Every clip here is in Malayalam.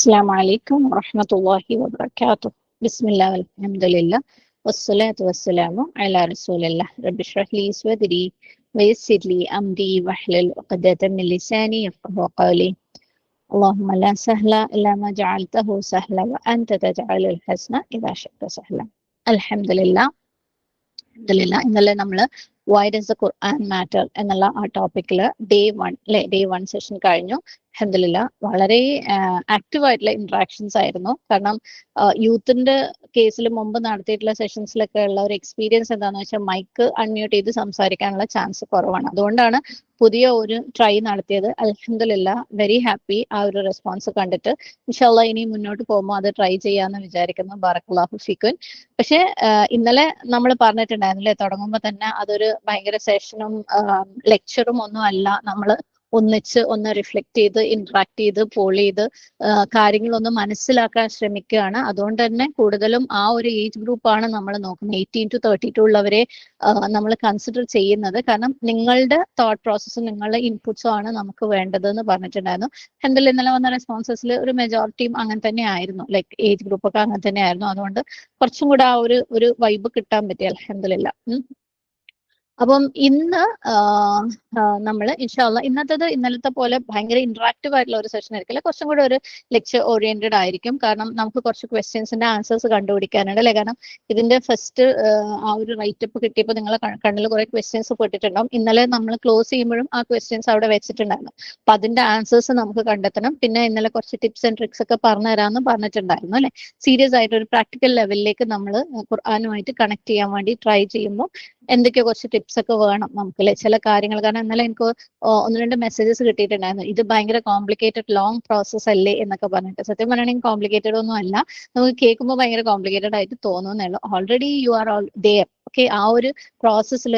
Assalamu alaikum wa rahmatullahi wa barakatuh. Bismillah walhamdulillah. Wassalatu wassalamu ala rasulillah. Rabbi shrah li sadri wa yassir li amri wahlul 'uqdatam min lisani yafqahu qawli. Allahumma la sahla illa ma ja'altahu sahla wa anta taj'alul hasna idha shi'ta sahla. Alhamdulillah. ഇന്നലെ നമ്മൾ why does the Quran matter എന്നുള്ള ആ ടോപ്പിക്കിൽ ഡേ 1 സെഷൻ കഴിഞ്ഞു. അൽഹംദുലില്ലാ വളരെ ആക്റ്റീവ് ആയിട്ടുള്ള ഇന്ററാക്ഷൻസ് ആയിരുന്നു. കാരണം യൂത്തിന്റെ കേസിൽ മുമ്പ് നടത്തിയിട്ടുള്ള സെഷൻസിലൊക്കെ ഉള്ള ഒരു എക്സ്പീരിയൻസ് എന്താണെന്ന് വെച്ചാൽ മൈക്ക് അൺമ്യൂട്ട് ചെയ്ത് സംസാരിക്കാനുള്ള ചാൻസ് കുറവാണ്. അതുകൊണ്ടാണ് പുതിയ ഒരു ട്രൈ നടത്തിയത്. അൽഹംദുലില്ലാ വെരി ഹാപ്പി ആ ഒരു റെസ്പോൺസ് കണ്ടിട്ട്. ഇൻഷാ അല്ലാഹ് ഇനി മുന്നോട്ട് പോകുമ്പോൾ അത് ട്രൈ ചെയ്യാമെന്ന് വിചാരിക്കുന്നു. ബറക്കല്ലാഹു ഫീക്കും. പക്ഷെ ഇന്നലെ നമ്മൾ പറഞ്ഞിട്ടുണ്ടായിരുന്നില്ലേ, തുടങ്ങുമ്പോൾ തന്നെ അതൊരു ഭയങ്കര സെഷനും ലെക്ചറും ഒന്നും അല്ല. നമ്മൾ ഒന്നിച്ച് ഒന്ന് റിഫ്ലക്ട് ചെയ്ത് ഇന്ററാക്ട് ചെയ്ത് പോൾ ചെയ്ത് കാര്യങ്ങളൊന്ന് മനസ്സിലാക്കാൻ ശ്രമിക്കുകയാണ്. അതുകൊണ്ട് തന്നെ കൂടുതലും ആ ഒരു ഏജ് ഗ്രൂപ്പാണ് നമ്മൾ നോക്കുന്നത്. 18 to 32 ഉള്ളവരെ നമ്മൾ കൺസിഡർ ചെയ്യുന്നത്. കാരണം നിങ്ങളുടെ തോട്ട് പ്രോസസ്സും നിങ്ങളുടെ ഇൻപുട്സും ആണ് നമുക്ക് വേണ്ടതെന്ന് പറഞ്ഞിട്ടുണ്ടായിരുന്നു. എന്തായാലും ഇന്നലെ വന്ന റെസ്പോൺസസിൽ ഒരു മെജോറിറ്റിയും അങ്ങനെ തന്നെ ആയിരുന്നു. ലൈക്ക് ഏജ് ഗ്രൂപ്പൊക്കെ അങ്ങനെ തന്നെ ആയിരുന്നു. അതുകൊണ്ട് കുറച്ചും കൂടെ ആ ഒരു വൈബ് കിട്ടാൻ പറ്റി. അൽഹംദുലില്ലാ. അപ്പം ഇന്ന് നമ്മൾ ഇൻഷാ അല്ലാഹ് ഇന്നലത്തെ പോലെ ഭയങ്കര ഇന്ററാക്റ്റീവ് ആയിട്ടുള്ള ഒരു സെഷൻ ആയിരിക്കില്ല. കുറച്ചും കൂടെ ഒരു ലെക്ചർ ഓറിയന്റഡ് ആയിരിക്കും. കാരണം നമുക്ക് കുറച്ച് ക്വസ്റ്റ്യൻസിന്റെ ആൻസേഴ്സ് കണ്ടുപിടിക്കാനുണ്ട് അല്ലേ. കാരണം ഇതിന്റെ ഫസ്റ്റ് ആ ഒരു റൈറ്റപ്പ് കിട്ടിയപ്പോൾ നിങ്ങളെ കണ്ണിൽ കുറെ ക്വസ്റ്റ്യൻസ് പെട്ടിട്ടുണ്ടാവും. ഇന്നലെ നമ്മൾ ക്ലോസ് ചെയ്യുമ്പോഴും ആ ക്വസ്റ്റ്യൻസ് അവിടെ വെച്ചിട്ടുണ്ടായിരുന്നു. അപ്പൊ അതിന്റെ ആൻസേഴ്സ് നമുക്ക് കണ്ടെത്തണം. പിന്നെ ഇന്നലെ കുറച്ച് ടിപ്സ് ആൻഡ് ട്രിക്സ് ഒക്കെ പറഞ്ഞു തരാമെന്ന് പറഞ്ഞിട്ടുണ്ടായിരുന്നു അല്ലെ. സീരിയസ് ആയിട്ട് ഒരു പ്രാക്ടിക്കൽ ലെവലിലേക്ക് നമ്മൾ ഖുർആനുമായിട്ട് കണക്ട് ചെയ്യാൻ വേണ്ടി ട്രൈ ചെയ്യുമ്പോൾ എന്തൊക്കെയോ കുറച്ച് ടിപ്സ് ഒക്കെ വേണം നമുക്ക് അല്ലെ, ചില കാര്യങ്ങൾ. കാരണം ഇന്നലെ എനിക്ക് 1-2 മെസ്സേജസ് കിട്ടിയിട്ടുണ്ടായിരുന്നു, ഇത് ഭയങ്കര കോംപ്ലിക്കേറ്റഡ് ലോങ് പ്രോസസ് അല്ലേ എന്നൊക്കെ പറഞ്ഞിട്ട്. സത്യം പറയുകയാണെങ്കിൽ കോംപ്ലിക്കേറ്റഡ് ഒന്നും അല്ല. നമുക്ക് കേൾക്കുമ്പോൾ ഭയങ്കര കോംപ്ലിക്കേറ്റഡ് ആയിട്ട് തോന്നുന്നേ ഉള്ളൂ. Already you are all there. Okay, ആ ഒരു പ്രോസസ്സിൽ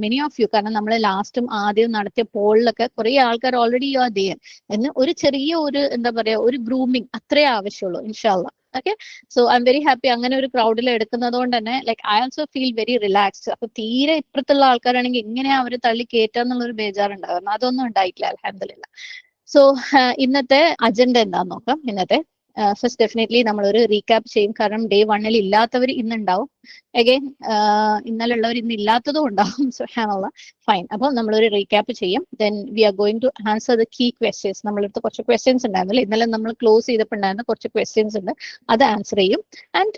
മെനി ഓഫ് യു, കാരണം നമ്മൾ ലാസ്റ്റും ആദ്യം നടത്തിയ പോളിലൊക്കെ കുറെ ആൾക്കാർ ഓൾറെഡി യു ആർ ദേർ എന്ന് ഒരു ചെറിയ ഒരു എന്താ പറയാ ഒരു ഗ്രൂമിങ് അത്രേ ആവശ്യമുള്ളൂ. ഇൻഷാ അല്ലാഹ്. Okay, so I am very happy അങ്ങനെ ഒരു ക്രൗഡിൽ എടുക്കുന്നത് കൊണ്ട് തന്നെ like I also feel very relaxed. അപ്പൊ തീരെ ഇപ്പുറത്തുള്ള ആൾക്കാരാണെങ്കിൽ എങ്ങനെയാ അവര് തള്ളി കയറ്റാന്നുള്ളൊരു ബേജാറുണ്ടായിരുന്നു. അതൊന്നും ഉണ്ടായിട്ടില്ല. അൽഹംദുലില്ലാ. സോ ഇന്നത്തെ അജണ്ട എന്താന്ന് നോക്കാം. ഇന്നത്തെ ഫസ്റ്റ് ഡെഫിനറ്റ്ലി നമ്മളൊരു റീക്യാപ്പ് ചെയ്യും. കാരണം ഡേ 1 ഇല്ലാത്തവർ ഇന്നുണ്ടാവും. അഗൈൻ ഇന്നലെ ഉള്ളവർ ഇന്ന് ഇല്ലാത്തതും ഉണ്ടാവും. സുബ്ഹാനല്ലാഹ്. ഫൈൻ. അപ്പോൾ നമ്മളൊരു റീക്യാപ്പ് ചെയ്യും. Then we are going to answer the key questions. നമ്മളടുത്ത് കുറച്ച് ക്വസ്റ്റ്യൻസ് ഉണ്ടായിരുന്നു. ഇന്നലെ നമ്മൾ ക്ലോസ് ചെയ്തപ്പോൾ ഉണ്ടായിരുന്ന കുറച്ച് ക്വസ്റ്റ്യൻസ് ഉണ്ട്, അത് ആൻസർ ചെയ്യും. ആൻഡ്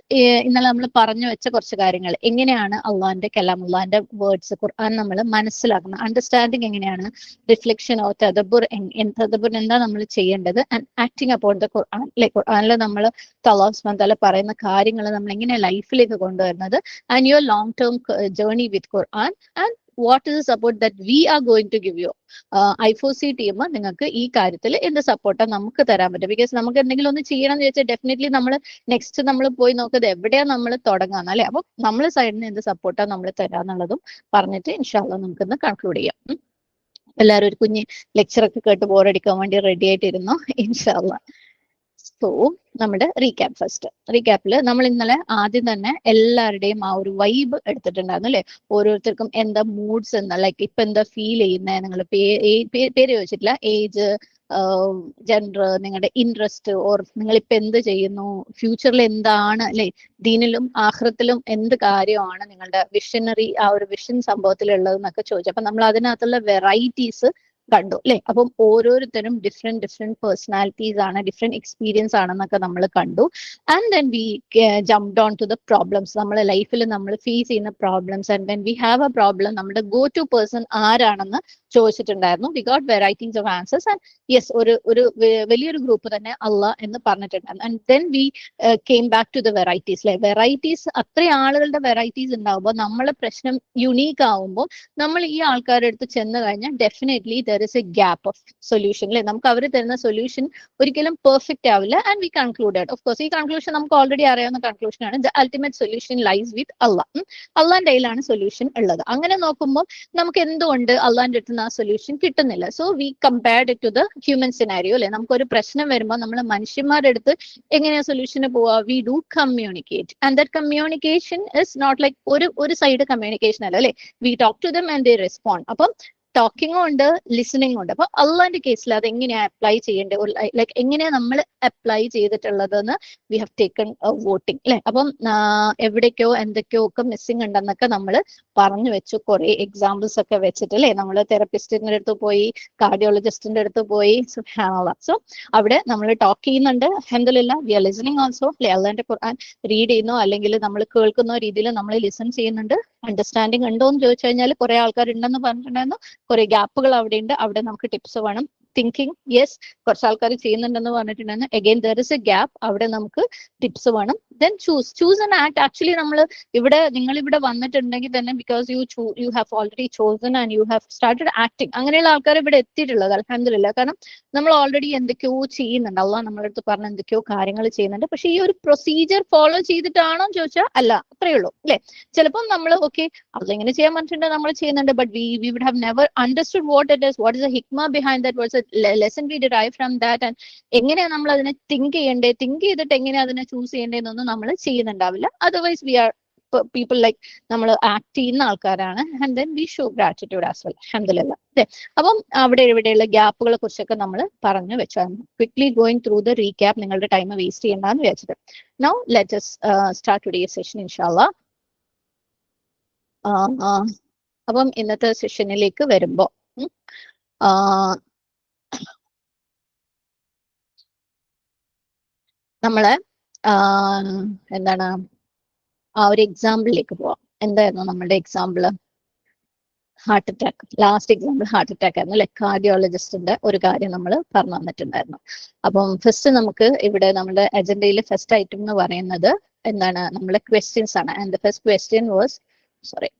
ഇന്നലെ നമ്മൾ പറഞ്ഞു വെച്ച കുറച്ച് കാര്യങ്ങൾ, എങ്ങനെയാണ് അള്ളാഹിന്റെ കലാമുള്ളാഹിന്റെ വേർഡ്സ് ഖുർആൻ നമ്മൾ മനസ്സിലാക്കുന്നത്, അണ്ടർസ്റ്റാൻഡിങ് എങ്ങനെയാണ്, റിഫ്ലക്ഷൻ ഓഫ് തദബ്ബുർ, തദബ്ബുർ എന്താ നമ്മൾ ചെയ്യേണ്ടത്, ആൻഡ് ആക്ടിങ് അപ്പോൺ ദ ഖുർആൻ. അല്ലെ, ഖുർആനിൽ നമ്മൾ അല്ലാഹു സുബ്ഹാനഹു വ തആല പറയുന്ന കാര്യങ്ങൾ നമ്മൾ എങ്ങനെ ലൈഫിലേക്ക് കൊണ്ടുവരുന്നത്, and your long term journey with Quran, and what is support that we are going to give you. ഐഫോസി ടീം നിങ്ങൾക്ക് ഈ കാര്യത്തിൽ എന്ത് സപ്പോർട്ടാണ് നമുക്ക് തരാൻ പറ്റും. ബിക്കോസ് നമുക്ക് എന്തെങ്കിലും ഒന്ന് ചെയ്യണം എന്ന് വെച്ചാൽ ഡെഫിനറ്റ്ലി നമ്മൾ നെക്സ്റ്റ് നമ്മൾ പോയി നോക്കുന്നത് എവിടെയാണ് നമ്മൾ തുടങ്ങാന്ന് അല്ലെ. അപ്പൊ നമ്മളെ സൈഡിൽ നിന്ന് എന്ത് സപ്പോർട്ടാണ് നമ്മൾ തരാന്നുള്ളതും പറഞ്ഞിട്ട് ഇൻഷാ അല്ലാഹ് നമുക്കിന്ന് കൺക്ലൂഡ് ചെയ്യാം. എല്ലാവരും ഒരു കുഞ്ഞ് ലെക്ചറൊക്കെ കേട്ട് ബോറടിക്കാൻ വേണ്ടി റെഡി ആയിട്ടിരുന്നു. ഇൻഷാ അല്ലാഹ്. സോ നമ്മുടെ റീക്യാപ്പ്. ഫസ്റ്റ് റീക്യാപ്പിൽ നമ്മൾ ഇന്നലെ ആദ്യം തന്നെ എല്ലാവരുടെയും ആ ഒരു വൈബ് എടുത്തിട്ടുണ്ടായിരുന്നു അല്ലെ. ഓരോരുത്തർക്കും എന്താ മൂഡ്സ് എന്ന്, ലൈക്ക് ഇപ്പൊ എന്താ ഫീൽ ചെയ്യുന്നത്, നിങ്ങൾ പേര് ചോദിച്ചിട്ടില്ല, ഏജ്, ജെൻഡർ, നിങ്ങളുടെ ഇൻട്രസ്റ്റ്, ഓർ നിങ്ങൾ ഇപ്പൊ എന്ത് ചെയ്യുന്നു, ഫ്യൂച്ചറിൽ എന്താണ് അല്ലെ, ദീനിലും ആഖിറത്തിലും എന്ത് കാര്യമാണ് നിങ്ങളുടെ വിഷനറി ആ ഒരു വിഷൻ സംഭവത്തിലുള്ളതെന്നൊക്കെ ചോദിച്ചു. അപ്പൊ നമ്മൾ അതിനകത്തുള്ള വെറൈറ്റീസ് കണ്ടു അല്ലെ. അപ്പം ഓരോരുത്തരും ഡിഫറെന്റ് പേഴ്സണാലിറ്റീസ് ആണ്, ഡിഫറെന്റ് എക്സ്പീരിയൻസ് ആണെന്നൊക്കെ നമ്മൾ കണ്ടു. And then we jumped on to the problems. നമ്മുടെ ലൈഫിൽ നമ്മൾ ഫേസ് ചെയ്യുന്ന problems, and when we have a problem നമ്മുടെ ഗോ ടു പേഴ്സൺ ആരാണെന്ന് ചോദിച്ചിട്ടുണ്ടായിരുന്നു. We got varieties of answers. And yes, ഒരു വലിയൊരു ഗ്രൂപ്പ് തന്നെ അള്ളാഹ് എന്ന് പറഞ്ഞിട്ടുണ്ടായിരുന്നു. And then we came back to the varieties. അല്ലെ, വെറൈറ്റീസ് അത്ര ആളുകളുടെ വെറൈറ്റീസ് ഉണ്ടാവുമ്പോൾ നമ്മളെ പ്രശ്നം യുണീക്ക് ആവുമ്പോൾ നമ്മൾ ഈ ആൾക്കാരുടെ അടുത്ത് ചെന്ന് കഴിഞ്ഞാൽ definitely there is A gap of solution. അല്ലെ, നമുക്ക് അവർ തരുന്ന സൊല്യൂഷൻ ഒരിക്കലും പെർഫെക്റ്റ് ആവില്ല. And we concluded, of course ഈ കൺക്ലൂഷൻ നമുക്ക് ഓൾറെഡി അറിയാവുന്ന കൺക്ലൂഷൻ ആണ്, ദ അൾട്ടിമേറ്റ് സൊല്യൂഷൻ ലൈസ് വിത്ത് അള്ളാഹ്. അള്ളാഹിന്റെ കയ്യിലാണ് സൊല്യൂഷൻ ഉള്ളത്. അങ്ങനെ നോക്കുമ്പോൾ നമുക്ക് എന്തുകൊണ്ട് അള്ളാഹിന്റെ അടുത്ത് നിന്ന് ആ സൊല്യൂഷൻ കിട്ടുന്നില്ല? So we compared it to the human scenario. അല്ലെ, നമുക്കൊരു പ്രശ്നം വരുമ്പോൾ നമ്മൾ മനുഷ്യന്മാരുടെ അടുത്ത് എങ്ങനെയാ സൊല്യൂഷന് പോവാ? We do communicate, and that communication is not like ഒരു സൈഡ് കമ്മ്യൂണിക്കേഷൻ അല്ല അല്ലെ. We talk to them and they respond. അപ്പം ടോക്കിങ്ങും ഉണ്ട്, ലിസണിങ്ങും ഉണ്ട്. അപ്പൊ അള്ളാന്റെ കേസിൽ അത് എങ്ങനെയാ അപ്ലൈ ചെയ്യേണ്ടത്, ലൈക്ക് എങ്ങനെയാ നമ്മൾ അപ്ലൈ ചെയ്തിട്ടുള്ളതെന്ന് വി ഹാവ് ടേക്കൺ വോട്ടിംഗ് അല്ലെ. അപ്പം എവിടേക്കോ എന്തൊക്കെയോ ഒക്കെ മിസ്സിംഗ് ഉണ്ടെന്നൊക്കെ നമ്മൾ പറഞ്ഞു വെച്ചു, കുറെ എക്സാമ്പിൾസ് ഒക്കെ വെച്ചിട്ട് അല്ലെ. നമ്മൾ തെറപ്പിസ്റ്റിന്റെ അടുത്ത് പോയി, കാർഡിയോളജിസ്റ്റിന്റെ അടുത്ത് പോയി. സോ അവിടെ നമ്മൾ ടോക്ക് ചെയ്യുന്നുണ്ട്, അൽഹംദുലില്ലാഹ് വി ആർ ലിസണിങ് ഓൾസോ അല്ലെ. അള്ളാന്റെ ഖുർആൻ റീഡ് ചെയ്യുന്നോ അല്ലെങ്കിൽ നമ്മൾ കേൾക്കുന്ന രീതിയിൽ നമ്മൾ ലിസൺ ചെയ്യുന്നുണ്ട്. അണ്ടർസ്റ്റാൻഡിങ് ഉണ്ടോ എന്ന് ചോദിച്ചു കഴിഞ്ഞാൽ കുറെ ആൾക്കാർ ഉണ്ടെന്ന് പറഞ്ഞിട്ടുണ്ടായിരുന്നു, കുറെ ഗ്യാപ്പുകൾ അവിടെ ഉണ്ട്, അവിടെ നമുക്ക് ടിപ്സ് വേണം. തിങ്കിങ്, യെസ്, കുറച്ച് ആൾക്കാർ ചെയ്യുന്നുണ്ടെന്ന് പറഞ്ഞിട്ടുണ്ടായിരുന്നു. Again there is A gap, അവിടെ നമുക്ക് ടിപ്സ് വേണം. Then choose and act. Actually നമ്മൾ നിങ്ങൾ ഇവിടെ വന്നിട്ടുണ്ടെങ്കിൽ തന്നെ because you have already chosen and you have started acting. അങ്ങനെയുള്ള ആൾക്കാർ ഇവിടെ എത്തിയിട്ടുള്ളത് അൽഹംദുലില്ലാഹ്. കാരണം നമ്മൾ ഓൾറെഡി എന്തൊക്കെയോ ചെയ്യുന്നുണ്ട്, അള്ളാഹ് നമ്മളെ അടുത്ത് പറഞ്ഞ എന്തൊക്കെയോ കാര്യങ്ങൾ ചെയ്യുന്നുണ്ട്. പക്ഷെ ഈ ഒരു പ്രൊസീജിയർ ഫോളോ ചെയ്തിട്ടാണോ എന്ന് ചോദിച്ചാൽ അല്ല, അത്രയേ ഉള്ളൂ അല്ലെ. ചിലപ്പോൾ നമ്മൾ ഓക്കെ അതെങ്ങനെ ചെയ്യാൻ പറഞ്ഞിട്ടുണ്ട്, നമ്മൾ ചെയ്യുന്നുണ്ട്, but we would have never understood what it is, what is the ഹിക്മ behind that, what's a lesson we derive from that, and എങ്ങനെയാണ് നമ്മൾ അതിനെ തിങ്ക് ചെയ്തിട്ട് എങ്ങനെയാ അതിനെ ചൂസ് ചെയ്യേണ്ടതെന്നൊന്നും നമ്മൾ ചെയ്യുന്നുണ്ടാവില്ല. Otherwise we are people like നമ്മൾ ആക്ട് ചെയ്യുന്ന ആൾക്കാരാണ്. And then we show gratitude as well, അൽഹംദുലില്ലാഹ്. അപ്പം അവിടെ ഇവിടെയുള്ള ഗ്യാപ്പുകളെ കുറിച്ചൊക്കെ നമ്മൾ പറഞ്ഞു വെച്ചാൽ quickly going through the recap, നിങ്ങളുടെ ടൈം വേസ്റ്റ് ചെയ്യണ്ടെന്ന് വിചാരിച്ചിട്ട്. Now let us start today's session ഇൻഷാല്ലാഹ്. അപ്പം ഇന്നത്തെ സെഷനിലേക്ക് വരുമ്പോ നമ്മള് എന്താണ് ആ ഒരു എക്സാമ്പിളിലേക്ക് പോവാം. എന്തായിരുന്നു നമ്മുടെ example? Heart attack. Last example heart attack ആയിരുന്നു അല്ലെ. കാർഡിയോളജിസ്റ്റിന്റെ ഒരു കാര്യം നമ്മൾ പറഞ്ഞു തന്നിട്ടുണ്ടായിരുന്നു. അപ്പം ഫസ്റ്റ് നമുക്ക് ഇവിടെ നമ്മുടെ അജണ്ടയിൽ ഫസ്റ്റ് ഐറ്റം എന്ന് പറയുന്നത് എന്താണ്, നമ്മുടെ ക്വസ്റ്റ്യൻസ് ആണ്. And the first question was, sorry,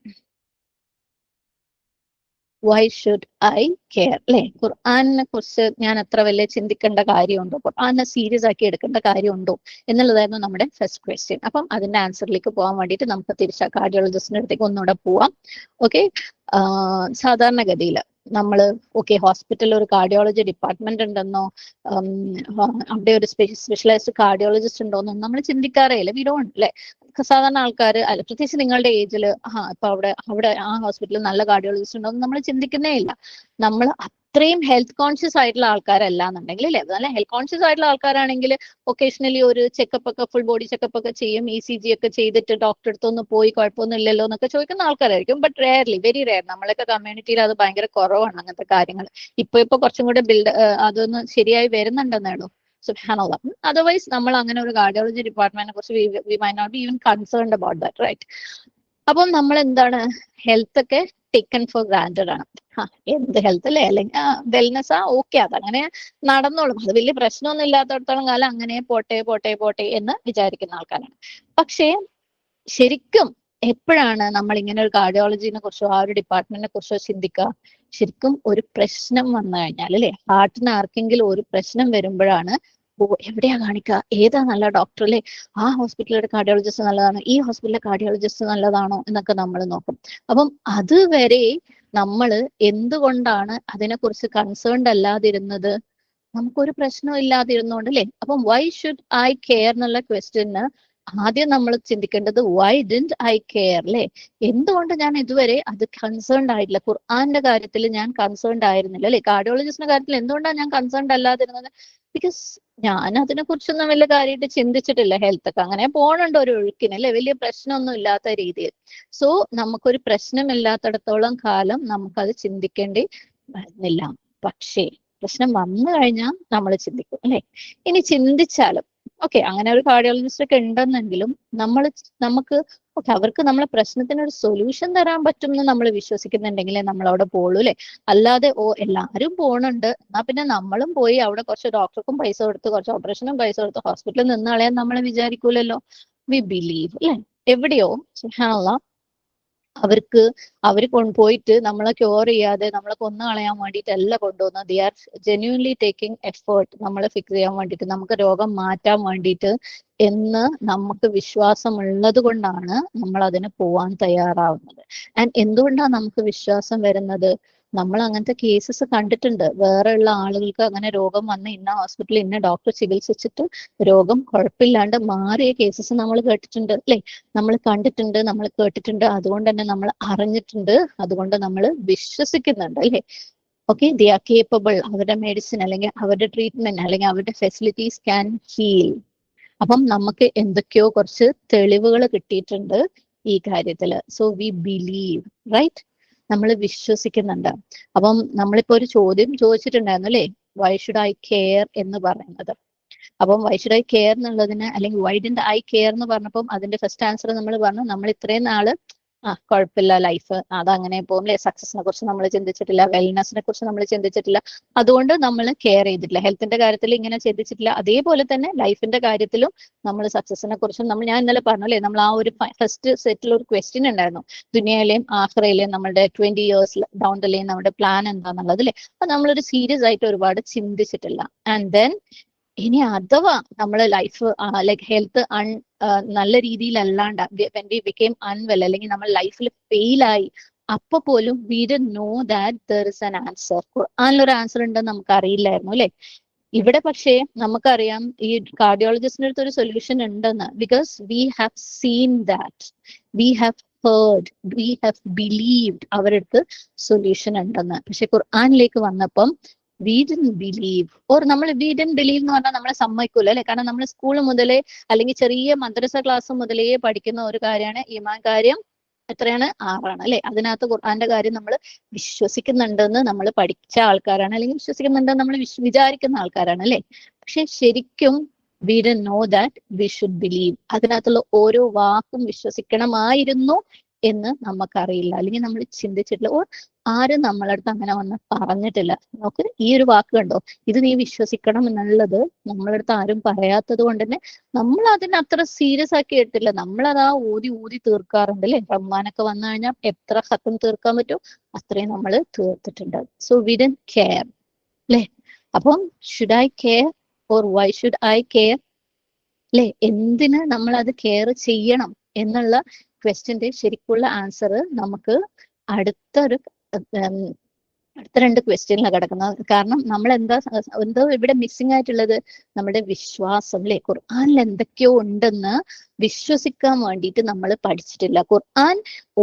why should eye care അല്ലെ. ഖുർആനെ കുറിച്ച് ഞാൻ അത്ര വലിയ ചിന്തിക്കേണ്ട കാര്യമുണ്ടോ, ഖുർആനെ സീരിയസ് ആക്കി എടുക്കേണ്ട കാര്യമുണ്ടോ എന്നുള്ളതായിരുന്നു നമ്മുടെ ഫസ്റ്റ് ക്വസ്റ്റ്യൻ. അപ്പം അതിന്റെ ആൻസറിലേക്ക് പോകാൻ വേണ്ടിയിട്ട് നമുക്ക് തിരിച്ച് കാർഡിയോളജിസ്റ്റിന്റെ അടുത്തേക്ക് ഒന്നുകൂടെ പോവാം. ഓക്കെ, സാധാരണഗതിയിൽ നമ്മൾ ഓക്കെ ഹോസ്പിറ്റലിൽ ഒരു കാർഡിയോളജി ഡിപ്പാർട്ട്മെന്റ് ഉണ്ടെന്നോ അവിടെ ഒരു സ്പെഷ്യലൈസ്ഡ് കാർഡിയോളജിസ്റ്റ് ഉണ്ടോന്നോ നമ്മൾ ചിന്തിക്കാറേ ഇല്ല. വി ഡോണ്ട് അല്ലെ. സാധാരണ ആൾക്കാർ പ്രത്യേകിച്ച് നിങ്ങളുടെ ഏജിൽ ഇപ്പൊ അവിടെ ആ ഹോസ്പിറ്റലിൽ നല്ല കാർഡിയോളജിസ്റ്റ് ഉണ്ടോന്ന് നമ്മൾ ചിന്തിക്കുന്നേ ഇല്ല. നമ്മൾ അത്രയും ഹെൽത്ത് കോൺഷ്യസ് ആയിട്ടുള്ള ആൾക്കാരല്ല എന്നുണ്ടെങ്കിൽ അല്ലെ, നല്ല ഹെൽത്ത് കോൺഷ്യസ് ആയിട്ടുള്ള ആൾക്കാരാണെങ്കിൽ ഒക്കേഷണലി ഒരു ചെക്കപ്പ് ഒക്കെ, ഫുൾ ബോഡി ചെക്കപ്പ് ഒക്കെ ചെയ്യും, ECG ഒക്കെ ചെയ്തിട്ട് ഡോക്ടറെ അടുത്തൊന്ന് പോയി കുഴപ്പമൊന്നും ഇല്ലല്ലോ എന്നൊക്കെ ചോദിക്കുന്ന ആൾക്കാരായിരിക്കും. ബട്ട് റെയർലി, വെരി റെയർ, നമ്മളൊക്കെ കമ്മ്യൂണിറ്റിയിൽ അത് ഭയങ്കര കുറവാണ് അങ്ങനത്തെ കാര്യങ്ങൾ. ഇപ്പൊ കുറച്ചും കൂടെ അതൊന്ന് ശരിയായി വരുന്നുണ്ടെന്നേ ഉള്ളൂ. സുബ്ഹാനല്ലാഹ്. അതർവൈസ് നമ്മൾ അങ്ങനെ ഒരു കാർഡിയോളജി ഡിപ്പാർട്ട്മെന്റിനെ കുറിച്ച് we may not be even concerned about that, right? അപ്പം നമ്മൾ എന്താണ്, ഹെൽത്ത് ഒക്കെ ടേക്കൺ ഫോർ ഗ്രാൻഡഡ് ആണ്. എന്ത് ഹെൽത്ത് അല്ലേ, അല്ലെങ്കിൽ വെൽനെസ് ഓക്കെ അതങ്ങനെ നടന്നോളും, അത് വലിയ പ്രശ്നമൊന്നും ഇല്ലാത്തടത്തോളം കാലം അങ്ങനെ പോട്ടെ എന്ന് വിചാരിക്കുന്ന ആൾക്കാരാണ്. പക്ഷേ ശരിക്കും എപ്പോഴാണ് നമ്മൾ ഇങ്ങനെ ഒരു കാർഡിയോളജിനെ കുറിച്ചോ ആ ഒരു ഡിപ്പാർട്ട്മെന്റിനെ കുറിച്ചോ ചിന്തിക്കുക? ശരിക്കും ഒരു പ്രശ്നം വന്നു കഴിഞ്ഞാൽ അല്ലെ, ഹാർട്ടിന് ആർക്കെങ്കിലും ഒരു പ്രശ്നം വരുമ്പോഴാണ് എവിടെയാ കാണിക്കുക, ഏതാ നല്ല ഡോക്ടർ അല്ലെ, ആ ഹോസ്പിറ്റലിലെ കാർഡിയോളജിസ്റ്റ് നല്ലതാണോ, ഈ ഹോസ്പിറ്റലിലെ കാർഡിയോളജിസ്റ്റ് നല്ലതാണോ എന്നൊക്കെ നമ്മൾ നോക്കും. അപ്പം അതുവരെ നമ്മൾ എന്തുകൊണ്ടാണ് അതിനെക്കുറിച്ച് കൺസേൺഡ് അല്ലാതിരുന്നത്? നമുക്കൊരു പ്രശ്നം ഇല്ലാതിരുന്നോണ്ട് അല്ലെ. അപ്പം വൈ ഷുഡ് ഐ കെയർ എന്നുള്ള ക്വസ്റ്റ്യന് ആദ്യം നമ്മൾ ചിന്തിക്കേണ്ടത് വൈ ഡിഡ്ന്റ് ഐ കെയർ അല്ലെ. എന്തുകൊണ്ട് ഞാൻ ഇതുവരെ അത് കൺസേൺഡ് ആയിട്ടില്ല? ഖുർആന്റെ കാര്യത്തിൽ ഞാൻ കൺസേൺഡ് ആയിരുന്നില്ല അല്ലെ. കാർഡിയോളജിസ്റ്റിന്റെ കാര്യത്തിൽ എന്തുകൊണ്ടാണ് ഞാൻ കൺസേൺഡ് അല്ലാതിരുന്നത്? ബിക്കോസ് ഞാൻ അതിനെ കുറിച്ചൊന്നും വലിയ കാര്യമായിട്ട് ചിന്തിച്ചിട്ടില്ല. ഹെൽത്ത് ഒക്കെ അങ്ങനെ പോണുണ്ട് ഒരു ഒഴുക്കിന് അല്ലെ, വലിയ പ്രശ്നമൊന്നും ഇല്ലാത്ത രീതിയിൽ. സോ നമുക്കൊരു പ്രശ്നമില്ലാത്തിടത്തോളം കാലം നമുക്കത് ചിന്തിക്കേണ്ടി വരുന്നില്ല. പക്ഷേ പ്രശ്നം വന്നു കഴിഞ്ഞാൽ നമ്മൾ ചിന്തിക്കും അല്ലെ. ഇനി ചിന്തിച്ചാലും ഓക്കെ അങ്ങനെ ഒരു കാർഡിയോളജിസ്റ്റ് ഒക്കെ ഉണ്ടെന്നെങ്കിലും നമുക്ക് ഓക്കെ അവർക്ക് നമ്മളെ പ്രശ്നത്തിന് ഒരു സൊല്യൂഷൻ തരാൻ പറ്റും എന്ന് നമ്മൾ വിശ്വസിക്കുന്നുണ്ടെങ്കിലേ നമ്മൾ അവിടെ പോളൂ അല്ലെ. അല്ലാതെ എല്ലാവരും പോണുണ്ട് എന്നാ പിന്നെ നമ്മളും പോയി അവിടെ കുറച്ച് ഡോക്ടർക്കും പൈസ കൊടുത്ത് കുറച്ച് ഓപ്പറേഷനും പൈസ കൊടുത്ത് ഹോസ്പിറ്റലിൽ നിന്ന് കളയാൻ നമ്മൾ വിചാരിക്കൂലല്ലോ. വി ബിലീവ് അല്ലെ. എവിടെയോ സുബ്ഹാനല്ലാഹ് അവർ പോയിട്ട് നമ്മളെ ക്യൂർ ചെയ്യാതെ നമ്മളെ കൊന്നു കളയാൻ വേണ്ടിയിട്ടല്ല കൊണ്ടുവന്നത്. They are genuinely taking effort നമ്മളെ ഫിക്സ് ചെയ്യാൻ വേണ്ടിയിട്ട്, നമുക്ക് രോഗം മാറ്റാൻ വേണ്ടിയിട്ട് എന്ന് നമുക്ക് വിശ്വാസമുള്ളത് കൊണ്ടാണ് നമ്മൾ അതിന് പോവാൻ തയ്യാറാവുന്നത്. ആൻഡ് എന്തുകൊണ്ടാണ് നമുക്ക് വിശ്വാസം വരുന്നത്? നമ്മൾ അങ്ങനത്തെ കേസസ് കണ്ടിട്ടുണ്ട്. വേറെ ഉള്ള ആളുകൾക്ക് അങ്ങനെ രോഗം വന്ന് ഇന്ന ഹോസ്പിറ്റലിൽ ഇന്ന ഡോക്ടർ ചികിത്സിച്ചിട്ട് രോഗം കുഴപ്പമില്ലാണ്ട് മാറിയ കേസസ് നമ്മൾ കേട്ടിട്ടുണ്ട് അല്ലെ, നമ്മൾ കണ്ടിട്ടുണ്ട്, നമ്മൾ കേട്ടിട്ടുണ്ട്. അതുകൊണ്ട് തന്നെ നമ്മൾ അറിഞ്ഞിട്ടുണ്ട്, അതുകൊണ്ട് നമ്മൾ വിശ്വസിക്കുന്നുണ്ട് അല്ലെ. Okay, they are capable. അവരുടെ മെഡിസിൻ അല്ലെങ്കിൽ അവരുടെ ട്രീറ്റ്മെന്റ് അല്ലെങ്കിൽ അവരുടെ ഫെസിലിറ്റീസ് ക്യാൻ ഹീൽ. അപ്പം നമുക്ക് എന്തൊക്കെയോ കുറച്ച് തെളിവുകൾ കിട്ടിയിട്ടുണ്ട് ഈ കാര്യത്തില്. So we believe, right? നമ്മൾ വിശ്വസിക്കുന്നുണ്ട്. അപ്പം നമ്മളിപ്പോ ഒരു ചോദ്യം ചോദിച്ചിട്ടുണ്ടായിരുന്നു അല്ലെ, വൈ ഷുഡ് ഐ കെയർ എന്ന് പറയുന്നത്. അപ്പം വൈ ഷുഡ് ഐ കെയർ എന്നുള്ളതിന് അല്ലെങ്കിൽ വൈ ഡിഡ് ഐ കെയർ എന്ന് പറഞ്ഞപ്പം അതിന്റെ ഫസ്റ്റ് ആൻസർ നമ്മൾ പറഞ്ഞു, നമ്മൾ ഇത്രയും നാള് കുഴപ്പമില്ല ലൈഫ്, അതങ്ങനെ പോകും അല്ലെ. സക്സസിനെ കുറിച്ച് നമ്മൾ ചിന്തിച്ചിട്ടില്ല, വെൽനെസിനെ കുറിച്ച് നമ്മൾ ചിന്തിച്ചിട്ടില്ല, അതുകൊണ്ട് നമ്മൾ കെയർ ചെയ്തിട്ടില്ല. ഹെൽത്തിന്റെ കാര്യത്തിൽ ഇങ്ങനെ ചിന്തിച്ചിട്ടില്ല. അതേപോലെ തന്നെ ലൈഫിന്റെ കാര്യത്തിലും നമ്മൾ സക്സസിനെ കുറിച്ചും ഞാൻ ഇന്നലെ പറഞ്ഞു അല്ലെ, നമ്മൾ ആ ഒരു ഫസ്റ്റ് സെറ്റിൽ ഒരു ക്വസ്റ്റ്യൻ ഉണ്ടായിരുന്നു, ദുനിയയിലെയും ആഖിറയിലെയും നമ്മുടെ 20 years ഡൗൺ ദ ലൈൻ നമ്മുടെ പ്ലാൻ എന്താന്നുള്ളത് അല്ലെ. അപ്പൊ നമ്മളൊരു സീരിയസ് ആയിട്ട് ഒരുപാട് ചിന്തിച്ചിട്ടില്ല. ആൻഡ് ദെൻ ഇനി അഥവാ നമ്മളെ ലൈഫ് ലൈക്ക് ഹെൽത്ത് നല്ല രീതിയിലല്ലാണ്ട് വെൻ വി ബിക്കേം അൺവെൽ അല്ലെങ്കിൽ നമ്മൾ ലൈഫിൽ ഫെയിലായി, അപ്പൊ പോലും we didn't know that there is an answer. ഖുർആനിലൊരു ആൻസർ ഉണ്ടെന്ന് നമുക്ക് അറിയില്ലായിരുന്നു അല്ലെ. ഇവിടെ പക്ഷേ നമുക്കറിയാം ഈ കാർഡിയോളജിസ്റ്റിന്റെ അടുത്ത് ഒരു സൊല്യൂഷൻ ഉണ്ടെന്ന്. Because we have seen that, we have heard, we have believed അവരുടെ അടുത്ത് സൊല്യൂഷൻ ഉണ്ടെന്ന്. പക്ഷെ ഖുർആനിലേക്ക് വന്നപ്പം വി ഡിഡ്ന്റ് ബിലീവ്, ഓർ നമ്മൾ വി ഡിഡ്ന്റ് ബിലീവ് എന്ന് പറഞ്ഞാൽ നമ്മളെ സമ്മതിക്കൂല അല്ലെ. കാരണം നമ്മൾ സ്കൂൾ മുതലേ അല്ലെങ്കിൽ ചെറിയ മദ്രസ ക്ലാസ് മുതലേ പഠിക്കുന്ന ഒരു കാര്യമാണ് ഈമാൻ കാര്യം. എത്രയാണ്? 6 അല്ലെ. അതിനകത്ത് ഖുർആന്റെ കാര്യം നമ്മൾ വിശ്വസിക്കുന്നുണ്ടെന്ന് നമ്മൾ പഠിച്ച ആൾക്കാരാണ്, അല്ലെങ്കിൽ വിശ്വസിക്കുന്നുണ്ടെന്ന് നമ്മൾ വിചാരിക്കുന്ന ആൾക്കാരാണ് അല്ലെ. പക്ഷെ ശരിക്കും we didn't know that we should believe. അതിനകത്തുള്ള ഓരോ വാക്കും വിശ്വസിക്കണമായിരുന്നു എന്ന് നമുക്കറിയില്ല, അല്ലെങ്കിൽ നമ്മൾ ചിന്തിച്ചിട്ടില്ല, ഓർ ആരും നമ്മളടുത്ത് അങ്ങനെ വന്ന് പറഞ്ഞിട്ടില്ല. നമുക്ക് ഈ ഒരു വാക്ക് കണ്ടോ, ഇത് നീ വിശ്വസിക്കണം എന്നുള്ളത് നമ്മളടുത്ത് ആരും പറയാത്തത് കൊണ്ട് തന്നെ നമ്മൾ അതിനെ അത്ര സീരിയസ് ആക്കി എടുത്തില്ല. നമ്മളത് ആ ഊതി ഊതി തീർക്കാറുണ്ട് അല്ലെ. റഹ്മാനൊക്കെ വന്നു കഴിഞ്ഞാൽ എത്ര ഖത്തം തീർക്കാൻ പറ്റും അത്രയും നമ്മൾ തീർത്തിട്ടുണ്ട്. സോ വി ഡിഡ്ന്റ് കെയർ അല്ലെ. അപ്പം should eye care or why should eye care അല്ലെ, എന്തിന് നമ്മൾ അത് കെയർ ചെയ്യണം എന്നുള്ള ക്വസ്റ്റ്യന്റെ ശരിക്കുള്ള ആൻസർ നമുക്ക് അടുത്ത 2 ക്വസ്റ്റ്യനിലാണ് കിടക്കുന്നത്. കാരണം നമ്മൾ എന്തോ ഇവിടെ മിസ്സിംഗ് ആയിട്ടുള്ളത് നമ്മുടെ വിശ്വാസം അല്ലെ. ഖുർആനിൽ എന്തൊക്കെയോ ഉണ്ടെന്ന് വിശ്വസിക്കാൻ വേണ്ടിയിട്ട് നമ്മൾ പഠിച്ചിട്ടില്ല. ഖുർആൻ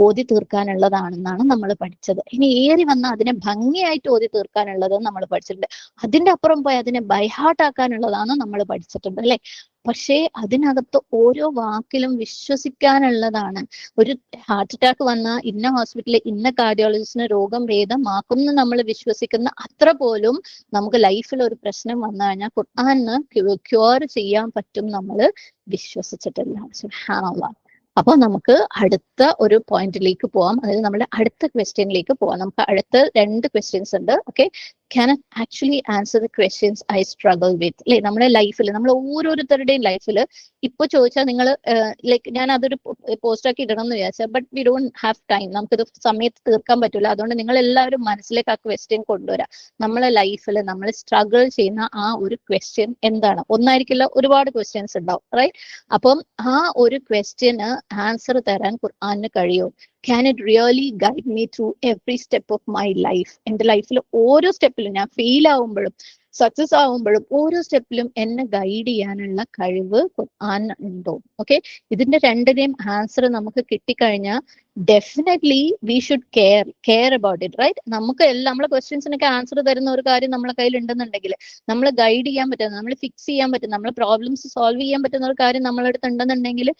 ഓതി തീർക്കാനുള്ളതാണെന്നാണ് നമ്മൾ പഠിച്ചത്. ഇനി ഏറി വന്നാൽ അതിനെ ഭംഗിയായിട്ട് ഓതി തീർക്കാനുള്ളത് നമ്മൾ പഠിച്ചിട്ടുണ്ട്. അതിന്റെ അപ്പുറം പോയി അതിനെ ബൈഹാർട്ട് ആക്കാനുള്ളതാണ് നമ്മൾ പഠിച്ചിട്ടുണ്ട് അല്ലെ. പക്ഷേ അതിനകത്ത് ഓരോ വാക്കിലും വിശ്വസിക്കാനുള്ളതാണ്. ഒരു ഹാർട്ട് അറ്റാക്ക് വന്നാൽ ഇന്ന ഹോസ്പിറ്റലിൽ ഇന്ന കാർഡിയോളജിസ്റ്റിന് രോഗം ഭേദമാക്കും നമ്മൾ വിശ്വസിക്കുന്ന അത്ര പോലും നമുക്ക് ലൈഫിൽ ഒരു പ്രശ്നം വന്നു കഴിഞ്ഞാൽ ഖുർആന് ക്യൂർ ചെയ്യാൻ പറ്റും നമ്മൾ വിശ്വസിച്ചിട്ടില്ല. സുബ്ഹാനല്ലാഹ്. അപ്പൊ നമുക്ക് അടുത്ത ഒരു പോയിന്റിലേക്ക് പോവാം, അതായത് നമ്മുടെ അടുത്ത ക്വസ്റ്റ്യനിലേക്ക് പോവാം. നമുക്ക് അടുത്ത 2 ക്വസ്റ്റ്യൻസ് ഉണ്ട്. Okay, can actually answer the questions I struggle with അല്ലെ. നമ്മുടെ ലൈഫിൽ നമ്മൾ ഓരോരുത്തരുടെയും ലൈഫിൽ ഇപ്പൊ ചോദിച്ചാൽ നിങ്ങൾ ലൈക്ക് ഞാൻ അതൊരു പോസ്റ്റ് ആക്കി ഇടണം എന്ന് വിചാരിച്ചാൽ, but we don't have time, നമുക്കിത് സമയത്ത് തീർക്കാൻ പറ്റില്ല. അതുകൊണ്ട് നിങ്ങൾ എല്ലാവരും മനസ്സിലേക്ക് ആ ക്വസ്റ്റ്യൻ കൊണ്ടുവരാം. നമ്മളെ ലൈഫിൽ നമ്മൾ സ്ട്രഗിൾ ചെയ്യുന്ന ആ ഒരു ക്വസ്റ്റ്യൻ എന്താണ്? ഒന്നായിരിക്കില്ല, ഒരുപാട് ക്വസ്റ്റ്യൻസ് ഉണ്ടാവും, റൈറ്റ്? അപ്പം ആ ഒരു ക്വസ്റ്റ്യന് ആൻസർ തരാൻ ഖുർആന് കഴിയും. Can it really guide me through every step of my life? എന്റെ ലൈഫിൽ ഓരോ സ്റ്റെപ്പിലും ഞാൻ ഫെയിൽ ആവുമ്പോഴും സക്സസ് ആവുമ്പോഴും ഓരോ സ്റ്റെപ്പിലും എന്നെ ഗൈഡ് ചെയ്യാനുള്ള കഴിവ് ഖുർആൻ ഉണ്ടോ? ഓക്കെ, ഇതിന്റെ രണ്ടിനെയും ആൻസർ നമുക്ക് കിട്ടിക്കഴിഞ്ഞാൽ definitely we should care about it, right? നമുക്ക് എല്ലാം നമ്മളെ ക്വസ്റ്റ്യൻസിനൊക്കെ ആൻസർ തരുന്ന ഒരു കാര്യം നമ്മളെ കയ്യിൽ ഉണ്ടെന്നുണ്ടെങ്കിൽ, നമ്മൾ ഗൈഡ് ചെയ്യാൻ പറ്റുന്ന, നമ്മൾ ഫിക്സ് ചെയ്യാൻ പറ്റുന്ന, നമ്മളെ പ്രോബ്ലംസ് സോൾവ് ചെയ്യാൻ പറ്റുന്ന ഒരു കാര്യം നമ്മളെ അടുത്ത് ഉണ്ടെന്നുണ്ടെങ്കിൽ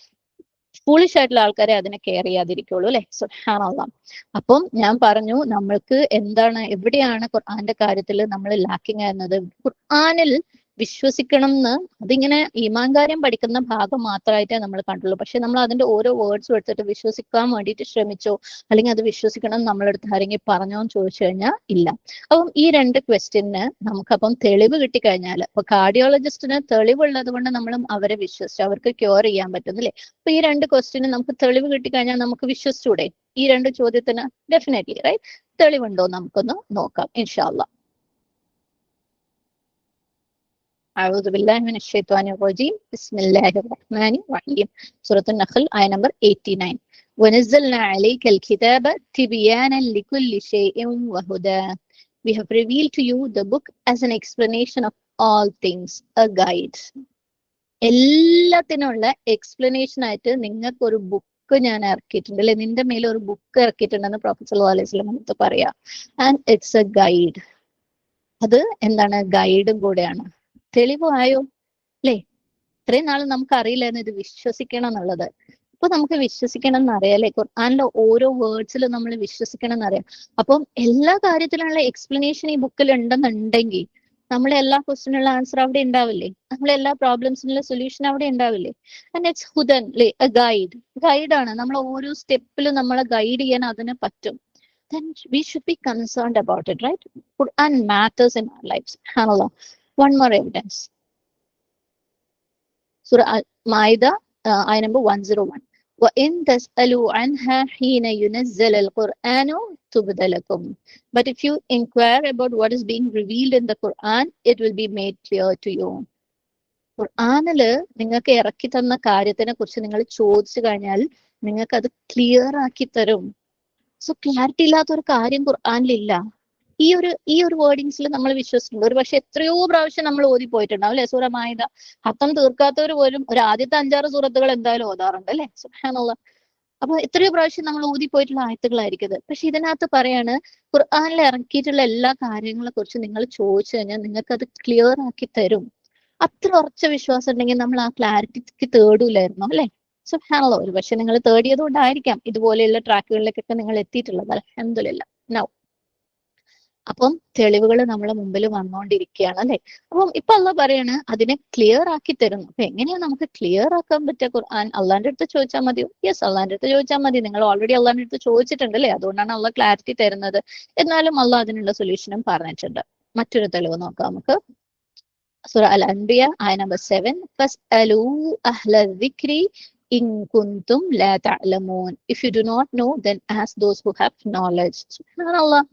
ഫൂളിഷ് ആയിട്ടുള്ള ആൾക്കാരെ അതിനെ കെയർ ചെയ്യാതിരിക്കുള്ളൂ അല്ലെ. സുബ്ഹാനല്ലാഹ്. അപ്പം ഞാൻ പറഞ്ഞു നമ്മൾക്ക് എന്താണ്, എവിടെയാണ് ഖുർആന്റെ കാര്യത്തിൽ നമ്മൾ ലാക്കിങ് ആയിരുന്നത്? ഖുർആനിൽ വിശ്വസിക്കണം എന്ന് അതിങ്ങനെ ഈമാൻ കാര്യം പഠിക്കുന്ന ഭാഗം മാത്രമായിട്ടേ നമ്മൾ കണ്ടുള്ളൂ. പക്ഷെ നമ്മൾ അതിന്റെ ഓരോ വേർഡ്സും എടുത്തിട്ട് വിശ്വസിക്കാൻ വേണ്ടിയിട്ട് ശ്രമിച്ചോ, അല്ലെങ്കിൽ അത് വിശ്വസിക്കണം നമ്മളെടുത്ത് ആരെങ്കിലും പറഞ്ഞോ എന്ന് ചോദിച്ചു കഴിഞ്ഞാൽ ഇല്ല. അപ്പം ഈ 2 ക്വസ്റ്റ്യന് നമുക്കപ്പം തെളിവ് കിട്ടിക്കഴിഞ്ഞാൽ, ഇപ്പൊ കാർഡിയോളജിസ്റ്റിന് തെളിവുള്ളത് കൊണ്ട് നമ്മൾ അവരെ വിശ്വസിച്ചു, അവർക്ക് ക്യൂർ ചെയ്യാൻ പറ്റും അല്ലേ. അപ്പൊ ഈ 2 ക്വസ്റ്റ്യന് നമുക്ക് തെളിവ് കിട്ടിക്കഴിഞ്ഞാൽ നമുക്ക് വിശ്വസിച്ചൂടെ? ഈ 2 ചോദ്യത്തിന് ഡെഫിനറ്റ്ലി, റൈറ്റ്? തെളിവുണ്ടോ നമുക്കൊന്ന് നോക്കാം ഇൻഷാ അല്ലാഹ്. أعوذ بالله من الشيطان الرجيم بسم الله الرحمن الرحيم. സൂറത്തുൽ നഹ്ൽ ആയ number 89. وَنَزَّلْنَا عَلَيْكَ الْكِتَابَ تِبْيَانًا لِكُلِّ شَيْءٍ وَهُدًى. We have revealed to you the book as an explanation of all things, a guide. എല്ലാത്തിനുള്ള എക്സ്പ്ലനേഷൻ ആയിട്ട് നിങ്ങൾക്ക് ഒരു ബുക്ക് ഞാൻ ഇറക്കിയിട്ടുണ്ട് അല്ലെ, നിന്റെ മേലെ ഒരു ബുക്ക് ഇറക്കിയിട്ടുണ്ടെന്ന് പ്രൊഫസർ സല്ലല്ലാഹു അലൈഹി വസല്ലം അടുത്ത് പറയാ. And it's A guide. അത് എന്താണ്? ഗൈഡും കൂടെയാണ്. തെളിവായോ അല്ലേ? ഇത്രയും നാൾ നമുക്ക് അറിയില്ലായിരുന്നു ഇത് വിശ്വസിക്കണം എന്നുള്ളത്. ഇപ്പൊ നമുക്ക് വിശ്വസിക്കണം എന്നറിയാം അല്ലെ, ഖുർആനിലെ ഓരോ വേർഡ്സിലും നമ്മൾ വിശ്വസിക്കണം എന്നറിയാം. അപ്പം എല്ലാ കാര്യത്തിലുള്ള എക്സ്പ്ലനേഷൻ ഈ ബുക്കിൽ ഉണ്ടെന്നുണ്ടെങ്കിൽ നമ്മളെ എല്ലാ ക്വസ്റ്റിനുള്ള ആൻസർ അവിടെ ഉണ്ടാവില്ലേ, നമ്മളെ എല്ലാ പ്രോബ്ലംസിനുള്ള സൊല്യൂഷൻ അവിടെ ഉണ്ടാവില്ലേ. ആൻഡ് ഇറ്റ്സ് ഹുദൻ അല്ലേ, എ ഗൈഡാണ്. നമ്മൾ ഓരോ സ്റ്റെപ്പിലും നമ്മളെ ഗൈഡ് ചെയ്യാൻ അതിന് പറ്റും. Then we should be concerned about it, right? Quran matters in our lives. Subhanallah. One more evidence. Surah Al-Ma'idah, ayah number 101. وَإِن تَسْأَلُوا عَنْهَا حِينَ يُنَزَّلَ الْقُرْآنُ تُبْدَ لَكُمْ. But if you inquire about what is being revealed in the Quran, it will be made clear to you. ഖുർആനില് നിങ്ങൾക്ക് ഇറക്കി തന്ന കാര്യത്തിനെ കുറിച്ച് നിങ്ങൾ ചോദിച്ചു കഴിഞ്ഞാൽ നിങ്ങൾക്ക് അത് ക്ലിയർ ആക്കി തരും. സോ ക്ലാരിറ്റി ഇല്ലാത്ത ഒരു കാര്യം ഖുർആനിലില്ല. ഈ ഒരു വേർഡിങ്സിൽ നമ്മൾ വിശ്വസിച്ചിട്ടുണ്ട്. ഒരു പക്ഷെ എത്രയോ പ്രാവശ്യം നമ്മൾ ഓതി പോയിട്ടുണ്ടാവും അല്ലെ. സൂറ മാഇദ ഹത്തം തീർക്കാത്തവർ പോലും ഒരു ആദ്യത്തെ 5-6 സൂറത്തുകൾ എന്തായാലും ഓതാറുണ്ട് അല്ലെ. സുബ്ഹാനല്ലാഹ്. അപ്പൊ എത്രയോ പ്രാവശ്യം നമ്മൾ ഓതി പോയിട്ടുള്ള ആയത്തുകളായിരിക്കും ഇത്. പക്ഷെ ഇതിനകത്ത് പറയാണ് ഖുർആനിൽ ഇറക്കിയിട്ടുള്ള എല്ലാ കാര്യങ്ങളെ കുറിച്ച് നിങ്ങൾ ചോദിച്ചു കഴിഞ്ഞാൽ നിങ്ങൾക്ക് അത് ക്ലിയർ ആക്കി തരും. അത്ര ഉറച്ച വിശ്വാസം ഉണ്ടെങ്കിൽ നമ്മൾ ആ ക്ലാരിറ്റിക്ക് തേടൂലായിരുന്നു അല്ലെ. സുബ്ഹാനല്ലാഹ്. ഒരു പക്ഷെ നിങ്ങൾ തേടിയത് കൊണ്ടായിരിക്കാം ഇതുപോലെയുള്ള ട്രാക്കുകളിലേക്കൊക്കെ നിങ്ങൾ എത്തിയിട്ടുള്ളത്. അൽഹംദുലില്ലാഹ്. നൗ അപ്പം തെളിവുകൾ നമ്മളെ മുമ്പിൽ വന്നുകൊണ്ടിരിക്കുകയാണ് അല്ലെ. അപ്പം ഇപ്പൊ അള്ളാഹ് പറയാണ് അതിനെ ക്ലിയർ ആക്കി തരുന്നു. അപ്പൊ എങ്ങനെയാ നമുക്ക് ക്ലിയർ ആക്കാൻ പറ്റുക ഖുർആൻ? അള്ളാന്റെ അടുത്ത് ചോദിച്ചാൽ മതിയോ? യെസ്, അള്ളാന്റെ അടുത്ത് ചോദിച്ചാൽ മതി. നിങ്ങൾ ഓൾറെഡി അള്ളാന്റെ അടുത്ത് ചോദിച്ചിട്ടുണ്ട് അല്ലെ, അതുകൊണ്ടാണ് അള്ളാഹ് ക്ലാരിറ്റി തരുന്നത്. എന്നാലും അള്ളാഹ് അതിനുള്ള സൊല്യൂഷനും പറഞ്ഞിട്ടുണ്ട്. മറ്റൊരു തെളിവ് നോക്കാം നമുക്ക്. സൂറ അൽ അൻബിയ ആയ നമ്പർ 7. ഫസ്അലൂ അഹ്ല ദിക്രി ഇൻ കുന്തും ലാ തഅലമൂൻ. If you do not know then ask those who have knowledge. സുബ്ഹാനല്ലാഹ്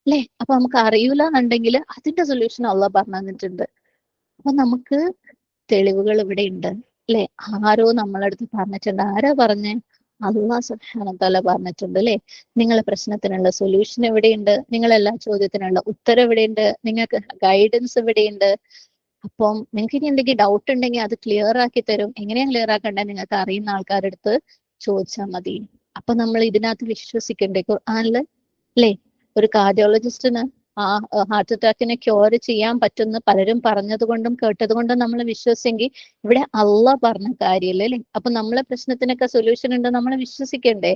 അല്ലെ. അപ്പൊ നമുക്ക് അറിയൂല എന്നുണ്ടെങ്കിൽ അതിന്റെ സൊല്യൂഷൻ അള്ളാഹ് പറഞ്ഞു തന്നിട്ടുണ്ട്. അപ്പൊ നമുക്ക് തെളിവുകൾ ഇവിടെ ഉണ്ട് അല്ലെ. ആരോ നമ്മളടുത്ത് പറഞ്ഞിട്ടുണ്ട്. ആരാ പറഞ്ഞേ? അള്ളാഹ് സുബ്ഹാനഹു വ തആല പറഞ്ഞിട്ടുണ്ട് അല്ലെ. നിങ്ങളെ പ്രശ്നത്തിനുള്ള സൊല്യൂഷൻ എവിടെയുണ്ട്, നിങ്ങളെല്ലാ ചോദ്യത്തിനുള്ള ഉത്തരം എവിടെയുണ്ട്, നിങ്ങൾക്ക് ഗൈഡൻസ് എവിടെയുണ്ട്. അപ്പം നിങ്ങൾക്ക് ഇനി എന്തെങ്കിലും ഡൗട്ട് ഉണ്ടെങ്കിൽ അത് ക്ലിയർ ആക്കി തരും. എങ്ങനെയാ ക്ലിയർ ആക്കണ്ടേ? നിങ്ങൾക്ക് അറിയുന്ന ആൾക്കാരുടെ അടുത്ത് ചോദിച്ചാൽ മതി. അപ്പൊ നമ്മൾ ഇതിനകത്ത് വിശ്വസിക്കണ്ടേ ഖുർആനില് അല്ലെ. ഒരു കാർഡിയോളജിസ്റ്റിന് ആ ഹാർട്ട് അറ്റാക്കിനെ ക്യൂർ ചെയ്യാൻ പറ്റുന്ന പലരും പറഞ്ഞത് കൊണ്ടും കേട്ടത് കൊണ്ടും നമ്മൾ വിശ്വസിച്ചെങ്കിൽ ഇവിടെ അള്ളാഹ് പറഞ്ഞ കാര്യമല്ലേ അല്ലെ. അപ്പൊ നമ്മളെ പ്രശ്നത്തിനൊക്കെ സൊല്യൂഷൻ ഉണ്ട്, നമ്മൾ വിശ്വസിക്കണ്ടേ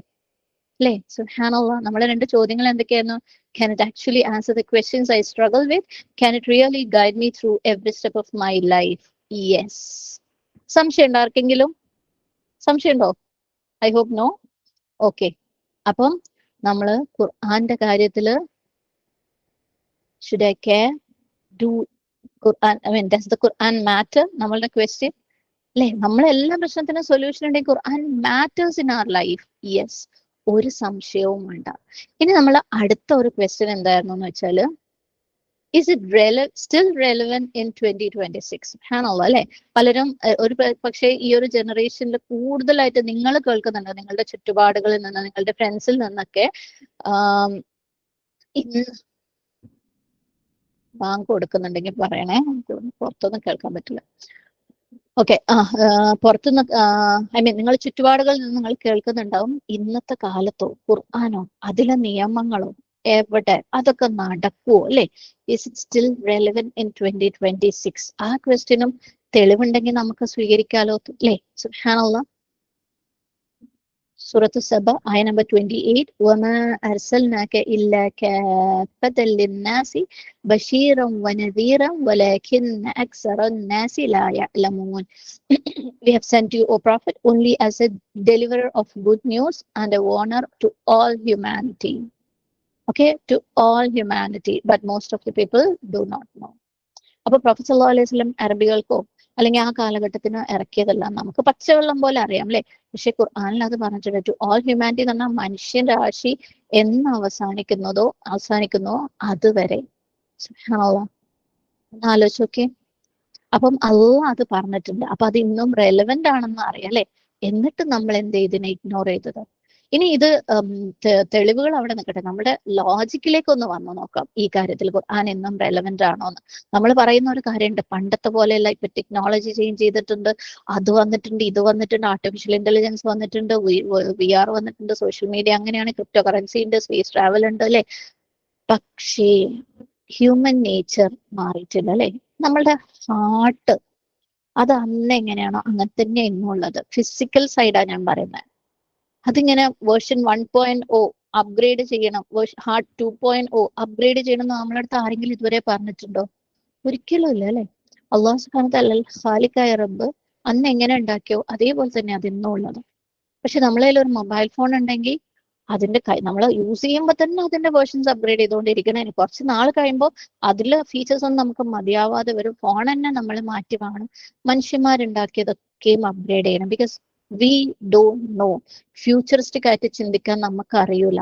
അല്ലെ. സുബ്ഹാനല്ലാഹ്. നമ്മളെ 2 ചോദ്യങ്ങൾ എന്തൊക്കെയായിരുന്നു? Can it actually answer the questions I struggle with? Can it really guide me through every step of my life? Yes. സംശയം ഉണ്ടോ ആർക്കെങ്കിലും? സംശയം ഉണ്ടോ? I hope no. ഓക്കെ. അപ്പം നമ്മള് ഖുർആന്റെ കാര്യത്തില് should I care? Do Quran, I mean, does the Quran matter? നമ്മളുടെ ക്വസ്റ്റ്യൻ അല്ലെ. നമ്മളെല്ലാ പ്രശ്നത്തിനും സൊല്യൂഷൻ ഉണ്ടെങ്കിൽ Quran matters in our life. Yes, ഒരു സംശയവും വേണ്ട. ഇനി നമ്മൾ അടുത്ത ഒരു ക്വസ്റ്റ്യൻ എന്തായിരുന്നു എന്ന് വെച്ചാല്, is it still relevant in 2026? ആണല്ലോ അല്ലെ. പലരും ഒരു പക്ഷേ ഈ ഒരു ജനറേഷനിൽ കൂടുതലായിട്ട് നിങ്ങൾ കേൾക്കുന്നുണ്ട് നിങ്ങളുടെ ചുറ്റുപാടുകളിൽ നിന്ന്, നിങ്ങളുടെ ഫ്രണ്ട്സിൽ നിന്നൊക്കെ ബാങ്ക് കൊടുക്കുന്നുണ്ടെങ്കിൽ പറയണേ, പുറത്തൊന്നും കേൾക്കാൻ പറ്റില്ല. ഓക്കെ. പുറത്തുനിന്ന് ഐ മീൻ നിങ്ങൾ ചുറ്റുപാടുകളിൽ നിന്ന് നിങ്ങൾ കേൾക്കുന്നുണ്ടാവും, ഇന്നത്തെ കാലത്തോ ഖുർആനോ അതിലെ നിയമങ്ങളോ എവിടെ അതൊക്കെ നടക്കുവോ അല്ലെ. Is it still relevant in 2026? ആ ക്വസ്റ്റ്യനും തെളിവുണ്ടെങ്കിൽ നമുക്ക് സ്വീകരിക്കാലോ അല്ലെ. സുബ്ഹാനല്ലാഹ്. സൂറത്ത് സബ ആയ നമ്പർ 28. വമാ അർസൽനാക ഇല്ലാ കാഫത്തൻ ലിന്നാസി ബശീറൻ വനദീറൻ വലാകിന്ന അക്സറൻ നാസി ലാ യഅലമൂൻ. We have sent you, O Prophet, only as a deliverer of good news and a warner to all humanity. Okay, to all humanity, but most of the people do not know. അപ്പൊ പ്രൊഫസർ സല്ലല്ലാഹു അലൈഹി വസല്ലം അറബികൾക്കോ അല്ലെങ്കിൽ ആ കാലഘട്ടത്തിന് ഇറക്കിയതല്ല, നമുക്ക് പച്ചവെള്ളം പോലെ അറിയാം അല്ലെ. പക്ഷെ ഖുർആനിൽ അത് പറഞ്ഞിട്ടുണ്ട് ടു ഓൾ ഹ്യൂമാനിറ്റി എന്ന് പറഞ്ഞാൽ മനുഷ്യൻ രാശി എന്ന് അവസാനിക്കുന്നോ അതുവരെ. സുബ്ഹാനല്ലാഹ്. ആലോചിച്ച് നോക്കിയേ. അപ്പം അള്ളാഹ് അത് പറഞ്ഞിട്ടുണ്ട്. അപ്പൊ അത് ഇന്നും റെലവെന്റ് ആണെന്ന് അറിയാം അല്ലെ. എന്നിട്ട് നമ്മൾ എന്ത് ഇതിനെ ഇഗ്നോർ ചെയ്തത്? ഇനി ഇത് തെളിവുകൾ അവിടെ നിൽക്കട്ടെ, നമ്മുടെ ലോജിക്കിലേക്ക് ഒന്ന് വന്നു നോക്കാം ഈ കാര്യത്തിൽ ഖുർആൻ എന്നും റെലവെന്റ് ആണോ എന്ന്. നമ്മൾ പറയുന്ന ഒരു കാര്യമുണ്ട്, പണ്ടത്തെ പോലെയല്ല, ഇപ്പൊ ടെക്നോളജി ചേഞ്ച് ചെയ്തിട്ടുണ്ട്, അത് വന്നിട്ടുണ്ട്, ഇത് വന്നിട്ടുണ്ട്, ആർട്ടിഫിഷ്യൽ ഇന്റലിജൻസ് വന്നിട്ടുണ്ട്, VR വന്നിട്ടുണ്ട്, സോഷ്യൽ മീഡിയ അങ്ങനെയാണ്, ക്രിപ്റ്റോ കറൻസി ഉണ്ട്, സ്പേസ് ട്രാവൽ ഉണ്ട് അല്ലെ. പക്ഷേ ഹ്യൂമൻ നേച്ചർ മാറിയിട്ടില്ല അല്ലെ. നമ്മളുടെ ഹാർട്ട് അത് അന്ന് എങ്ങനെയാണോ അങ്ങനെ തന്നെ എന്നുള്ളത്. ഫിസിക്കൽ സൈഡാണ് ഞാൻ പറയുന്നത്. അതിങ്ങനെ വേർഷൻ 1.0 അപ്ഗ്രേഡ് ചെയ്യണം, ഹാർട്ട് 2.0 അപ്ഗ്രേഡ് ചെയ്യണം എന്ന് നമ്മളെ അടുത്ത് ആരെങ്കിലും ഇതുവരെ പറഞ്ഞിട്ടുണ്ടോ? ഒരിക്കലും ഇല്ല അല്ലെ. അള്ളാഹു സുബ്ഹാനഹു വ തആല ഖാലിഖായ റബ്ബ് അന്ന് എങ്ങനെ ഉണ്ടാക്കിയോ അതേപോലെ തന്നെ അത് ഇന്നും ഉള്ളത്. പക്ഷെ നമ്മളെ കയ്യിൽ ഒരു മൊബൈൽ ഫോൺ ഉണ്ടെങ്കിൽ അതിന്റെ നമ്മൾ യൂസ് ചെയ്യുമ്പോൾ തന്നെ അതിന്റെ വേർഷൻസ് അപ്ഗ്രേഡ് ചെയ്തുകൊണ്ടിരിക്കണേ. കുറച്ച് നാൾ കഴിയുമ്പോൾ അതിലെ ഫീച്ചേഴ്സ് ഒന്നും നമുക്ക് മതിയാവാതെ വരും. ഫോൺ തന്നെ നമ്മൾ മാറ്റി വാങ്ങണം. മനുഷ്യന്മാരുണ്ടാക്കിയതൊക്കെയും അപ്ഗ്രേഡ് ചെയ്യണം. Because we don't know, futuristic ആയിട്ട് ചിന്തിക്കാൻ നമുക്ക് അറിയൂല.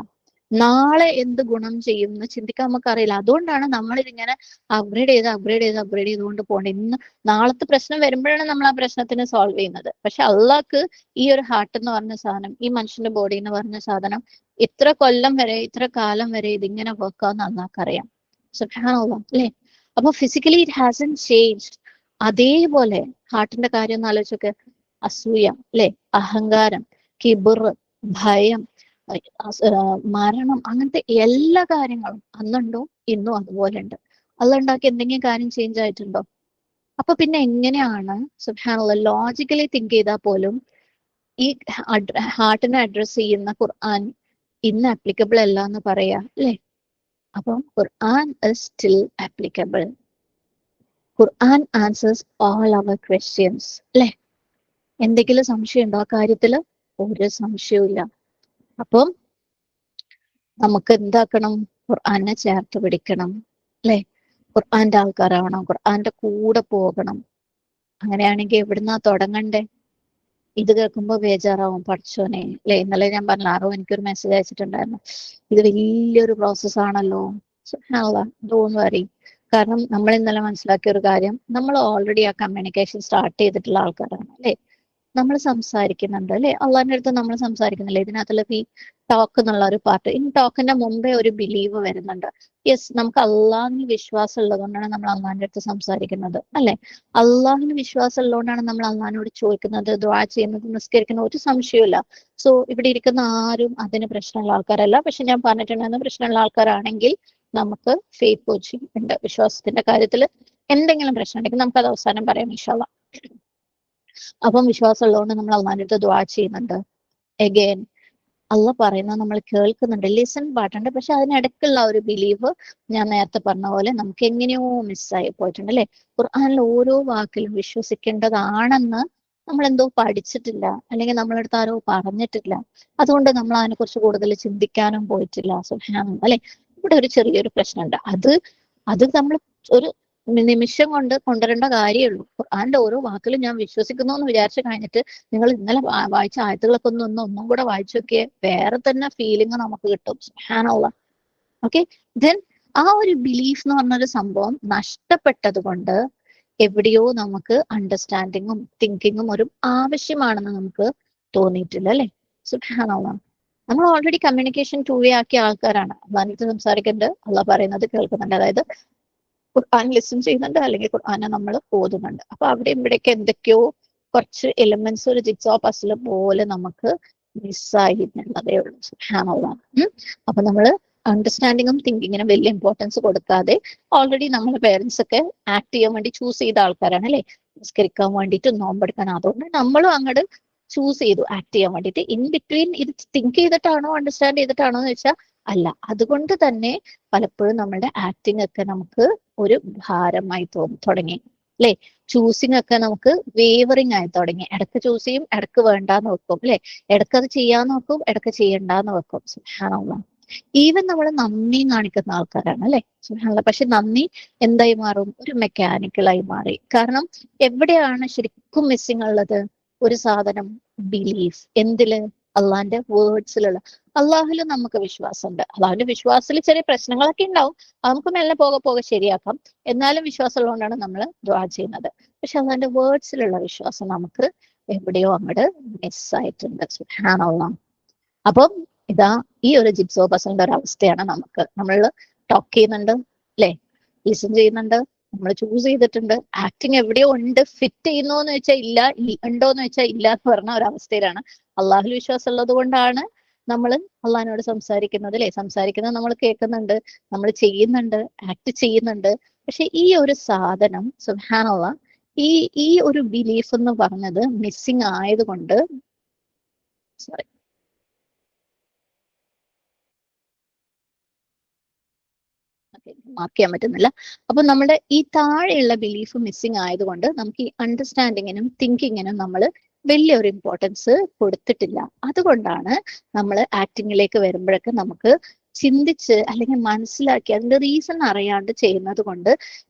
നാളെ എന്ത് ഗുണം ചെയ്യും എന്ന് ചിന്തിക്കാൻ നമുക്ക് അറിയില്ല. അതുകൊണ്ടാണ് നമ്മൾ ഇതിങ്ങനെ അപ്ഗ്രേഡ് ചെയ്തുകൊണ്ട് പോകേണ്ടത്. ഇന്ന് നാളത്തെ പ്രശ്നം വരുമ്പോഴാണ് നമ്മൾ ആ പ്രശ്നത്തിന് സോൾവ് ചെയ്യുന്നത്. പക്ഷെ അള്ളാഹ്ക്ക് ഈ ഒരു ഹാർട്ട് എന്ന് പറഞ്ഞ സാധനം, ഈ മനുഷ്യന്റെ ബോഡി എന്ന് പറഞ്ഞ സാധനം ഇത്ര കൊല്ലം വരെ, ഇത്ര കാലം വരെ ഇതിങ്ങനെ വർക്കാന്ന് അള്ളാഹ്ക്കറിയാം. സുബ്ഹാനല്ലാഹ് അല്ലേ. അപ്പൊ ഫിസിക്കലി ഇറ്റ് ഹാസൻ ചേഞ്ച്ഡ്. അതേപോലെ ഹാർട്ടിന്റെ കാര്യം ഒന്ന് ആലോചിച്ചൊക്കെ. അസൂയ അല്ലെ, അഹങ്കാരം, കിബിർ, ഭയം, മരണം, അങ്ങനത്തെ എല്ലാ കാര്യങ്ങളും അന്നുണ്ടോ ഇന്നും അതുപോലെ ഉണ്ട്. അതുണ്ടാക്കി എന്തെങ്കിലും കാര്യം ചേഞ്ച് ആയിട്ടുണ്ടോ? അപ്പൊ പിന്നെ എങ്ങനെയാണ് സുബ്ഹാനല്ലാഹ് ലോജിക്കലി തിങ്ക് ചെയ്താൽ പോലും ഈ ഹാർട്ടിനെ അഡ്രസ് ചെയ്യുന്ന ഖുർആൻ ഇന്ന് ആപ്ലിക്കബിൾ അല്ല എന്ന് പറയാ അല്ലെ. അപ്പം ഖുർആൻ is still applicable. Quran answers all our questions അല്ലെ. എന്തെങ്കിലും സംശയം ഉണ്ടോ ആ കാര്യത്തില്? ഒരു സംശയവുമില്ല. അപ്പം നമുക്ക് എന്താക്കണം? ഖുർആനെ ചേർത്ത് പിടിക്കണം അല്ലെ. ഖുർആന്റെ ആൾക്കാരാവണം, ഖുർആന്റെ കൂടെ പോകണം. അങ്ങനെയാണെങ്കിൽ എവിടുന്നാ തുടങ്ങണ്ടേ? ഇത് കേൾക്കുമ്പോ ബേജാറാവും, പഠിച്ചോനെ അല്ലെ. ഇന്നലെ ഞാൻ പറഞ്ഞ ആരോ എനിക്കൊരു മെസ്സേജ് അയച്ചിട്ടുണ്ടായിരുന്നു, ഇത് വലിയൊരു പ്രോസസ് ആണല്ലോ. Don't worry. കാരണം നമ്മൾ ഇന്നലെ മനസ്സിലാക്കിയ ഒരു കാര്യം, നമ്മൾ ഓൾറെഡി ആ കമ്മ്യൂണിക്കേഷൻ സ്റ്റാർട്ട് ചെയ്തിട്ടുള്ള ആൾക്കാരാണ് അല്ലെ. നമ്മൾ സംസാരിക്കുന്നുണ്ട് അല്ലെ, അള്ളാഹിന്റെ അടുത്ത് നമ്മൾ സംസാരിക്കുന്നില്ലേ. ഇതിനകത്തുള്ള ഈ ടോക്ക് എന്നുള്ള ഒരു പാർട്ട്, ഈ ടോക്കിന്റെ മുമ്പേ ഒരു ബിലീവ് വരുന്നുണ്ട്. യെസ്, നമുക്ക് അള്ളാഹിന് വിശ്വാസം ഉള്ളതുകൊണ്ടാണ് നമ്മൾ അള്ളാഹിന്റെ അടുത്ത് സംസാരിക്കുന്നത് അല്ലെ. അള്ളാഹിന് വിശ്വാസം ഉള്ളതുകൊണ്ടാണ് നമ്മൾ അള്ളാഹിനോട് ചോദിക്കുന്നത്, ദുആ ചെയ്യുന്നത്, നിസ്കരിക്കുന്നത്. ഒരു സംശയമില്ല. സോ ഇവിടെ ഇരിക്കുന്ന ആരും അതിന് പ്രശ്നമുള്ള ആൾക്കാരല്ല. പക്ഷെ ഞാൻ പറഞ്ഞിട്ടുണ്ടായിരുന്ന പ്രശ്നമുള്ള ആൾക്കാരാണെങ്കിൽ നമുക്ക് ഫെയ്ത്ത് കോച്ചിങ് ഉണ്ട്. വിശ്വാസത്തിന്റെ കാര്യത്തിൽ എന്തെങ്കിലും പ്രശ്നം ഉണ്ടെങ്കിൽ നമുക്ക് അത് അവസാനം പറയാം ഇൻഷാ അല്ലാഹ്. അപ്പം വിശ്വാസം ഉള്ളതുകൊണ്ട് നമ്മൾ അള്ളാഹിന്റെ അടുത്ത് ദുആ ചെയ്യുന്നുണ്ട്. എഗെയിൻ അള്ളാഹ് പറയുന്നത് നമ്മൾ കേൾക്കുന്നുണ്ട്, ലിസൺ പാട്ടുണ്ട്. പക്ഷെ അതിനിടയ്ക്കുള്ള ഒരു ബിലീവ് ഞാൻ നേരത്തെ പറഞ്ഞ പോലെ നമുക്ക് എങ്ങനെയോ മിസ്സായി പോയിട്ടുണ്ട് അല്ലെ. ഖുർആനിൽ ഓരോ വാക്കിലും വിശ്വസിക്കേണ്ടതാണെന്ന് നമ്മൾ എന്തോ പഠിച്ചിട്ടില്ല, അല്ലെങ്കിൽ നമ്മളടുത്ത് ആരോ പറഞ്ഞിട്ടില്ല. അതുകൊണ്ട് നമ്മൾ അതിനെക്കുറിച്ച് കൂടുതൽ ചിന്തിക്കാനും പോയിട്ടില്ല. സുബ്ഹാനല്ലാഹ് അല്ലെ. ഇവിടെ ഒരു ചെറിയൊരു പ്രശ്നമുണ്ട്. അത് നമ്മൾ ഒരു നിമിഷം കൊണ്ട് കൊണ്ടുവരേണ്ട കാര്യമുള്ളൂ. ഖുർആന്റെ ഓരോ വാക്കിലും ഞാൻ വിശ്വസിക്കുന്നു എന്ന് വിചാരിച്ചു കഴിഞ്ഞിട്ട് നിങ്ങൾ ഇന്നലെ വായിച്ച ആയത്തുകളൊക്കെ ഒന്നും കൂടെ വായിച്ചു നോക്കിയേ, വേറെ തന്നെ ഫീലിംഗ് നമുക്ക് കിട്ടും. സുബ്ഹാനല്ലാഹ്. ഓക്കെ, ദെൻ ആ ഒരു ബിലീഫ് എന്ന് പറഞ്ഞൊരു സംഭവം നഷ്ടപ്പെട്ടത് കൊണ്ട് എവിടെയോ നമുക്ക് അണ്ടർസ്റ്റാൻഡിങ്ങും തിങ്കിങ്ങും ഒരു ആവശ്യമാണെന്ന് നമുക്ക് തോന്നിയിട്ടില്ല അല്ലെ. സുബ്ഹാനല്ലാഹ്. നമ്മൾ ഓൾറെഡി കമ്മ്യൂണിക്കേഷൻ 2 വേ ആക്കിയ ആൾക്കാരാണ്. അള്ളാഹിന്റെ സംസാരിക്കുന്നുണ്ട്, അള്ളാഹ് പറയുന്നത് കേൾക്കുന്നുണ്ട്. അതായത് ഖുർആൻ ലിസൺ ചെയ്യുന്നുണ്ട്, അല്ലെങ്കിൽ ഖുർആനെ നമ്മൾ ഓതുന്നുണ്ട്. അപ്പൊ അവിടെ ഇവിടേക്ക് എന്തൊക്കെയോ കുറച്ച് എലിമെന്റ്സ് ഒരു ജിക്സോ പസിൽ പോലെ നമുക്ക് മിസ്സായി എന്നുള്ളതേ ഉള്ളൂ. സുബ്ഹാനല്ലാഹ്. അപ്പൊ നമ്മള് അണ്ടർസ്റ്റാൻഡിങ്ങും തിങ്കിങ്ങിനും വലിയ ഇമ്പോർട്ടൻസ് കൊടുക്കാതെ ഓൾറെഡി നമ്മുടെ പേരൻസ് ഒക്കെ ആക്ട് ചെയ്യാൻ വേണ്ടി ചൂസ് ചെയ്ത ആൾക്കാരാണ് അല്ലെ. നിസ്കരിക്കാൻ വേണ്ടിയിട്ട്, നോമ്പെടുക്കാൻ. അതുകൊണ്ട് നമ്മളും അങ്ങോട്ട് ചൂസ് ചെയ്തു ആക്ട് ചെയ്യാൻ വേണ്ടിയിട്ട്. ഇൻ ബിറ്റ്വീൻ ഇത് തിങ്ക് ചെയ്തിട്ടാണോ അണ്ടർസ്റ്റാൻഡ് ചെയ്തിട്ടാണോ എന്ന് വെച്ചാൽ അല്ല. അതുകൊണ്ട് തന്നെ പലപ്പോഴും നമ്മുടെ ആക്ടിങ് ഒക്കെ നമുക്ക് ഒരു ഭാരമായി തുടങ്ങി അല്ലെ. ചൂസിങ് ഒക്കെ നമുക്ക് വേവറിങ് ആയി തുടങ്ങി. ഇടക്ക് ചൂസ് ചെയ്യും, ഇടക്ക് വേണ്ടാന്ന് വെക്കും അല്ലെ. ഇടക്ക് അത് ചെയ്യാന്ന് വെക്കും, ഇടക്ക് ചെയ്യണ്ടാന്ന് വെക്കും. സുബ്ഹാനല്ലാഹ്. ഈവൻ നമ്മൾ നന്ദി കാണിക്കുന്ന ആൾക്കാരാണ് അല്ലെ. സുബ്ഹാനല്ലാഹ്. പക്ഷെ നന്ദി എന്തായി മാറും? ഒരു മെക്കാനിക്കലായി മാറി. കാരണം എവിടെയാണ് ശരിക്കും മിസ്സിങ് ഉള്ളത്? ഒരു സാധനം, ബിലീഫ്. എന്തില്? അള്ളാഹിന്റെ വേർഡ്സിലുള്ള. അള്ളാഹുല് നമുക്ക് വിശ്വാസമുണ്ട്. അള്ളാഹുവിന്റെ വിശ്വാസത്തിൽ ചെറിയ പ്രശ്നങ്ങളൊക്കെ ഉണ്ടാവും, അത് നമുക്ക് മെല്ലെ പോകെ ശരിയാക്കാം. എന്നാലും വിശ്വാസം ഉള്ളതുകൊണ്ടാണ് നമ്മൾ ദുആ ചെയ്യുന്നത്. പക്ഷെ അള്ളാഹിന്റെ വേർഡ്സിലുള്ള വിശ്വാസം നമുക്ക് എവിടെയോ അങ്ങോട്ട് മിസ്സായിട്ടുണ്ട്. സുബ്ഹാനല്ലാഹ്. അപ്പം ഇതാ ഈ ഒരു ജിപ്സോ പസലിന്റെ ഒരു അവസ്ഥയാണ് നമുക്ക്. നമ്മൾ ടോക്ക് ചെയ്യുന്നുണ്ട് അല്ലെ, ലിസൺ ചെയ്യുന്നുണ്ട്, നമ്മൾ ചൂസ് ചെയ്തിട്ടുണ്ട്, ആക്ടിങ് എവിടെയോ ഉണ്ട്, ഫിറ്റ് ചെയ്യുന്നോന്ന് വെച്ചാൽ ഇല്ല, ഉണ്ടോന്ന് വെച്ചാൽ ഇല്ല എന്ന് പറഞ്ഞ ഒരവസ്ഥയിലാണ്. അള്ളാഹുൽ വിശ്വാസം ഉള്ളത് കൊണ്ടാണ് നമ്മൾ അള്ളാഹിനോട് സംസാരിക്കുന്നത് അല്ലെ, സംസാരിക്കുന്നത് നമ്മൾ കേൾക്കുന്നുണ്ട്, നമ്മൾ ചെയ്യുന്നുണ്ട്, ആക്ട് ചെയ്യുന്നുണ്ട്. പക്ഷെ ഈ ഒരു സാധനം സുബ്ഹാനല്ലാഹ്, ഈ ഈ ഒരു ബിലീഫ് എന്ന് പറഞ്ഞത് മിസ്സിങ് ആയതുകൊണ്ട്, സോറി, മാർക്ക് ചെയ്യാൻ പറ്റുന്നില്ല. അപ്പൊ നമ്മുടെ ഈ താഴെയുള്ള ബിലീഫ് മിസ്സിങ് ആയതുകൊണ്ട് നമുക്ക് ഈ അണ്ടർസ്റ്റാൻഡിങ്ങിനും തിങ്കിങ്ങിനും നമ്മൾ വലിയൊരു ഇമ്പോർട്ടൻസ് കൊടുത്തിട്ടില്ല. അതുകൊണ്ടാണ് നമ്മൾ ആക്ടിങ്ങിലേക്ക് വരുമ്പോഴൊക്കെ നമുക്ക് ചിന്തിച്ച് അല്ലെങ്കിൽ മനസ്സിലാക്കി അതിന്റെ റീസൺ അറിയാണ്ട് ചെയ്യുന്നത് കൊണ്ട്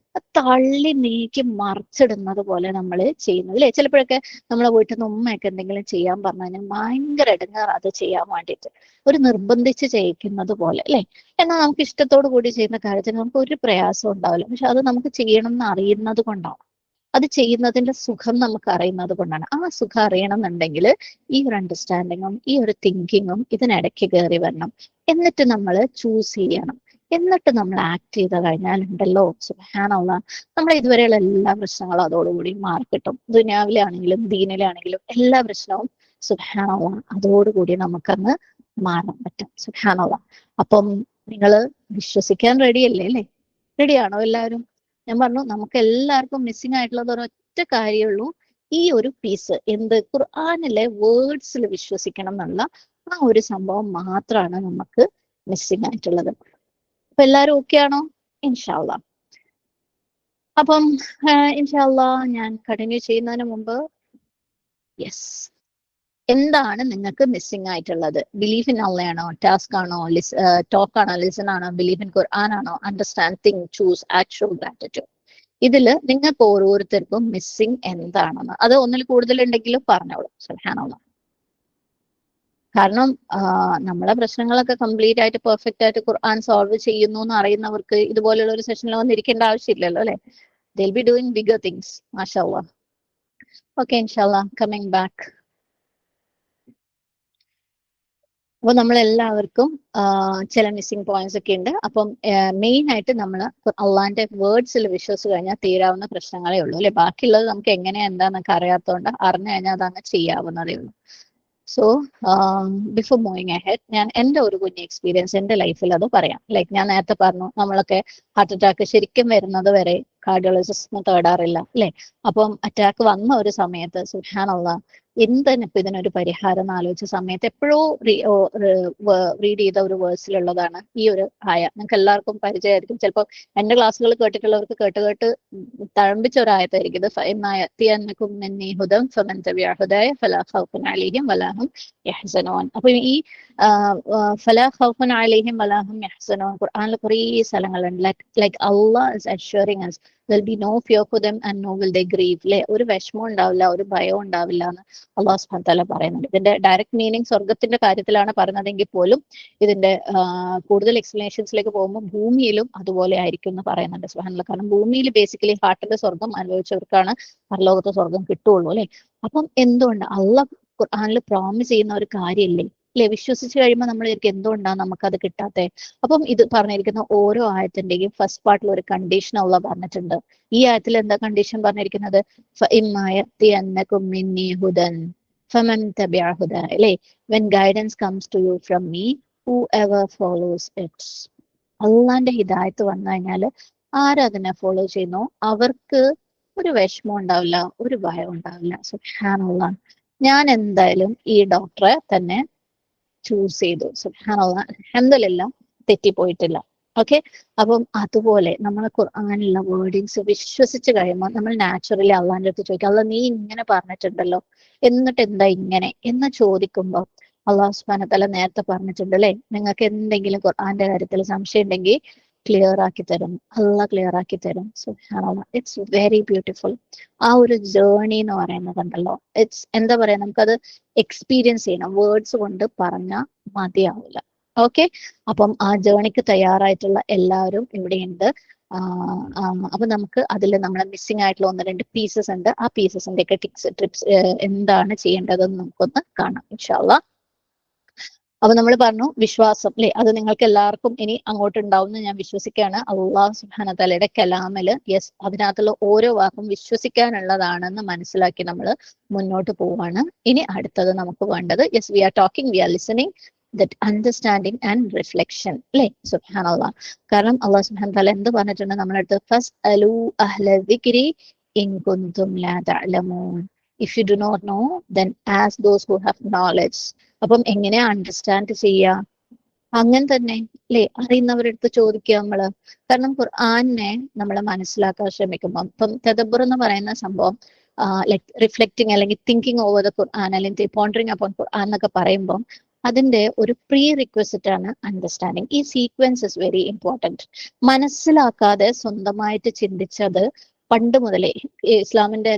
തള്ളി നീക്കി മറിച്ചിടുന്നത് പോലെ നമ്മൾ ചെയ്യുന്നത് അല്ലെ. ചിലപ്പോഴൊക്കെ നമ്മളെ വീട്ടിൽ നിന്ന് ഉമ്മയൊക്കെ എന്തെങ്കിലും ചെയ്യാൻ പറഞ്ഞു കഴിഞ്ഞാൽ ഭയങ്കര ഇടങ്ങാറ് അത് ചെയ്യാൻ വേണ്ടിയിട്ട്, ഒരു നിർബന്ധിച്ച് ചെയ്യിക്കുന്നത് പോലെ അല്ലെ. എന്നാൽ നമുക്ക് ഇഷ്ടത്തോടു കൂടി ചെയ്യുന്ന കാര്യത്തിന് നമുക്ക് ഒരു പ്രയാസം ഉണ്ടാവില്ല. പക്ഷെ അത് നമുക്ക് ചെയ്യണം എന്ന് അറിയുന്നത് കൊണ്ടാണ്, അത് ചെയ്യുന്നതിന്റെ സുഖം നമുക്ക് അറിയുന്നത് കൊണ്ടാണ്. ആ സുഖം അറിയണമെന്നുണ്ടെങ്കിൽ ഈ ഒരു അണ്ടർസ്റ്റാൻഡിങ്ങും ഈ ഒരു തിങ്കിങ്ങും ഇതിനിടയ്ക്ക് കയറി വരണം. എന്നിട്ട് നമ്മൾ ചൂസ് ചെയ്യണം, എന്നിട്ട് നമ്മൾ ആക്ട് ചെയ്ത് കഴിഞ്ഞാൽ ഉണ്ടല്ലോ സുബ്ഹാനല്ലാഹ്, നമ്മളെ ഇതുവരെയുള്ള എല്ലാ പ്രശ്നങ്ങളും അതോടുകൂടി മാറി കിട്ടും. ദുനിയാവിലെ ആണെങ്കിലും ദീനിലെ ആണെങ്കിലും എല്ലാ പ്രശ്നവും സുബ്ഹാനല്ലാഹ് അതോടുകൂടി നമുക്കങ്ങ് മാറാൻ പറ്റും. സുബ്ഹാനല്ലാഹ്. അപ്പം നിങ്ങൾ വിശ്വസിക്കാൻ റെഡിയല്ലേ അല്ലേ? റെഡിയാണോ എല്ലാവരും? ഞാൻ പറഞ്ഞു നമുക്ക് എല്ലാവർക്കും മിസ്സിംഗ് ആയിട്ടുള്ളത് ഒരൊറ്റ കാര്യമുള്ളൂ, ഈ ഒരു പീസ്. എന്ത്? ഖുർആനിലെ വേർഡ്സിൽ വിശ്വസിക്കണം എന്നുള്ള ആ ഒരു സംഭവം മാത്രമാണ് നമുക്ക് മിസ്സിംഗ് ആയിട്ടുള്ളത്. അപ്പൊ എല്ലാവരും ഓക്കെ ആണോ? ഇൻഷാ അല്ലാഹ്. അപ്പം ഇൻഷാ അല്ലാഹ് ഞാൻ കണ്ടിന്യൂ ചെയ്യുന്നതിന് മുമ്പ്, യെസ്, എന്താണ് നിങ്ങൾക്ക് മിസ്സിംഗ് ആയിട്ടുള്ളത്? ബിലീഫ് ഇൻ അള്ളയാണോ, ടാസ്ക് ആണോ, ടോക്ക് ആണോ, ലിസൺ ആണോ, ബിലീഫ് ഇൻ ഖുർആൻ ആണോ, understand, think, choose, actual gratitude? ഇതില് നിങ്ങൾക്ക് ഓരോരുത്തർക്കും മിസ്സിംഗ് എന്താണെന്ന് അത് ഒന്നിൽ കൂടുതൽ ഉണ്ടെങ്കിലും പറഞ്ഞോളൂ. സുബ്ഹാനല്ലാഹ്. കാരണം നമ്മളെ പ്രശ്നങ്ങളൊക്കെ കംപ്ലീറ്റ് ആയിട്ട് പെർഫെക്റ്റ് ആയിട്ട് ഖുർആൻ സോൾവ് ചെയ്യുന്നു എന്ന് അറിയുന്നവർക്ക് ഇതുപോലുള്ള ഒരു സെഷനിൽ വന്നിരിക്കേണ്ട ആവശ്യമില്ലല്ലോ അല്ലെ. They'll be doing bigger things. മാഷാ അല്ലാഹ്. ഓക്കെ, ഇൻഷാല്ലാഹ്, കമ്മിങ് ബാക്ക്. അപ്പൊ നമ്മൾ എല്ലാവർക്കും ചില മിസ്സിംഗ് പോയിന്റ്സ് ഒക്കെ ഉണ്ട്. അപ്പം മെയിൻ ആയിട്ട് നമ്മൾ അള്ളാന്റെ വേർഡ്സിൽ വിശ്വസിച്ച് കഴിഞ്ഞാൽ തീരാവുന്ന പ്രശ്നങ്ങളേ ഉള്ളൂ അല്ലെ. ബാക്കിയുള്ളത് നമുക്ക് എങ്ങനെയാ എന്താന്നൊക്കെ അറിയാത്തതുകൊണ്ട് അറിഞ്ഞു കഴിഞ്ഞാൽ അതങ്ങ് ചെയ്യാവുന്നതേ ഉള്ളൂ. സോ ബിഫോർ മൂവിങ് അഹെഡ്, ഞാൻ എൻ്റെ ഒരു കുഞ്ഞ് എക്സ്പീരിയൻസ് എൻ്റെ ലൈഫിൽ അത് പറയാം. ലൈക്ക് ഞാൻ നേരത്തെ പറഞ്ഞു, നമ്മളൊക്കെ ഹാർട്ട് അറ്റാക്ക് ശരിക്കും വരുന്നത് വരെ കാർഡിയോളജിസ്റ്റിനെ തേടാറില്ല അല്ലെ. അപ്പം അറ്റാക്ക് വന്ന ഒരു സമയത്ത് സുബ്ഹാനല്ലാഹ്, എന്തിനിപ്പോ ഇതിനൊരു പരിഹാരം എന്ന് ആലോചിച്ച സമയത്ത് എപ്പോഴോ റീഡ് ചെയ്ത ഒരു വേഴ്സിലുള്ളതാണ് ഈ ഒരു ആയ. നിങ്ങൾക്ക് എല്ലാവർക്കും പരിചയമായിരിക്കും. ചിലപ്പോൾ എൻ്റെ ക്ലാസ്സുകൾ കേട്ടിട്ടുള്ളവർക്ക് കേട്ട് കേട്ട് തഴമ്പിച്ച ഒരു ആയത്തായിരിക്കും ഇത്. അപ്പൊ ഈ ഫലാ ഖൗഫുൻ അലൈഹിം വലാ ഹും യഹ്സനൂൻ ഖുർആനിൽ കുറേ സ്ഥലങ്ങളുണ്ട്. Like Allah is assuring us there will be no fear for them and no will they grieve. ലെ ഒരു വിഷമം ഉണ്ടാവില്ല, ഒരു ഭയവും ഉണ്ടാവില്ല എന്ന് അള്ളാഹു സുബ്ഹാനഹു വ തആല പറയുന്നുണ്ട്. ഇതിന്റെ ഡയറക്റ്റ് മീനിങ് സ്വർഗത്തിന്റെ കാര്യത്തിലാണ് പറഞ്ഞതെങ്കിൽ പോലും ഇതിന്റെ കൂടുതൽ എക്സ്പ്ലനേഷൻസിലേക്ക് പോകുമ്പോൾ ഭൂമിയിലും അതുപോലെ ആയിരിക്കും എന്ന് പറയുന്നുണ്ട്. സുബ്ഹാനല്ലാഹ്. കാരണം ഭൂമിയിൽ ബേസിക്കലി ഹാർട്ടിന്റെ സ്വർഗം അനുഭവിച്ചവർക്കാണ് പരലോകത്തെ സ്വർഗം കിട്ടുള്ളൂ അല്ലെ. അപ്പം എന്തുകൊണ്ട് അള്ളാഹ് ഖുർആനിൽ പ്രോമിസ് ചെയ്യുന്ന ഒരു കാര്യമില്ലേ അല്ലെ, വിശ്വസിച്ച് കഴിയുമ്പോൾ നമ്മൾ എന്തുകൊണ്ടാണ് നമുക്കത് കിട്ടാത്തെ? അപ്പം ഇത് പറഞ്ഞിരിക്കുന്ന ഓരോ ആയത്തിന്റെയും ഫസ്റ്റ് പാർട്ടിൽ ഒരു കണ്ടീഷൻ അള്ളാഹ് പറഞ്ഞിട്ടുണ്ട്. ഈ ആയത്തിൽ എന്താ കണ്ടീഷൻ പറഞ്ഞിരിക്കുന്നത്? അല്ലെ, when guidance comes to you from me, whoever follows it. അള്ളാന്റെ ഹിദായത്ത് വന്നു കഴിഞ്ഞാൽ ആരതിനെ ഫോളോ ചെയ്യുന്നു അവർക്ക് ഒരു വിഷമം ഉണ്ടാവില്ല, ഒരു ഭയം ഉണ്ടാവില്ല. സുബ്ഹാനല്ലാഹ്. ഞാൻ എന്തായാലും ഈ ഡോക്ടറെ തന്നെ ചൂസ് ചെയ്തു. സുബ്ഹാനല്ലാഹ്. അൽഹംദുലില്ലാഹ്, തെറ്റിപ്പോയിട്ടില്ല. ഓക്കെ. അപ്പം അതുപോലെ നമ്മൾ ഖുർആനിലുള്ള വേർഡിങ്സ് വിശ്വസിച്ച് കഴിയുമ്പോൾ നമ്മൾ നാച്ചുറലി അള്ളാന്റെ അടുത്ത് ചോദിക്കും, അള്ളാഹ് നീ ഇങ്ങനെ പറഞ്ഞിട്ടുണ്ടല്ലോ, എന്നിട്ട് എന്താ ഇങ്ങനെ എന്ന് ചോദിക്കുമ്പോൾ അള്ളാഹു സുബ്ഹാനഹു വ തആല നേരത്തെ പറഞ്ഞിട്ടുണ്ട് അല്ലെ, നിങ്ങൾക്ക് എന്തെങ്കിലും ഖുർആന്റെ കാര്യത്തിൽ സംശയം ഉണ്ടെങ്കിൽ ക്ലിയർ ആക്കി തരും, അള്ളാഹ് ക്ലിയർ ആക്കി തരും. സുബ്ഹാനല്ലാഹ്. It's very beautiful. ആ ഒരു ജേർണി എന്ന് പറയുന്നത് ഉണ്ടല്ലോ, ഇറ്റ്സ് എന്താ പറയാ, നമുക്കത് എക്സ്പീരിയൻസ് ചെയ്യണം, വേർഡ്സ് കൊണ്ട് പറഞ്ഞാൽ മതിയാവില്ല. ഓക്കെ. അപ്പം ആ ജേർണിക്ക് തയ്യാറായിട്ടുള്ള എല്ലാവരും ഇവിടെയുണ്ട്. അപ്പൊ നമുക്ക് അതിൽ നമ്മളെ മിസ്സിംഗ് ആയിട്ടുള്ള 1-2 പീസസ് ഉണ്ട്. ആ പീസസിന്റെ ഒക്കെ ടിപ്സ് ട്രിപ്സ് എന്താണ് ചെയ്യേണ്ടതെന്ന് നമുക്കൊന്ന് കാണാം ഇൻഷാ അല്ലാഹ്. അപ്പൊ നമ്മൾ പറഞ്ഞു വിശ്വാസം അല്ലെ, അത് നിങ്ങൾക്ക് എല്ലാവർക്കും ഇനി അങ്ങോട്ട് ഉണ്ടാവും എന്ന് ഞാൻ വിശ്വസിക്കുകയാണ്. അള്ളാഹു സുബ്ഹാനഹു വതആലയുടെ കലാമില് യെസ്, അതിനകത്തുള്ള ഓരോ വാക്കും വിശ്വസിക്കാനുള്ളതാണെന്ന് മനസ്സിലാക്കി നമ്മൾ മുന്നോട്ട് പോവാണ്. ഇനി അടുത്തത് നമുക്ക് വേണ്ടത് yes, we are talking, we are listening, that understanding and reflection അല്ലെ. സുബ്ഹാനല്ലാഹ്. കാരണം അള്ളാഹു സുബ്ഹാനഹു വതആല എന്ത് പറഞ്ഞിട്ടുണ്ട് നമ്മുടെ അടുത്ത്? ഫസ്അലു അഹ്ല ദിക്രി ഇൻ കുൻതും ലാ തഅലമൂൻ. If you do not know then ask those who have knowledge. അപ്പം എങ്ങനെയാ അണ്ടർസ്റ്റാൻഡ് ചെയ്യുക? അങ്ങനെ തന്നെ അല്ലെ, അറിയുന്നവരടുത്ത് ചോദിക്കുക നമ്മള്. കാരണം ഖുർആനെ നമ്മൾ മനസ്സിലാക്കാൻ ശ്രമിക്കുമ്പോൾ ഇപ്പം തദബ്ബുർ എന്ന് പറയുന്ന സംഭവം ലൈക് റിഫ്ലെക്ടിങ് അല്ലെങ്കിൽ തിങ്കിങ് ഓവർ ദ ഖുർആൻ അല്ലെങ്കിൽ പോണ്ടറിങ് അപ്പോൺ ഖുർആൻ എന്നൊക്കെ പറയുമ്പോൾ അതിന്റെ ഒരു പ്രീ റിക്വസിറ്റ് ആണ് അണ്ടർസ്റ്റാൻഡിങ്. ഈ സീക്വൻസ് ഇസ് വെരി ഇമ്പോർട്ടൻറ്റ്. മനസ്സിലാക്കാതെ സ്വന്തമായിട്ട് ചിന്തിച്ചത് പണ്ട് മുതലേ ഇസ്ലാമിന്റെ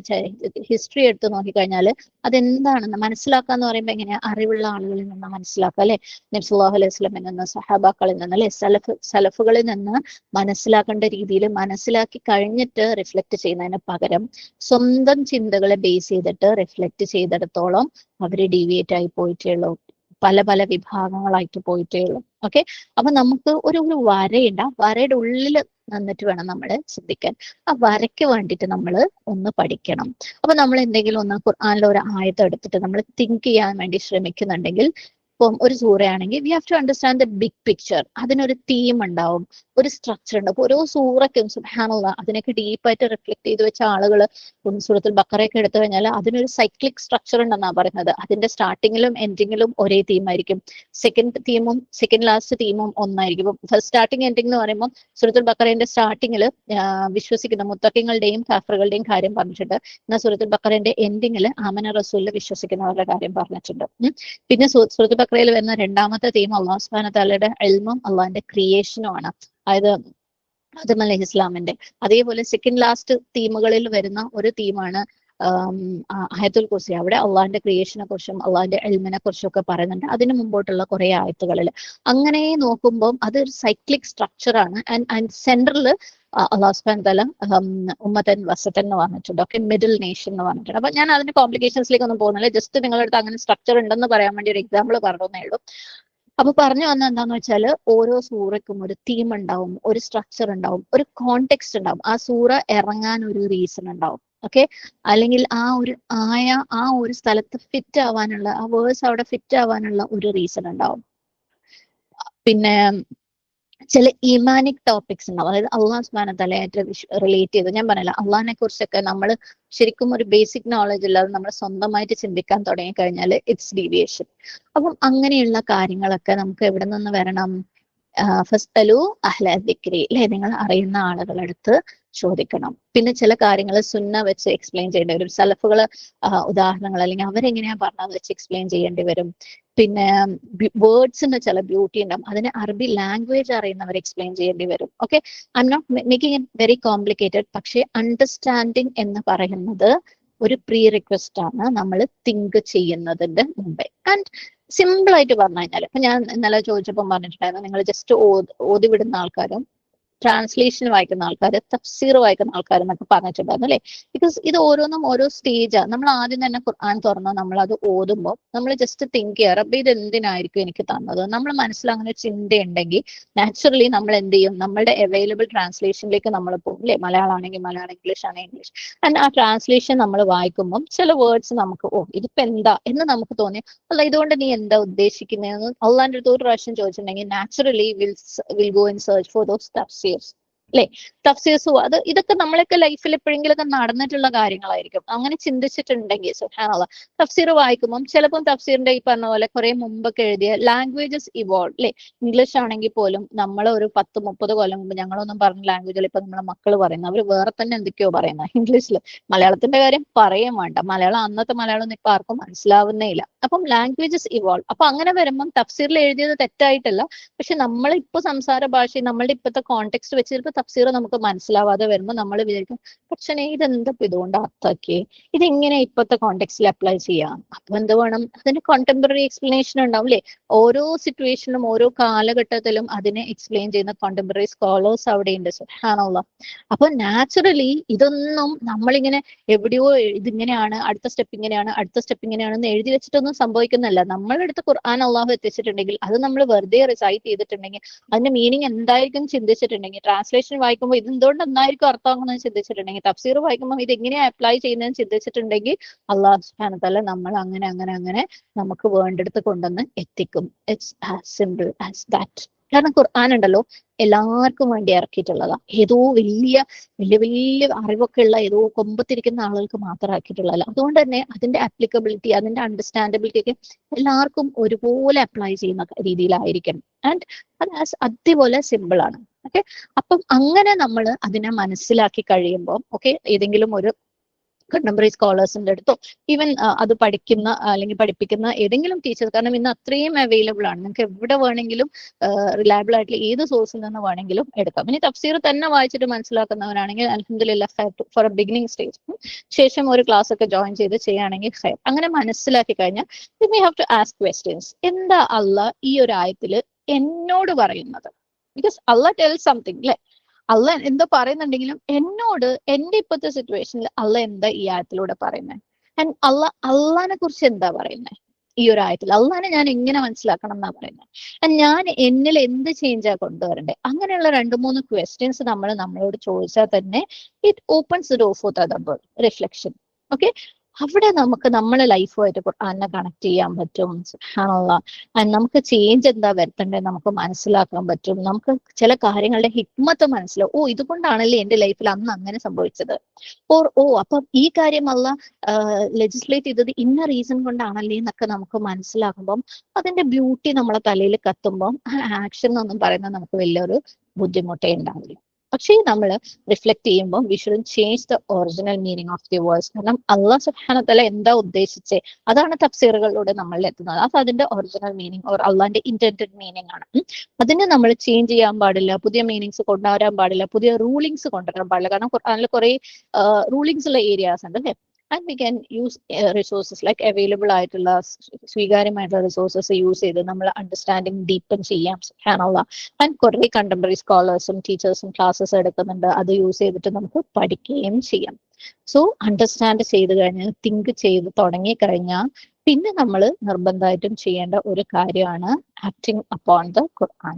ഹിസ്റ്ററി എടുത്ത് നോക്കിക്കഴിഞ്ഞാൽ അതെന്താണെന്ന് മനസ്സിലാക്കാന്ന് പറയുമ്പോൾ എങ്ങനെയാ? അറിവുള്ള ആളുകളിൽ നിന്ന് മനസ്സിലാക്കുക അല്ലെ, നബി സല്ലല്ലാഹു അലൈഹി വസല്ലമയിൽ നിന്ന്, സഹാബാക്കളിൽ നിന്ന് അല്ലെ, സലഫുകളിൽ നിന്ന് മനസ്സിലാക്കേണ്ട രീതിയിൽ മനസ്സിലാക്കി കഴിഞ്ഞിട്ട് റിഫ്ലക്ട് ചെയ്യുന്നതിന് പകരം സ്വന്തം ചിന്തകളെ ബേസ് ചെയ്തിട്ട് റിഫ്ലക്ട് ചെയ്തിടത്തോളം അവര് ഡീവിയേറ്റ് ആയി പോയിട്ടേ ഉള്ളൂ, പല പല വിഭാഗങ്ങളായിട്ട് പോയിട്ടേ ഉള്ളൂ. ഓക്കെ, അപ്പൊ നമുക്ക് ഒരു വരയുണ്ട്, ആ വരയുടെ ഉള്ളിൽ നിന്നിട്ട് വേണം നമ്മൾ ചിന്തിക്കാൻ. ആ വരയ്ക്ക് വേണ്ടിയിട്ട് നമ്മൾ ഒന്ന് പഠിക്കണം. അപ്പൊ നമ്മൾ എന്തെങ്കിലും ഒന്ന് ഖുർആനിലെ ഒരു ആയത്ത് എടുത്തിട്ട് നമ്മൾ തിങ്ക് ചെയ്യാൻ വേണ്ടി ശ്രമിക്കുന്നുണ്ടെങ്കിൽ, ഇപ്പം ഒരു സൂറയാണെങ്കിൽ we have to understand the big picture. അതിനൊരു തീം ഉണ്ടാവും, ഒരു സ്ട്രക്ചർ ഉണ്ട്. അപ്പൊ ഓരോ സൂറയ്ക്കും സുബ്ഹാനല്ലാഹ് അതിനൊക്കെ ഡീപ്പായിട്ട് റിഫ്ലക്ട് ചെയ്ത് വെച്ച ആളുകൾ സൂറത്തുൽ ബഖറയൊക്കെ എടുത്തു കഴിഞ്ഞാൽ അതിനൊരു സൈക്ലിക് സ്ട്രക്ചർ ഉണ്ടെന്നാണ് പറയുന്നത്. അതിന്റെ സ്റ്റാർട്ടിങ്ങിലും എൻഡിങ്ങിലും ഒരേ തീമായിരിക്കും, സെക്കൻഡ് ലാസ്റ്റ് തീമും ഒന്നായിരിക്കും. ഇപ്പം ഫസ്റ്റ് സ്റ്റാർട്ടിങ് എൻഡിങ് എന്ന് പറയുമ്പോൾ സൂറത്തുൽ ബഖറയുടെ സ്റ്റാർട്ടിങ്ങിൽ വിശ്വസിക്കുന്ന മുത്തഖിങ്ങളുടെയും കാഫറുകളുടെയും കാര്യം പറഞ്ഞിട്ടുണ്ട്. എന്നാൽ സൂറത്തുൽ ബഖറയുടെ എൻഡിങ്ങിൽ ആമന റസൂലിൽ വിശ്വസിക്കുന്നവരുടെ കാര്യം പറഞ്ഞിട്ടുണ്ട്. പിന്നെ സൂറത്തുൽ ബഖറയിൽ വരുന്ന രണ്ടാമത്തെ തീം അല്ലാഹു സുബ്ഹാനഹു വതആലയുടെ ഇൽമും അള്ളാഹിന്റെ ക്രിയേഷനും ആണ്, അതായത് ആദം അലൈഹി ഇസ്ലാമിന്റെ. അതേപോലെ സെക്കൻഡ് ലാസ്റ്റ് തീമുകളിൽ വരുന്ന ഒരു തീമാണ് ആയത്തുൽ കുർസി. അവിടെ അള്ളാഹിന്റെ ക്രിയേഷനെ കുറിച്ചും അള്ളാഹിന്റെ ഇൽമിനെ കുറിച്ചും ഒക്കെ പറയുന്നുണ്ട് അതിന് മുമ്പോട്ടുള്ള കുറെ ആയത്തുകളിൽ. അങ്ങനെ നോക്കുമ്പോൾ അതൊരു സൈക്ലിക് സ്ട്രക്ചർ ആണ്. ആൻഡ് സെന്ററിൽ അള്ളാഹു സുബ്ഹാനഹു വതആല ഉമ്മത്തൻ വസത്തൻ എന്ന് പറഞ്ഞിട്ടുണ്ട്, ഓക്കെ, മിഡിൽ നേഷൻ എന്ന് പറഞ്ഞിട്ടുണ്ട്. അപ്പൊ ഞാൻ അതിന്റെ കോംപ്ലിക്കേഷൻസിലേക്ക് ഒന്നും പോകുന്നില്ല, ജസ്റ്റ് നിങ്ങളുടെ അടുത്ത് അങ്ങനെ സ്ട്രക്ചർ ഉണ്ടെന്ന് പറയാൻ വേണ്ടി ഒരു എക്സാമ്പിൾ പറഞ്ഞേ ഉള്ളൂ. അപ്പൊ പറഞ്ഞു വന്ന എന്താന്ന് വെച്ചാൽ ഓരോ സൂറയ്ക്കും ഒരു തീം ഉണ്ടാവും, ഒരു സ്ട്രക്ചർ ഉണ്ടാവും, ഒരു കോണ്ടെക്സ്റ്റ് ഉണ്ടാവും. ആ സൂറ ഇറങ്ങാൻ ഒരു റീസൺ ഉണ്ടാവും, ഓക്കെ, അല്ലെങ്കിൽ ആ ഒരു സ്ഥലത്ത് ഫിറ്റ് ആവാനുള്ള, ആ വേഴ്സ് അവിടെ ഫിറ്റ് ആവാനുള്ള ഒരു റീസൺ ഉണ്ടാവും. പിന്നെ ചില ഇമാനിക് ടോപ്പിക്സ് ഉണ്ടാവും, അതായത് അള്ളാഹു സുബ്ഹാനഹു വതആലയായിട്ട് റിലേറ്റ് ചെയ്ത്. ഞാൻ പറഞ്ഞില്ല, അള്ളാഹിനെ കുറിച്ചൊക്കെ നമ്മൾ ശരിക്കും ഒരു ബേസിക് നോളജ് ഇല്ലാതെ നമ്മൾ സ്വന്തമായിട്ട് ചിന്തിക്കാൻ തുടങ്ങി കഴിഞ്ഞാൽ ഇറ്റ്സ് ഡീവിയേഷൻ. അപ്പം അങ്ങനെയുള്ള കാര്യങ്ങളൊക്കെ നമുക്ക് എവിടെ നിന്ന് വരണം? ഫസ്അലു അഹ്ല ദിക്രി അല്ലെ, നിങ്ങൾ അറിയുന്ന ആളുകളടുത്ത് ചോദിക്കണം. പിന്നെ ചില കാര്യങ്ങൾ സുന്ന വെച്ച് എക്സ്പ്ലെയിൻ ചെയ്യേണ്ടി വരും, സലഫുകള് ഉദാഹരണങ്ങൾ അല്ലെങ്കിൽ അവരെങ്ങനെയാ പറഞ്ഞത് വെച്ച് എക്സ്പ്ലെയിൻ ചെയ്യേണ്ടി വരും. പിന്നെ വേർഡ്സിന്റെ ചില ബ്യൂട്ടി ഉണ്ടാവും, അതിന് അറബി ലാംഗ്വേജ് അറിയുന്നവർ എക്സ്പ്ലെയിൻ ചെയ്യേണ്ടി വരും. Okay, I am not making it very complicated, പക്ഷേ അണ്ടർസ്റ്റാൻഡിങ് എന്ന് പറയുന്നത് ഒരു പ്രീ റിക്വസ്റ്റ് ആണ് നമ്മൾ തിങ്ക് ചെയ്യുന്നതിന്റെ മുമ്പേ. ആൻഡ് സിമ്പിൾ ആയിട്ട് പറഞ്ഞു കഴിഞ്ഞാൽ, ഇപ്പൊ ഞാൻ ഇന്നലെ ചോദിച്ചപ്പോൾ പറഞ്ഞിട്ടുണ്ടായിരുന്നു, നിങ്ങൾ ജസ്റ്റ് ഓതി വിടുന്ന ആൾക്കാരും ട്രാൻസ്ലേഷൻ വായിക്കുന്ന ആൾക്കാർ, തഫ്സീർ വായിക്കുന്ന ആൾക്കാർ എന്നൊക്കെ പറഞ്ഞിട്ടുണ്ടായിരുന്നു അല്ലെ. ബിക്കോസ് ഇത് ഓരോന്നും ഓരോ സ്റ്റേജാണ്. നമ്മൾ ആദ്യം തന്നെ ഖുർആൻ തുറന്ന് നമ്മൾ അത് ഓതുമ്പോൾ നമ്മൾ ജസ്റ്റ് തിങ്ക് ചെയ്യുക, റബ്ബി ഇത് എന്തിനായിരിക്കും എനിക്ക് തന്നത്. നമ്മൾ മനസ്സിൽ അങ്ങനെ ചിന്തയുണ്ടെങ്കിൽ നാച്ചുറലി നമ്മൾ എന്ത് ചെയ്യും? നമ്മളുടെ അവൈലബിൾ ട്രാൻസ്ലേഷനിലേക്ക് നമ്മൾ പോകും അല്ലെ. മലയാളം ആണെങ്കിൽ മലയാളം, ഇംഗ്ലീഷ് ആണെങ്കിൽ ഇംഗ്ലീഷ്. ആൻഡ് ആ ട്രാൻസ്ലേഷൻ നമ്മൾ വായിക്കുമ്പോൾ ചില വേർഡ്സ് നമുക്ക് ഇതിപ്പോ എന്താ എന്ന് നമുക്ക് തോന്നി, അല്ല ഇതുകൊണ്ട് നീ എന്താ ഉദ്ദേശിക്കുന്നതെന്ന് അള്ളാന്റെ അടുത്ത് ഒരു പ്രാവശ്യം ചോദിച്ചിട്ടുണ്ടെങ്കിൽ naturally will go and search for those തഫ്സീർസ് അല്ലെ. തഫ്സീർസും ഇതൊക്കെ നമ്മളൊക്കെ ലൈഫിൽ എപ്പോഴെങ്കിലൊക്കെ നടന്നിട്ടുള്ള കാര്യങ്ങളായിരിക്കും. അങ്ങനെ ചിന്തിച്ചിട്ടുണ്ടെങ്കിൽ സുബ്ഹാനല്ലാഹ്, തഫ്സീർ വായിക്കുമ്പോൾ ചിലപ്പോൾ തഫ്സീറിന്റെ ഈ പറഞ്ഞ പോലെ കുറെ മുമ്പൊക്കെ എഴുതിയ ലാംഗ്വേജസ് ഇവോൾവ് അല്ലെ. ഇംഗ്ലീഷ് ആണെങ്കിൽ പോലും നമ്മൾ ഒരു 10-30 കൊല്ലം മുമ്പ് ഞങ്ങളൊന്നും പറഞ്ഞ ലാംഗ്വേജിൽ ഇപ്പൊ നമ്മളെ മക്കൾ പറയുന്നത് അവർ വേറെ തന്നെ എന്തൊക്കെയോ പറയുന്നത് ഇംഗ്ലീഷിൽ. മലയാളത്തിന്റെ കാര്യം പറയും വേണ്ട, മലയാളം അന്നത്തെ മലയാളം ഒന്നും ഇപ്പൊ ആർക്കും മനസ്സിലാവുന്നേ ഇല്ല. അപ്പം ലാംഗ്വേജസ് ഇവോൾവ്. അപ്പൊ അങ്ങനെ വരുമ്പം തഫ്സീറിൽ എഴുതിയത് തെറ്റായിട്ടല്ല, പക്ഷെ നമ്മളിപ്പോ സംസാര ഭാഷ നമ്മളുടെ ഇപ്പോഴത്തെ കോണ്ടെക്സ്റ്റ് വെച്ച് ചിലപ്പോൾ തഫ്സീർ നമുക്ക് മനസ്സിലാവാതെ വരുമ്പോൾ നമ്മൾ വിചാരിക്കും പക്ഷേ ഇതെന്താ ഇതുകൊണ്ട് അർത്ഥമാക്കിയേ, ഇതെങ്ങനെ ഇപ്പോഴത്തെ കോണ്ടെക്സ്റ്റിൽ അപ്ലൈ ചെയ്യാം. അപ്പൊ എന്ത് വേണം, അതിന് കോണ്ടംപററി എക്സ്പ്ലനേഷൻ ഉണ്ടാവും അല്ലേ. ഓരോ സിറ്റുവേഷനിലും ഓരോ കാലഘട്ടത്തിലും അതിനെ എക്സ്പ്ലെയിൻ ചെയ്യുന്ന കോണ്ടംപററി സ്കോളേഴ്സ് അവിടെ ഉണ്ട്. സുബ്ഹാനല്ലാഹ്. അപ്പൊ നാച്ചുറലി ഇതൊന്നും നമ്മളിങ്ങനെ എവിടെയോ ഇതിങ്ങനെയാണ്, അടുത്ത സ്റ്റെപ്പ് ഇങ്ങനെയാണ്, അടുത്ത സ്റ്റെപ്പ് ഇങ്ങനെയാണെന്ന് എഴുതി വെച്ചിട്ടൊന്നും സംഭവിക്കുന്നില്ല. നമ്മളെടുത്ത് ഖുർആൻ അള്ളാഹു എത്തിച്ചിട്ടുണ്ടെങ്കിൽ, അത് നമ്മൾ വെറുതെ റിസൈറ്റ് ചെയ്തിട്ടുണ്ടെങ്കിൽ, അതിന്റെ മീനിങ് എന്തായിരിക്കും ചിന്തിച്ചിട്ടുണ്ടെങ്കിൽ, ട്രാൻസ്ലേഷൻ വായിക്കുമ്പോൾ ഇത് എന്തുകൊണ്ട് എന്തായിരിക്കും അർത്ഥമാകുന്നത് ചിന്തിച്ചിട്ടുണ്ടെങ്കിൽ, തഫ്സീർ വായിക്കുമ്പോൾ ഇത് എങ്ങനെയാ അപ്ലൈ ചെയ്യുന്നതെന്ന് ചിന്തിച്ചിട്ടുണ്ടെങ്കിൽ, അള്ളാഹു സുബ്ഹാനഹു വ തആല നമ്മൾ അങ്ങനെ അങ്ങനെ അങ്ങനെ നമുക്ക് വേണ്ടെടുത്ത് കൊണ്ടുവന്ന് എത്തിക്കും. It's as simple as that. കാരണം ഖുർആൻ ഉണ്ടല്ലോ എല്ലാവർക്കും വേണ്ടി ഇറക്കിയിട്ടുള്ളതാ. ഏതോ വലിയ വലിയ വലിയ അറിവൊക്കെ ഉള്ള ഏതോ കൊമ്പത്തിരിക്കുന്ന ആളുകൾക്ക് മാത്രം ആക്കിയിട്ടുള്ളതല്ല. അതുകൊണ്ട് തന്നെ അതിന്റെ ആപ്ലിക്കബിലിറ്റി, അതിന്റെ അണ്ടർസ്റ്റാൻഡബിലിറ്റി ഒക്കെ എല്ലാവർക്കും ഒരുപോലെ അപ്ലൈ ചെയ്യുന്ന രീതിയിലായിരിക്കണം. ആൻഡ് അത് അതേപോലെ സിമ്പിൾ ആണ്. ഓക്കെ, അപ്പം അങ്ങനെ നമ്മൾ അതിനെ മനസ്സിലാക്കി കഴിയുമ്പോൾ, ഓക്കെ, ഏതെങ്കിലും ഒരു കണ്ടംപററി സ്കോളേഴ്സിന്റെ അടുത്തോ ഈവൻ അത് പഠിക്കുന്ന അല്ലെങ്കിൽ പഠിപ്പിക്കുന്ന ഏതെങ്കിലും ടീച്ചേഴ്സ്, കാരണം ഇന്ന് അത്രയും അവൈലബിൾ ആണ്, നിങ്ങൾക്ക് എവിടെ വേണമെങ്കിലും റിലയബിൾ ആയിട്ടുള്ള ഏത് സോഴ്സിൽ നിന്ന് വേണമെങ്കിലും എടുക്കാം. ഇനി തഫ്സീർ തന്നെ വായിച്ചിട്ട് മനസ്സിലാക്കുന്നവരാണെങ്കിൽ അൽഹംദുലില്ലാഹ് ഫോർ എ ബിഗിനിങ് സ്റ്റേജ്, ശേഷം ഒരു ക്ലാസ് ഒക്കെ ജോയിൻ ചെയ്ത് ചെയ്യുകയാണെങ്കിൽ ഹൈർ. അങ്ങനെ മനസ്സിലാക്കി കഴിഞ്ഞാൽ we have to ask questions. എന്താ അള്ളാഹ് ഈ ഒരു ആയത്തിൽ എന്നോട് പറയുന്നത്? ബിക്കോസ് അള്ളാഹ് ടെൽ സംതിങ് അല്ലെ. അള്ളാഹ് എന്തോ പറയുന്നുണ്ടെങ്കിലും എന്നോട് എന്റെ ഇപ്പോഴത്തെ സിറ്റുവേഷനിൽ അള്ളാഹ് എന്താ ഈ ആയത്തിലൂടെ പറയുന്നത്? ആൻഡ് അള്ളാഹിനെ കുറിച്ച് എന്താ പറയുന്നത് ഈ ഒരു ആയത്തിൽ? അള്ളാഹിനെ ഞാൻ എങ്ങനെ മനസ്സിലാക്കണം എന്നാ പറയുന്നത്? ആൻഡ് ഞാൻ എന്നിൽ എന്ത് ചേഞ്ചാ കൊണ്ടുവരണ്ടേ? അങ്ങനെയുള്ള 2-3 ക്വസ്റ്റ്യൻസ് നമ്മളോട് ചോദിച്ചാൽ തന്നെ it opens the door for തദബ്ബുർ, റിഫ്ലക്ഷൻ. ഓക്കെ, അവിടെ നമുക്ക് നമ്മളെ ലൈഫുമായിട്ട് ഖുർആനെ കണക്ട് ചെയ്യാൻ പറ്റും. സുബ്ഹാനല്ലാഹ്. ആൻഡ് നമുക്ക് ചേഞ്ച് എന്താ വരുത്തേണ്ടത് നമുക്ക് മനസ്സിലാക്കാൻ പറ്റും. നമുക്ക് ചില കാര്യങ്ങളുടെ ഹിക്മത്ത് മനസ്സിലാവും. ഓ, ഇതുകൊണ്ടാണല്ലേ എന്റെ ലൈഫിൽ അന്ന് അങ്ങനെ സംഭവിച്ചത്. അപ്പം ഈ കാര്യം ലെജിസ്ലേറ്റ് ചെയ്തത് ഇന്ന റീസൺ കൊണ്ടാണല്ലേ എന്നൊക്കെ നമുക്ക് മനസ്സിലാക്കുമ്പം അതിന്റെ ബ്യൂട്ടി നമ്മളെ തലയിൽ കത്തുമ്പം ആ ആക്ഷൻ എന്നൊന്നും പറയുന്നത് നമുക്ക് വലിയൊരു ബുദ്ധിമുട്ടേ ഉണ്ടാവില്ല. പക്ഷേ നമ്മൾ റിഫ്ലക്ട് ചെയ്യുമ്പോൾ we should change the original meaning of the words. കാരണം അള്ളാഹ് സുബ്ഹാനഹു വ തആല എന്താ ഉദ്ദേശിച്ചേ അതാണ് തഫ്സീറുകളിലൂടെ നമ്മളിൽ എത്തുന്നത്. അത് അതിന്റെ ഒറിജിനൽ മീനിങ് ഓർ അള്ളാഹിന്റെ ഇന്റന്റഡ് മീനിങ് ആണ്. അതിനെ നമ്മൾ ചേഞ്ച് ചെയ്യാൻ പാടില്ല, പുതിയ മീനിങ്സ് കൊണ്ടുവരാൻ പാടില്ല, പുതിയ റൂളിങ്സ് കൊണ്ടുവരാൻ പാടില്ല. കാരണം ഖുർആനിൽ കുറെ റൂളിങ്സ് ഉള്ള ഏരിയാസ് ഉണ്ട് അല്ലേ. And we can use resources like available ആയിട്ടുള്ള സ്വീകാര്യമായിട്ടുള്ള റിസോഴ്സസ് യൂസ് ചെയ്ത് നമ്മൾ അണ്ടർസ്റ്റാൻഡിങ് ഡീപ്പൻ ചെയ്യാം. സുബ്ഹാനല്ലാഹ്. ആൻഡ് കുറെ കണ്ടംപററി സ്കോളേഴ്സും ടീച്ചേഴ്സും ക്ലാസ്സസ് എടുക്കുന്നുണ്ട്. അത് യൂസ് ചെയ്തിട്ട് നമുക്ക് പഠിക്കുകയും ചെയ്യാം. സോ അണ്ടർസ്റ്റാൻഡ് ചെയ്ത് കഴിഞ്ഞ് തിങ്ക് ചെയ്ത് തുടങ്ങി കഴിഞ്ഞാൽ പിന്നെ നമ്മൾ നിർബന്ധമായിട്ടും ചെയ്യേണ്ട ഒരു കാര്യമാണ് ആക്ടിങ് അപ്പോൺ ദ ഖുർആൻ.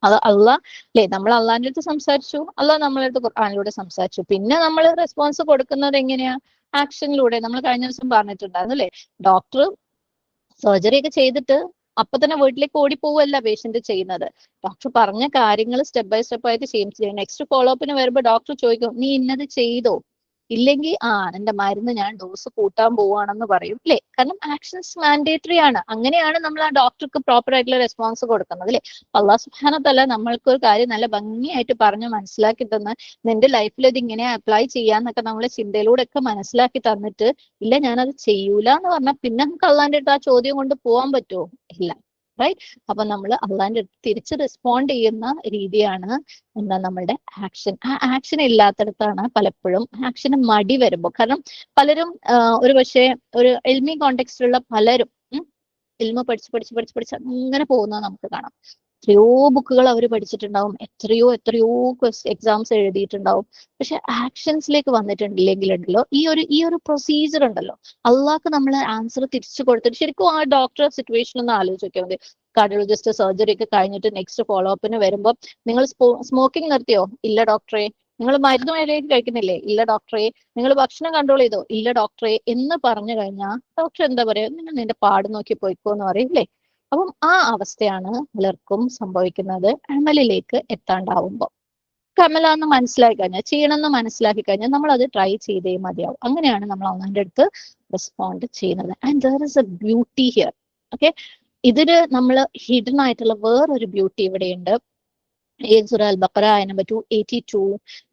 അത് അള്ളാഹ് അല്ലെ, നമ്മൾ അള്ളാഹിന്റെ അടുത്ത് സംസാരിച്ചു, അള്ളാഹ് നമ്മളെ അടുത്ത് ഖുർആനിലൂടെ സംസാരിച്ചു. പിന്നെ നമ്മൾ റെസ്പോൺസ് കൊടുക്കുന്നത് എങ്ങനെയാ? ആക്ഷനിലൂടെ. നമ്മൾ കഴിഞ്ഞ ദിവസം പറഞ്ഞിട്ടുണ്ടായിരുന്നു അല്ലെ, ഡോക്ടർ സർജറി ഒക്കെ ചെയ്തിട്ട് അപ്പൊ തന്നെ വീട്ടിലേക്ക് ഓടിപ്പോവല്ല പേഷ്യന്റ് ചെയ്യുന്നത്. ഡോക്ടർ പറഞ്ഞ കാര്യങ്ങൾ സ്റ്റെപ്പ് ബൈ സ്റ്റെപ്പ് ആയിട്ട് ചെയ്യും. നെക്സ്റ്റ് ഫോളോ അപ്പിന് വരുമ്പോൾ ഡോക്ടർ ചോദിക്കും, നീ ഇന്നത് ചെയ്തോ? ഇല്ലെങ്കിൽ എന്റെ മരുന്ന് ഞാൻ ഡോസ് കൂട്ടാൻ പോവാണെന്ന് പറയും അല്ലെ. കാരണം ആക്ഷൻസ് മാൻഡേറ്ററി ആണ്. അങ്ങനെയാണ് നമ്മൾ ആ ഡോക്ടർക്ക് പ്രോപ്പർ ആയിട്ടുള്ള റെസ്പോൺസ് കൊടുക്കുന്നത് അല്ലെ. അല്ലാഹു സുബ്ഹാനഹു വ തആല നമ്മൾക്ക് ഒരു കാര്യം നല്ല ഭംഗിയായിട്ട് പറഞ്ഞ് മനസ്സിലാക്കി തന്ന് നിന്റെ ലൈഫിൽ ഇത് ഇങ്ങനെ അപ്ലൈ ചെയ്യാന്നൊക്കെ നമ്മളെ ചിന്തയിലൂടെ ഒക്കെ മനസ്സിലാക്കി തന്നിട്ട് ഇല്ല ഞാനത് ചെയ്യൂല എന്ന് പറഞ്ഞാൽ പിന്നെ നമുക്ക് അള്ളാന്റെ അടുത്ത് ആ ചോദ്യം കൊണ്ട് പോകാൻ പറ്റുമോ? ഇല്ല. റൈറ്റ്. അപ്പൊ നമ്മൾ അള്ളാന്റെ അടുത്ത് തിരിച്ച് റെസ്പോണ്ട് ചെയ്യുന്ന രീതിയാണ് എന്താ നമ്മളുടെ ആക്ഷൻ. ആ ആക്ഷൻ ഇല്ലാത്തടത്താണ് പലപ്പോഴും ആക്ഷന് മടി വരുമ്പോൾ. കാരണം പലരും ഒരു പക്ഷേ ഒരു എൽമി കോണ്ടെക്സ്റ്റിലുള്ള പലരും ഇൽമ പഠിച്ച് അങ്ങനെ പോകുന്നത് നമുക്ക് കാണാം. എത്രയോ ബുക്കുകൾ അവർ പഠിച്ചിട്ടുണ്ടാവും, എത്രയോ എക്സാംസ് എഴുതിയിട്ടുണ്ടാവും. പക്ഷെ ആക്ഷൻസിലേക്ക് വന്നിട്ടുണ്ടെങ്കിലുണ്ടല്ലോ ഈ ഒരു പ്രൊസീജിയർ ഉണ്ടല്ലോ, അള്ളാഹ്ക്ക് നമ്മൾ ആൻസർ തിരിച്ചു കൊടുത്തിട്ട് ശരിക്കും ആ ഡോക്ടർ സിറ്റുവേഷൻ ഒന്ന് ആലോചിച്ച് നോക്കിയാൽ മതി. കാർഡിയോളജിസ്റ്റ് സർജറി ഒക്കെ കഴിഞ്ഞിട്ട് നെക്സ്റ്റ് ഫോളോ അപ്പിന് വരുമ്പോൾ നിങ്ങൾ സ്മോക്കിംഗ് നിർത്തിയോ? ഇല്ല ഡോക്ടറെ. നിങ്ങൾ മരുന്ന് മര്യാദയ്ക്ക് കഴിക്കുന്നില്ലേ? ഇല്ല ഡോക്ടറെ. നിങ്ങൾ ഭക്ഷണം കൺട്രോൾ ചെയ്തോ? ഇല്ല ഡോക്ടറെ എന്ന് പറഞ്ഞു കഴിഞ്ഞാൽ ഡോക്ടർ എന്താ പറയാ? നിങ്ങൾ നിന്റെ പാട് നോക്കി പോയിക്കോ എന്ന് പറയില്ലേ. അപ്പം ആ അവസ്ഥയാണ് പലർക്കും സംഭവിക്കുന്നത് അമലിലേക്ക് എത്താണ്ടാവുമ്പോൾ. കമലാന്ന് മനസ്സിലാക്കി കഴിഞ്ഞാൽ, ചെയ്യണമെന്ന് മനസ്സിലാക്കി കഴിഞ്ഞാൽ നമ്മൾ അത് ട്രൈ ചെയ്തേ മതിയാവും. അങ്ങനെയാണ് നമ്മൾ അള്ളാന്റെ അടുത്ത് റെസ്പോണ്ട് ചെയ്യുന്നത്. And there is a beauty here. Okay, ഇതില് നമ്മൾ ഹിഡൻ ആയിട്ടുള്ള വേറൊരു ബ്യൂട്ടി ഇവിടെയുണ്ട്. സൂറ അൽ ബഖറ നമ്പർ 282,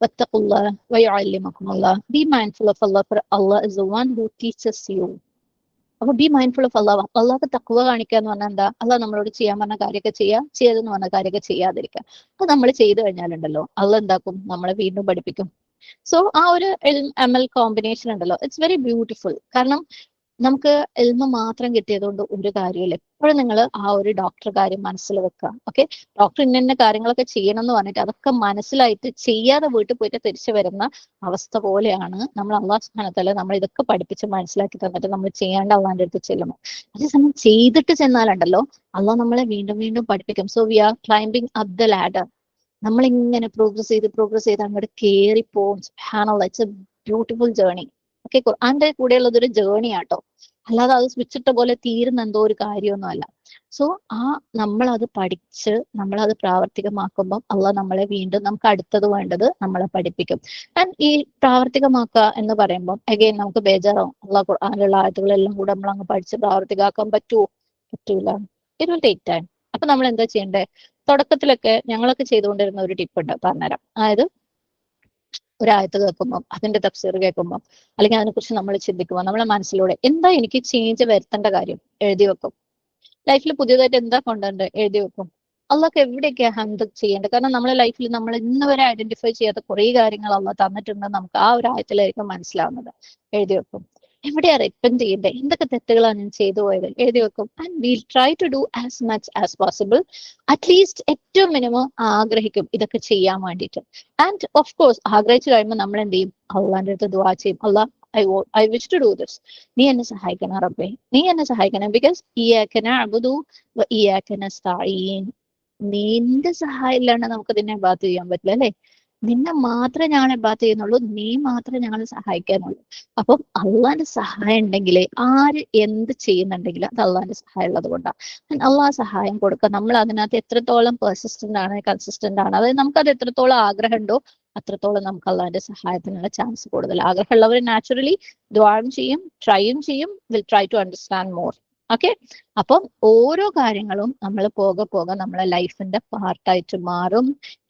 വത്തഖുല്ലാഹ് വയുഅല്ലിമുകുമുല്ലാഹ്. Be mindful of Allah, for Allah is the one who teaches you. അപ്പൊ ബി മൈൻഡ്ഫുൾ ഓഫ് അള്ളാഹ്. അള്ളാഹ് തഖ്വ കാണിക്കുക എന്ന് പറഞ്ഞാൽ എന്താ? അള്ളാഹ് നമ്മളോട് ചെയ്യാൻ പറഞ്ഞ കാര്യമൊക്കെ ചെയ്യുക, ചെയ്തെന്ന് പറഞ്ഞ കാര്യമൊക്കെ ചെയ്യാതിരിക്കുക. അത് നമ്മൾ ചെയ്തു കഴിഞ്ഞാലുണ്ടല്ലോ അള്ളാഹ് എന്താക്കും? നമ്മളെ വീണ്ടും പഠിപ്പിക്കും. സോ ആ ഒരു ML കോമ്പിനേഷൻ ഉണ്ടല്ലോ, ഇറ്റ്സ് വെരി ബ്യൂട്ടിഫുൾ. കാരണം നമുക്ക് എൽമ മാത്രം കിട്ടിയതുകൊണ്ട് ഒരു കാര്യമില്ല. എപ്പോഴും നിങ്ങൾ ആ ഒരു ഡോക്ടർ കാര്യം മനസ്സിൽ വെക്കുക. ഓക്കെ, ഡോക്ടർ ഇന്ന കാര്യങ്ങളൊക്കെ ചെയ്യണം എന്ന് പറഞ്ഞിട്ട് അതൊക്കെ മനസ്സിലായിട്ട് ചെയ്യാതെ വീട്ടിൽ പോയിട്ട് തിരിച്ചു വരുന്ന അവസ്ഥ പോലെയാണ് നമ്മൾ അള്ളാഹു സുബ്ഹാനഹു വ തആല നമ്മൾ ഇതൊക്കെ പഠിപ്പിച്ച് മനസ്സിലാക്കി തന്നിട്ട് നമ്മൾ ചെയ്യേണ്ട അള്ളാന്റെ അടുത്ത് ചെല്ലുമ്പോൾ. അതേസമയം ചെയ്തിട്ട് ചെന്നാലുണ്ടല്ലോ അള്ളാഹ് നമ്മളെ വീണ്ടും വീണ്ടും പഠിപ്പിക്കും. So we are climbing up the ladder. നമ്മളിങ്ങനെ പ്രോഗ്രസ് ചെയ്ത് അങ്ങോട്ട് കയറിപ്പോവും. സുബ്ഹാനല്ലാഹ്, it's a beautiful journey. Okay, ഖുർആന്റെ കൂടെയുള്ളത് ഒരു ജേർണി ആട്ടോ, അല്ലാതെ അത് സ്വിച്ചിട്ട പോലെ തീരുന്ന എന്തോ ഒരു കാര്യമൊന്നും അല്ല. സോ നമ്മളത് പഠിച്ച് നമ്മളത് പ്രാവർത്തികമാക്കുമ്പോൾ അള്ളാഹ് നമ്മളെ വീണ്ടും നമുക്ക് അടുത്തത് വേണ്ടത് നമ്മളെ പഠിപ്പിക്കും. ആൻഡ് ഈ പ്രാവർത്തികമാക്കുക എന്ന് പറയുമ്പോൾ അഗൈൻ നമുക്ക് ബേജാറാവും. അള്ളാഹ് ഖുർആനിലുള്ള ആയത്തുകളെല്ലാം കൂടെ നമ്മൾ അങ്ങ് പഠിച്ച് പ്രാവർത്തികമാക്കാൻ പറ്റുമോ? പറ്റൂല. It will take time. അപ്പൊ നമ്മൾ എന്താ ചെയ്യേണ്ടത്? തുടക്കത്തിലൊക്കെ ഞങ്ങളൊക്കെ ചെയ്തുകൊണ്ടിരുന്ന ഒരു ടിപ്പ് ഉണ്ട്, പറഞ്ഞുതരാം. അതായത് ഒരായത്ത് കേൾക്കുമ്പോൾ, അതിന്റെ തഫ്സീർ കേൾക്കുമ്പോൾ, അല്ലെങ്കിൽ അതിനെക്കുറിച്ച് നമ്മൾ ചിന്തിക്കുമ്പോൾ നമ്മളെ മനസ്സിലൂടെ എന്താ എനിക്ക് ചേഞ്ച് വരുത്തേണ്ട കാര്യം എഴുതി വെക്കും. ലൈഫിൽ പുതിയതായിട്ട് എന്താ കൊണ്ടുവരേണ്ടത് എഴുതി വെക്കും. അള്ളാഹ്ക്ക് എവിടെയൊക്കെയാ ഹംദ് ചെയ്യേണ്ടത്? കാരണം നമ്മളെ ലൈഫിൽ നമ്മൾ ഇന്ന് വരെ ഐഡന്റിഫൈ ചെയ്യാത്ത കുറെ കാര്യങ്ങൾ അള്ളാഹ് തന്നിട്ടുണ്ടെന്ന് നമുക്ക് ആ ഒരു ആയത്തിലായിരിക്കും മനസ്സിലാവുന്നത്. എഴുതി വെക്കും. എവിടെയാ റിപ്പന്റ് ചെയ്യേണ്ടത്? എന്തൊക്കെ തെറ്റുകളാണ് ഞാൻ ചെയ്തു പോയത്? എഴുതി വെക്കും. And will try to do as much as possible. At least ഏറ്റവും മിനിമം ആഗ്രഹിക്കും ഇതൊക്കെ ചെയ്യാൻ വേണ്ടിയിട്ട്. ആൻഡ് ഓഫ് കോഴ്സ് ആഗ്രഹിച്ചു കഴിയുമ്പോൾ നമ്മൾ എന്ത് ചെയ്യും? അള്ളാന്റെ അടുത്ത് ദുആ ചെയ്യും. അള്ളാഹ് I wish to do this. നീ എന്നെ സഹായിക്കണം റബ്ബേ, നീ എന്നെ സഹായിക്കണം. ബിക്കോസ് ഇയ്യാക നഅ്ബുദു വ ഇയ്യാക നസ്തഈൻ. നിന്റെ സഹായം ഇല്ലാണ്ട് നമുക്ക് നിന്നെ ഇബാദത്ത് ചെയ്യാൻ പറ്റില്ല, അല്ലെ? നിന്നെ മാത്രമേ ഞങ്ങൾ ഇബാദത്ത് ചെയ്യുന്നുള്ളൂ, നീ മാത്രമേ ഞങ്ങളെ സഹായിക്കാനുള്ളൂ. അപ്പം അള്ളാന്റെ സഹായം ഉണ്ടെങ്കിൽ ആര് എന്ത് ചെയ്യുന്നുണ്ടെങ്കിൽ അത് അള്ളാന്റെ സഹായം ഉള്ളത് കൊണ്ടാണ്. അള്ളാഹ് സഹായം കൊടുക്കുക. നമ്മൾ അതിനകത്ത് എത്രത്തോളം പെർസിസ്റ്റന്റ് ആണ്, കൺസിസ്റ്റന്റ് ആണ്, അതായത് നമുക്കത് എത്രത്തോളം ആഗ്രഹമുണ്ടോ അത്രത്തോളം നമുക്ക് അള്ളാന്റെ സഹായത്തിനുള്ള ചാൻസ് കൂടുതൽ. ആഗ്രഹമുള്ളവർ നാച്ചുറലി ദ്വാരം ചെയ്യും, ട്രൈയും ചെയ്യും, will try to understand more. Okay, അപ്പം ഓരോ കാര്യങ്ങളും നമ്മൾ പോകെ പോകെ നമ്മളെ ലൈഫിന്റെ പാർട്ടായിട്ട് മാറും.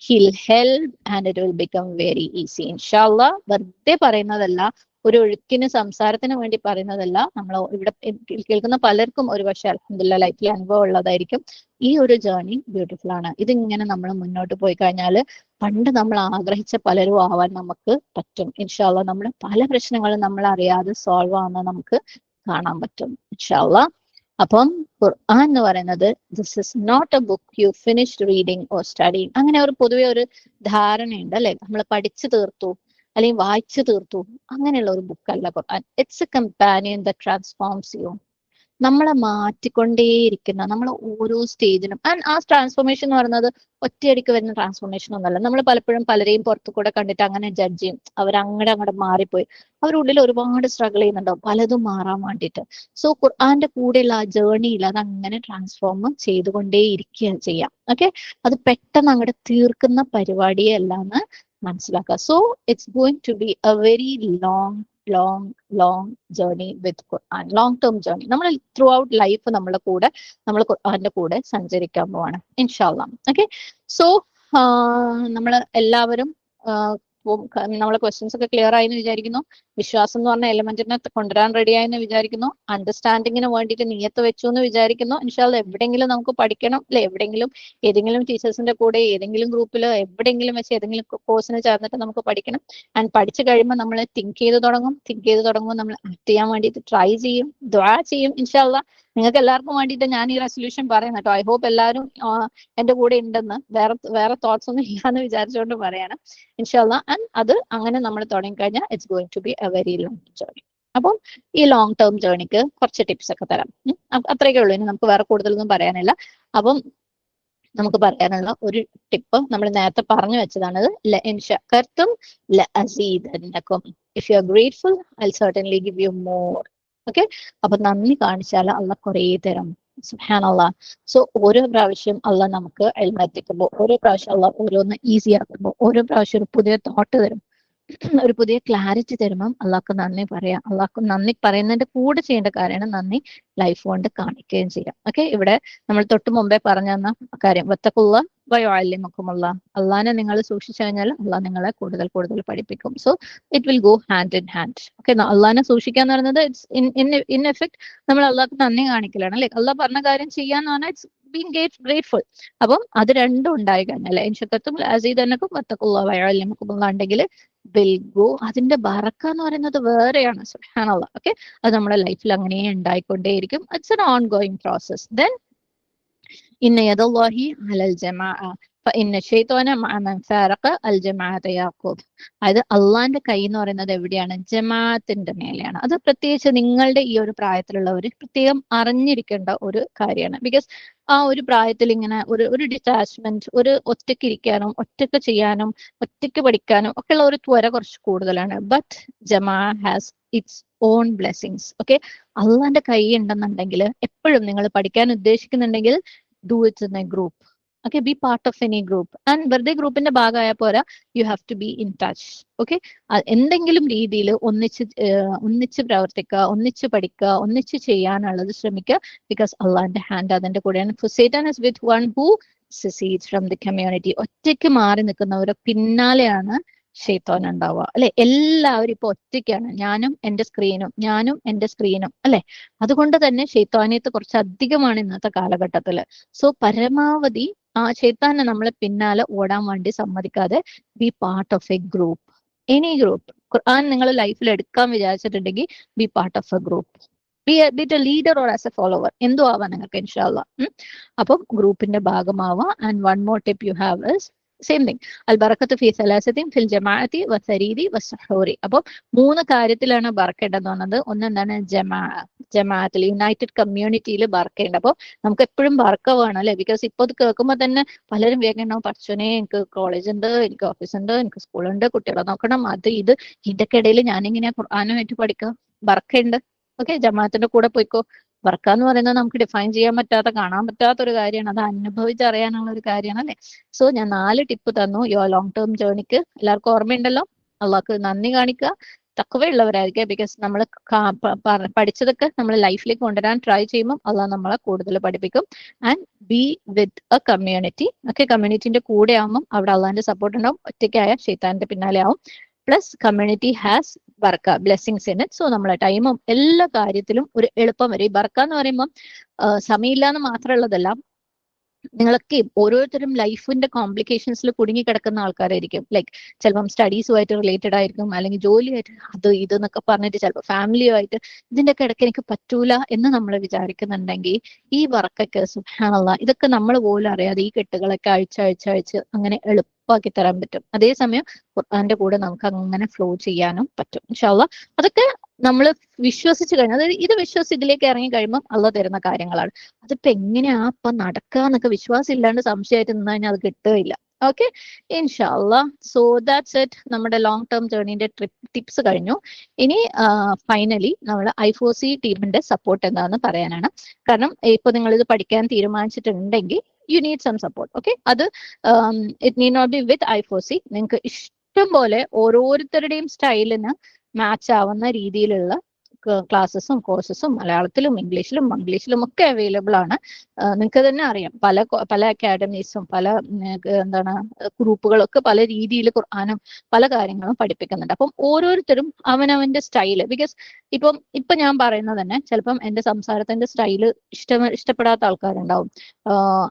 He'll help and it will become very easy ഇൻഷാല്ലാഹ്. വെറുതെ പറയുന്നതല്ല, ഒരു ഒഴുക്കിന് സംസാരത്തിന് വേണ്ടി പറയുന്നതല്ല. നമ്മൾ ഇവിടെ കേൾക്കുന്ന പലർക്കും ഒരു പക്ഷേ അൽഹംദുലില്ലാഹ് ലൈഫിൽ അനുഭവം ഉള്ളതായിരിക്കും. ഈ ഒരു ജേർണി ബ്യൂട്ടിഫുൾ ആണ്. ഇതിങ്ങനെ നമ്മൾ മുന്നോട്ട് പോയി കഴിഞ്ഞാൽ പണ്ട് നമ്മൾ ആഗ്രഹിച്ച പലരും ആവാൻ നമുക്ക് പറ്റും ഇൻഷാല്ലാഹ്. നമ്മുടെ പല പ്രശ്നങ്ങളും നമ്മൾ അറിയാതെ സോൾവ് ആവുന്ന നമുക്ക് കാണാൻ പറ്റും ഇൻഷാല്ലാഹ്. അപ്പം ഖുർആൻ എന്ന് പറയുന്നത് this is not a book you finished reading or studying. അങ്ങനെ ഒരു പൊതുവെ ഒരു ധാരണയുണ്ട്, അല്ലെ? നമ്മൾ പഠിച്ചു തീർത്തു അല്ലെങ്കിൽ വായിച്ചു തീർത്തു, അങ്ങനെയുള്ള ഒരു ബുക്കല്ല ഖുർആൻ. It's a companion that transforms you. നമ്മളെ മാറ്റിക്കൊണ്ടേയിരിക്കുന്ന, നമ്മൾ ഓരോ സ്റ്റേജിലും. ആൻഡ് ആ ട്രാൻസ്ഫോർമേഷൻ എന്ന് പറയുന്നത് ഒറ്റയടിക്ക് വരുന്ന ട്രാൻസ്ഫോർമേഷൻ ഒന്നല്ല. നമ്മൾ പലപ്പോഴും പലരെയും പുറത്തു കൂടെ കണ്ടിട്ട് അങ്ങനെ ജഡ്ജ് ചെയ്യും. അങ്ങോട്ട് മാറിപ്പോയി, അവരുള്ളിൽ ഒരുപാട് സ്ട്രഗിൾ ചെയ്യുന്നുണ്ടാവും പലതും മാറാൻ വേണ്ടിയിട്ട്. സോ ഖുർആന്റെ കൂടെയുള്ള ആ ജേർണിയിൽ അത് അങ്ങനെ ട്രാൻസ്ഫോം ചെയ്തുകൊണ്ടേ ഇരിക്കുകയാണ് ചെയ്യാം. ഓക്കെ, അത് പെട്ടെന്ന് അങ്ങോട്ട് തീർക്കുന്ന പരിപാടിയെ അല്ലാന്ന് മനസ്സിലാക്കുക. So it's going to be a very long journey with Quran, long term journey. നമ്മൾ ത്രൂ ഔട്ട് ലൈഫ് നമ്മളെ കൂടെ, നമ്മൾ ഖുർആന്റെ കൂടെ സഞ്ചരിക്കാൻ പോവാണ് ഇൻഷാല്ലാഹ്. ഓക്കെ, സോ നമ്മൾ എല്ലാവരും നമ്മളെ ക്വസ്റ്റ്യൻസ് ഒക്കെ ക്ലിയർ ആയെന്ന് വിചാരിക്കുന്നു. വിശ്വാസം എന്ന് പറഞ്ഞ എലമെന്റിനെ കൊണ്ടുവരാൻ റെഡി ആയെന്ന് വിചാരിക്കുന്നു. അണ്ടർസ്റ്റാൻഡിങ്ങിന് വേണ്ടിയിട്ട് നിയത്ത് വെച്ചു എന്ന് വിചാരിക്കുന്നു. ഇൻഷാല്ലാഹ് എവിടെയെങ്കിലും നമുക്ക് പഠിക്കണം, അല്ലെ? ഏതെങ്കിലും ടീച്ചേഴ്സിന്റെ കൂടെ, ഏതെങ്കിലും ഗ്രൂപ്പിലോ, എവിടെയെങ്കിലും വെച്ച് ഏതെങ്കിലും കോഴ്സിന് ചേർന്നിട്ട് നമുക്ക് പഠിക്കണം. ആൻഡ് പഠിച്ചു കഴിയുമ്പോൾ നമ്മൾ തിങ്ക് ചെയ്ത് തുടങ്ങുമ്പോൾ നമ്മൾ ആക്ട് ചെയ്യാൻ വേണ്ടിയിട്ട് ട്രൈ ചെയ്യും, ദുആ ചെയ്യും ഇൻഷാല്ലാഹ്. നിങ്ങൾക്ക് എല്ലാവർക്കും വേണ്ടിയിട്ട് ഞാൻ ഈ റെസൊല്യൂഷൻ പറയുന്നത് കേട്ടോ. ഐ ഹോപ്പ് എല്ലാവരും എന്റെ കൂടെ ഉണ്ടെന്ന്, വേറെ തോട്ട്സ് ഒന്നും ഇല്ലാന്ന് വിചാരിച്ചുകൊണ്ട് പറയാണ് ഇൻഷാല്ലാഹ്. ആൻഡ് അത് അങ്ങനെ നമ്മൾ തുടങ്ങിക്കഴിഞ്ഞാൽ it's going to be a very long journey. അപ്പം ഈ ലോങ് ടേം ജേർണിക്ക് കുറച്ച് ടിപ്സ് ഒക്കെ തരാം. അത്രയൊക്കെ ഉള്ളൂ, ഇനി നമുക്ക് വേറെ കൂടുതലൊന്നും പറയാനില്ല. അപ്പം നമുക്ക് പറയാനുള്ള ഒരു ടിപ്പ് നമ്മൾ നേരത്തെ പറഞ്ഞു വെച്ചതാണ്. ലഇൻ ശകർതും ലഅസീദന്നകും. If you are grateful I will certainly give you more. Okay, അപ്പൊ നന്ദി കാണിച്ചാൽ അള്ളാഹ് കുറേ തരും. സുബ്ഹാനല്ലാഹ്. സോ ഓരോ പ്രാവശ്യം അള്ളാഹ് നമുക്ക് ഇൽമ എത്തിക്കുമ്പോൾ, ഓരോ പ്രാവശ്യം അള്ളാഹ് ഓരോന്ന് ഈസി ആക്കുമ്പോൾ, ഓരോ പ്രാവശ്യം ഒരു പുതിയ തോട്ട് തരും, ഒരു പുതിയ ക്ലാരിറ്റി തരുമ്പം അള്ളാഹ്ക്ക് നന്ദി പറയാം. അള്ളാഹ്ക്ക് നന്ദി പറയുന്നതിന്റെ കൂടെ ചെയ്യേണ്ട കാര്യമാണ് നന്ദി ലൈഫ് കൊണ്ട് കാണിക്കുകയും ചെയ്യാം. ഓക്കെ, ഇവിടെ നമ്മൾ തൊട്ട് മുമ്പേ പറഞ്ഞു തന്ന കാര്യം വത്തഖുല്ലാഹ് വയുഅല്ലിമുക്കുമുള്ള, അള്ളാഹിനെ നിങ്ങൾ സൂക്ഷിച്ചു കഴിഞ്ഞാൽ അള്ളാഹ് നിങ്ങളെ കൂടുതൽ കൂടുതൽ പഠിപ്പിക്കും. So it will go hand in hand. Okay, അള്ളാഹിനെ സൂക്ഷിക്കുക എന്ന് പറയുന്നത് ഇറ്റ്സ് ഇൻ എഫക്ട് നമ്മൾ അള്ളാഹ്ക്ക് നന്ദി കാണിക്കലാണ്. അല്ലെ, അള്ളാഹ് പറഞ്ഞ കാര്യം ചെയ്യാന്ന് പറഞ്ഞാൽ ഇറ്റ്സ് ബീങ് ഗ്രേറ്റ്ഫുൾ. അപ്പം അത് രണ്ടും ഉണ്ടായി കഴിഞ്ഞാൽ ഇൻഷക്കത്തും അസീദനക്കും വത്തഖുല്ലാഹ വയുഅല്ലിമുക്കുമുള്ള ഉണ്ടെങ്കിൽ വിൽ ഗോ, അതിന്റെ ബറക്ക എന്ന് പറയുന്നത് വേറെയാണ്. സുബ്ഹാനല്ലാഹ്. ഓക്കെ, അത് നമ്മുടെ ലൈഫിൽ അങ്ങനെ ഉണ്ടായിക്കൊണ്ടേയിരിക്കും. It's an ongoing process. Then ഇന്ന യദല്ലാഹി അലൽ ജമാഅ ഫഇന്ന ശൈത്വാന മഅ മൻ ഫാറഖ അൽ ജമാഅത യാഖൂബ്. അതായത് അള്ളാന്റെ കൈ എന്ന് പറയുന്നത് എവിടെയാണ്? ജമാഅത്തിന്റെ മേലെയാണ്. അത് പ്രത്യേകിച്ച് നിങ്ങളുടെ ഈ ഒരു പ്രായത്തിലുള്ളവർ പ്രത്യേകം അറിഞ്ഞിരിക്കേണ്ട ഒരു കാര്യമാണ്. ബിക്കോസ് ആ ഒരു പ്രായത്തിൽ ഇങ്ങനെ ഒരു ഡിറ്റാച്ച്മെന്റ്, ഒരു ഒറ്റയ്ക്ക് ഇരിക്കാനും ഒറ്റയ്ക്ക് ചെയ്യാനും ഒറ്റയ്ക്ക് പഠിക്കാനും ഒക്കെ ഉള്ള ഒരു ത്വര കുറച്ച് കൂടുതലാണ്. ബട്ട് ജമാ has its own blessings. Okay, അള്ളാന്റെ കൈ ഉണ്ടെന്നുണ്ടെങ്കിൽ എപ്പോഴും നിങ്ങൾ പഠിക്കാൻ ഉദ്ദേശിക്കുന്നുണ്ടെങ്കിൽ do it in a group. Okay, be part of any group. And വെറുതെ ഗ്രൂപ്പിന്റെ ഭാഗമായ പോരാ, you have to be in touch. Okay, എന്തെങ്കിലും രീതിയിൽ ഒന്നിച്ച് പ്രവർത്തിക്കുക, ഒന്നിച്ച് പഠിക്കുക, ഒന്നിച്ച് ചെയ്യാനുള്ളത് ശ്രമിക്കുക. ബിക്കോസ് അള്ളാന്റെ ഹാൻഡ് അതിന്റെ കൂടെയാണ്. Satan is with one who secedes from the community. ഒറ്റയ്ക്ക് മാറി നിൽക്കുന്നവരെ പിന്നാലെയാണ് ശൈത്താൻ ഉണ്ടാവുക. അല്ലെ, എല്ലാവരും ഇപ്പൊ ഒറ്റയ്ക്കാണ്. ഞാനും എന്റെ സ്ക്രീനും അല്ലെ. അതുകൊണ്ട് തന്നെ ശൈത്താനിയത്ത് കുറച്ച് അധികമാണ് ഇന്നത്തെ കാലഘട്ടത്തില്. സോ പരമാവധി ആ ശൈത്താനെ നമ്മളെ പിന്നാലെ ഓടാൻ വേണ്ടി സമ്മതിക്കാതെ be part of a group, any group. Quran നിങ്ങൾ ലൈഫിൽ എടുക്കാൻ വിചാരിച്ചിട്ടുണ്ടെങ്കിൽ be part of a group. Be a leader or as a follower, എന്തോ ആവാം നിങ്ങൾക്ക് ഇൻഷാല്ലാഹ്. അപ്പം ഗ്രൂപ്പിന്റെ ഭാഗമാവുക. And one more tip you have is same thing, അൽ ബറക്കത്തു ഫീ സലാസത്തിൻ ഫിൽ ജമാഅത്തി വസരീദി വസ്സുഹൂരി. അപ്പം 3 കാര്യത്തിലാണ് ബറക്കത്ത് പറഞ്ഞത്. ഒന്നെന്താണ്? ജമാഅത്തിൽ, യുണൈറ്റഡ് കമ്മ്യൂണിറ്റിയിൽ ബറക്കയുണ്ട്. അപ്പോൾ നമുക്ക് എപ്പോഴും ബറക്ക വേണം അല്ലെ. ബിക്കോസ് ഇപ്പോൾ ഇത് കേൾക്കുമ്പോൾ തന്നെ പലരും വേഗം ഉണ്ടാവും, പഠിച്ചോനെ എനിക്ക് കോളേജ് ഉണ്ട്, എനിക്ക് ഓഫീസ് ഉണ്ട്, എനിക്ക് സ്കൂളുണ്ട്, കുട്ടികളെ നോക്കണം, അത് ഇത്. ഇതിന്റെ ഇടയിൽ ഞാനിങ്ങനെയാ ഖുർആനുമായിട്ട് പഠിക്കുക. ബറക്കയുണ്ട്. ഓക്കെ, ജമാഅത്തിന്റെ കൂടെ പോയിക്കോ. ബർക്ക എന്ന് പറയുന്നത് നമുക്ക് ഡിഫൈൻ ചെയ്യാൻ പറ്റാത്ത, കാണാൻ പറ്റാത്ത ഒരു കാര്യമാണ്. അത് അനുഭവിച്ചറിയാനുള്ള ഒരു കാര്യമാണ് അല്ലെ. സോ ഞാൻ 4 ടിപ്പ് തന്നു യുവർ ലോങ് ടേം ജേർണിക്ക്. എല്ലാവർക്കും ഓർമ്മയുണ്ടല്ലോ. അള്ളാഹ്ക്ക് നന്ദി കാണിക്കുക, തഖ്വയുള്ളവരായിരിക്കുക. ബിക്കോസ് നമ്മൾ പഠിച്ചതൊക്കെ നമ്മൾ ലൈഫിലേക്ക് കൊണ്ടുവരാൻ ട്രൈ ചെയ്യുമ്പോൾ അള്ളാഹ് നമ്മളെ കൂടുതൽ പഠിപ്പിക്കും. And be with a community. Okay, കമ്മ്യൂണിറ്റിന്റെ കൂടെ ആവുമ്പോൾ അവിടെ അള്ളാഹിന്റെ സപ്പോർട്ട് ഉണ്ടാവും. ഒറ്റയ്ക്കായ ശൈത്താന്റെ പിന്നാലെ ആവും. Plus community has Barka, blessings in it. So നമ്മളെ ടൈമും എല്ലാ കാര്യത്തിലും ഒരു എളുപ്പം വരും. ഈ ബർക്ക എന്ന് പറയുമ്പോൾ സമയമില്ല എന്ന് മാത്രമുള്ളതല്ല, നിങ്ങളൊക്കെ ഓരോരുത്തരും ലൈഫിന്റെ കോംപ്ലിക്കേഷൻസിൽ കുടുങ്ങി കിടക്കുന്ന ആൾക്കാരായിരിക്കും. ലൈക്ക് ചിലപ്പം സ്റ്റഡീസുമായിട്ട് റിലേറ്റഡ് ആയിരിക്കും, അല്ലെങ്കിൽ ജോലിയായിട്ട് അത് ഇതെന്നൊക്കെ പറഞ്ഞിട്ട് ചിലപ്പോൾ ഫാമിലിയുമായിട്ട് ഇതിന്റെ ഒക്കെ ഇടയ്ക്ക് എനിക്ക് പറ്റൂല എന്ന് നമ്മൾ വിചാരിക്കുന്നുണ്ടെങ്കിൽ ഈ വർക്കൊക്കെ സുബ്ഹാനല്ലാഹ് ഇതൊക്കെ നമ്മൾ പോലും അറിയാതെ ഈ കെട്ടുകളൊക്കെ അഴിച്ച് അങ്ങനെ എളുപ്പമാക്കി തരാൻ പറ്റും. അതേസമയം ഖുർആന്റെ കൂടെ നമുക്ക് അങ്ങനെ ഫ്ലോ ചെയ്യാനും പറ്റും ഇൻഷാ അല്ലാഹ്. അതൊക്കെ നമ്മൾ വിശ്വസിച്ച് കഴിഞ്ഞാൽ, അതായത് ഇത് വിശ്വസിച്ച് ഇതിലേക്ക് ഇറങ്ങി കഴിയുമ്പോൾ അള്ളാഹ് തരുന്ന കാര്യങ്ങളാണ്. അതിപ്പോ എങ്ങനെയാ ഇപ്പൊ നടക്കുക എന്നൊക്കെ വിശ്വാസം ഇല്ലാണ്ട് സംശയമായിട്ട് നിന്ന് കഴിഞ്ഞാൽ അത് കിട്ടുകയില്ല. ഓക്കെ, ഇൻഷാ അല്ലാഹ്. So that's it. നമ്മുടെ ലോങ് ടേം ജേർണിന്റെ ടിപ്സ് കഴിഞ്ഞു. ഇനി ഫൈനലി നമ്മൾ I4C ടീമിന്റെ സപ്പോർട്ട് എന്താണെന്ന് പറയാനാണ്. കാരണം ഇപ്പൊ നിങ്ങൾ ഇത് പഠിക്കാൻ തീരുമാനിച്ചിട്ടുണ്ടെങ്കിൽ you need some support. Okay, അത് it need not be with I4C. നിങ്ങൾക്ക് ഇഷ്ടം പോലെ ഓരോരുത്തരുടെയും സ്റ്റൈലിന് മാച്ച് ആവുന്ന രീതിയിലുള്ള ക്ലാസ്സസും കോഴ്സസും മലയാളത്തിലും ഇംഗ്ലീഷിലും ഒക്കെ അവൈലബിൾ ആണ്. നിങ്ങൾക്ക് തന്നെ അറിയാം, പല അക്കാഡമീസും പല എന്താണ് ഗ്രൂപ്പുകളൊക്കെ പല രീതിയിൽ ഖുർആനും പല കാര്യങ്ങളും പഠിപ്പിക്കുന്നുണ്ട്. അപ്പം ഓരോരുത്തരും അവനവന്റെ സ്റ്റൈല്, ബിക്കോസ് ഇപ്പൊ ഞാൻ പറയുന്നത് തന്നെ ചിലപ്പം എന്റെ സംസാരത്തിന്റെ സ്റ്റൈല് ഇഷ്ടപ്പെടാത്ത ആൾക്കാരുണ്ടാവും,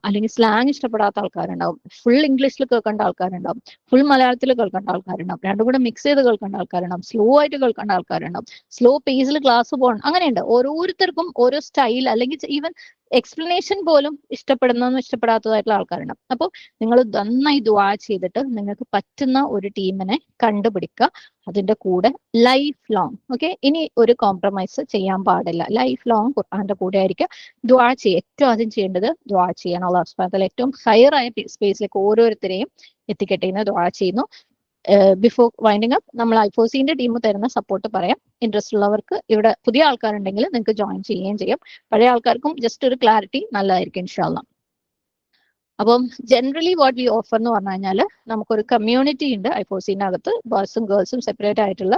അല്ലെങ്കിൽ സ്ലാങ് ഇഷ്ടപ്പെടാത്ത ആൾക്കാരുണ്ടാവും, ഫുൾ ഇംഗ്ലീഷിൽ കേൾക്കേണ്ട ആൾക്കാരുണ്ടാവും, ഫുൾ മലയാളത്തിൽ കേൾക്കേണ്ട ആൾക്കാരുണ്ടാവും, രണ്ടും കൂടെ മിക്സ് ചെയ്ത് കേൾക്കേണ്ട ആൾക്കാരുണ്ടാവും, സ്ലോ ആയിട്ട് കേൾക്കേണ്ട ആൾക്കാരുണ്ടാവും, സ്ലോ പേസിൽ ക്ലാസ് പോകണം, അങ്ങനെയുണ്ട്. ഓരോരുത്തർക്കും ഓരോ സ്റ്റൈൽ, അല്ലെങ്കിൽ ഈവൻ എക്സ്പ്ലനേഷൻ പോലും ഇഷ്ടപ്പെടുന്നതും ഇഷ്ടപ്പെടാത്തതായിട്ടുള്ള ആൾക്കാരുണ്ടാവും. അപ്പോൾ നിങ്ങൾ നന്നായി ദുആ ചെയ്തിട്ട് നിങ്ങൾക്ക് പറ്റുന്ന ഒരു ടീമിനെ കണ്ടുപിടിക്കുക. അതിന്റെ കൂടെ ലൈഫ് ലോങ്, ഓക്കെ, ഇനി ഒരു കോംപ്രമൈസ് ചെയ്യാൻ പാടില്ല. ലൈഫ് ലോങ് ഖുർആന്റെ കൂടെ ആയിരിക്കുക. ദുആ ചെയ്യുക. ഏറ്റവും ആദ്യം ചെയ്യേണ്ടത് ദുആ ചെയ്യണം. അല്ലാഹു സുബ്ഹാനഹു വ തആല ഏറ്റവും ഹൈറായ സ്പേസിലേക്ക് ഓരോരുത്തരെയും എത്തിക്കട്ടെ എന്ന് ദുആ ചെയ്യുന്നു. ബിഫോർ വൈൻഡിങ് അപ്പ്, നമ്മൾ I4Cന്റെ ടീം തരുന്ന സപ്പോർട്ട് പറയാം. ഇൻട്രസ്റ്റ് ഉള്ളവർക്ക്, ഇവിടെ പുതിയ ആൾക്കാരുണ്ടെങ്കിൽ നിങ്ങൾക്ക് ജോയിൻ ചെയ്യുകയും ചെയ്യാം. പഴയ ആൾക്കാർക്കും ജസ്റ്റ് ഒരു ക്ലാരിറ്റി നല്ലതായിരിക്കും ഇൻഷാ അല്ലാഹ്. അപ്പം ജനറലി വാട്ട് വി ഓഫർ എന്ന് പറഞ്ഞു കഴിഞ്ഞാൽ നമുക്കൊരു കമ്മ്യൂണിറ്റി ഉണ്ട് ഐഫോസിന്റെ അകത്ത്, ബോയ്സും ഗേൾസും സെപ്പറേറ്റ് ആയിട്ടുള്ള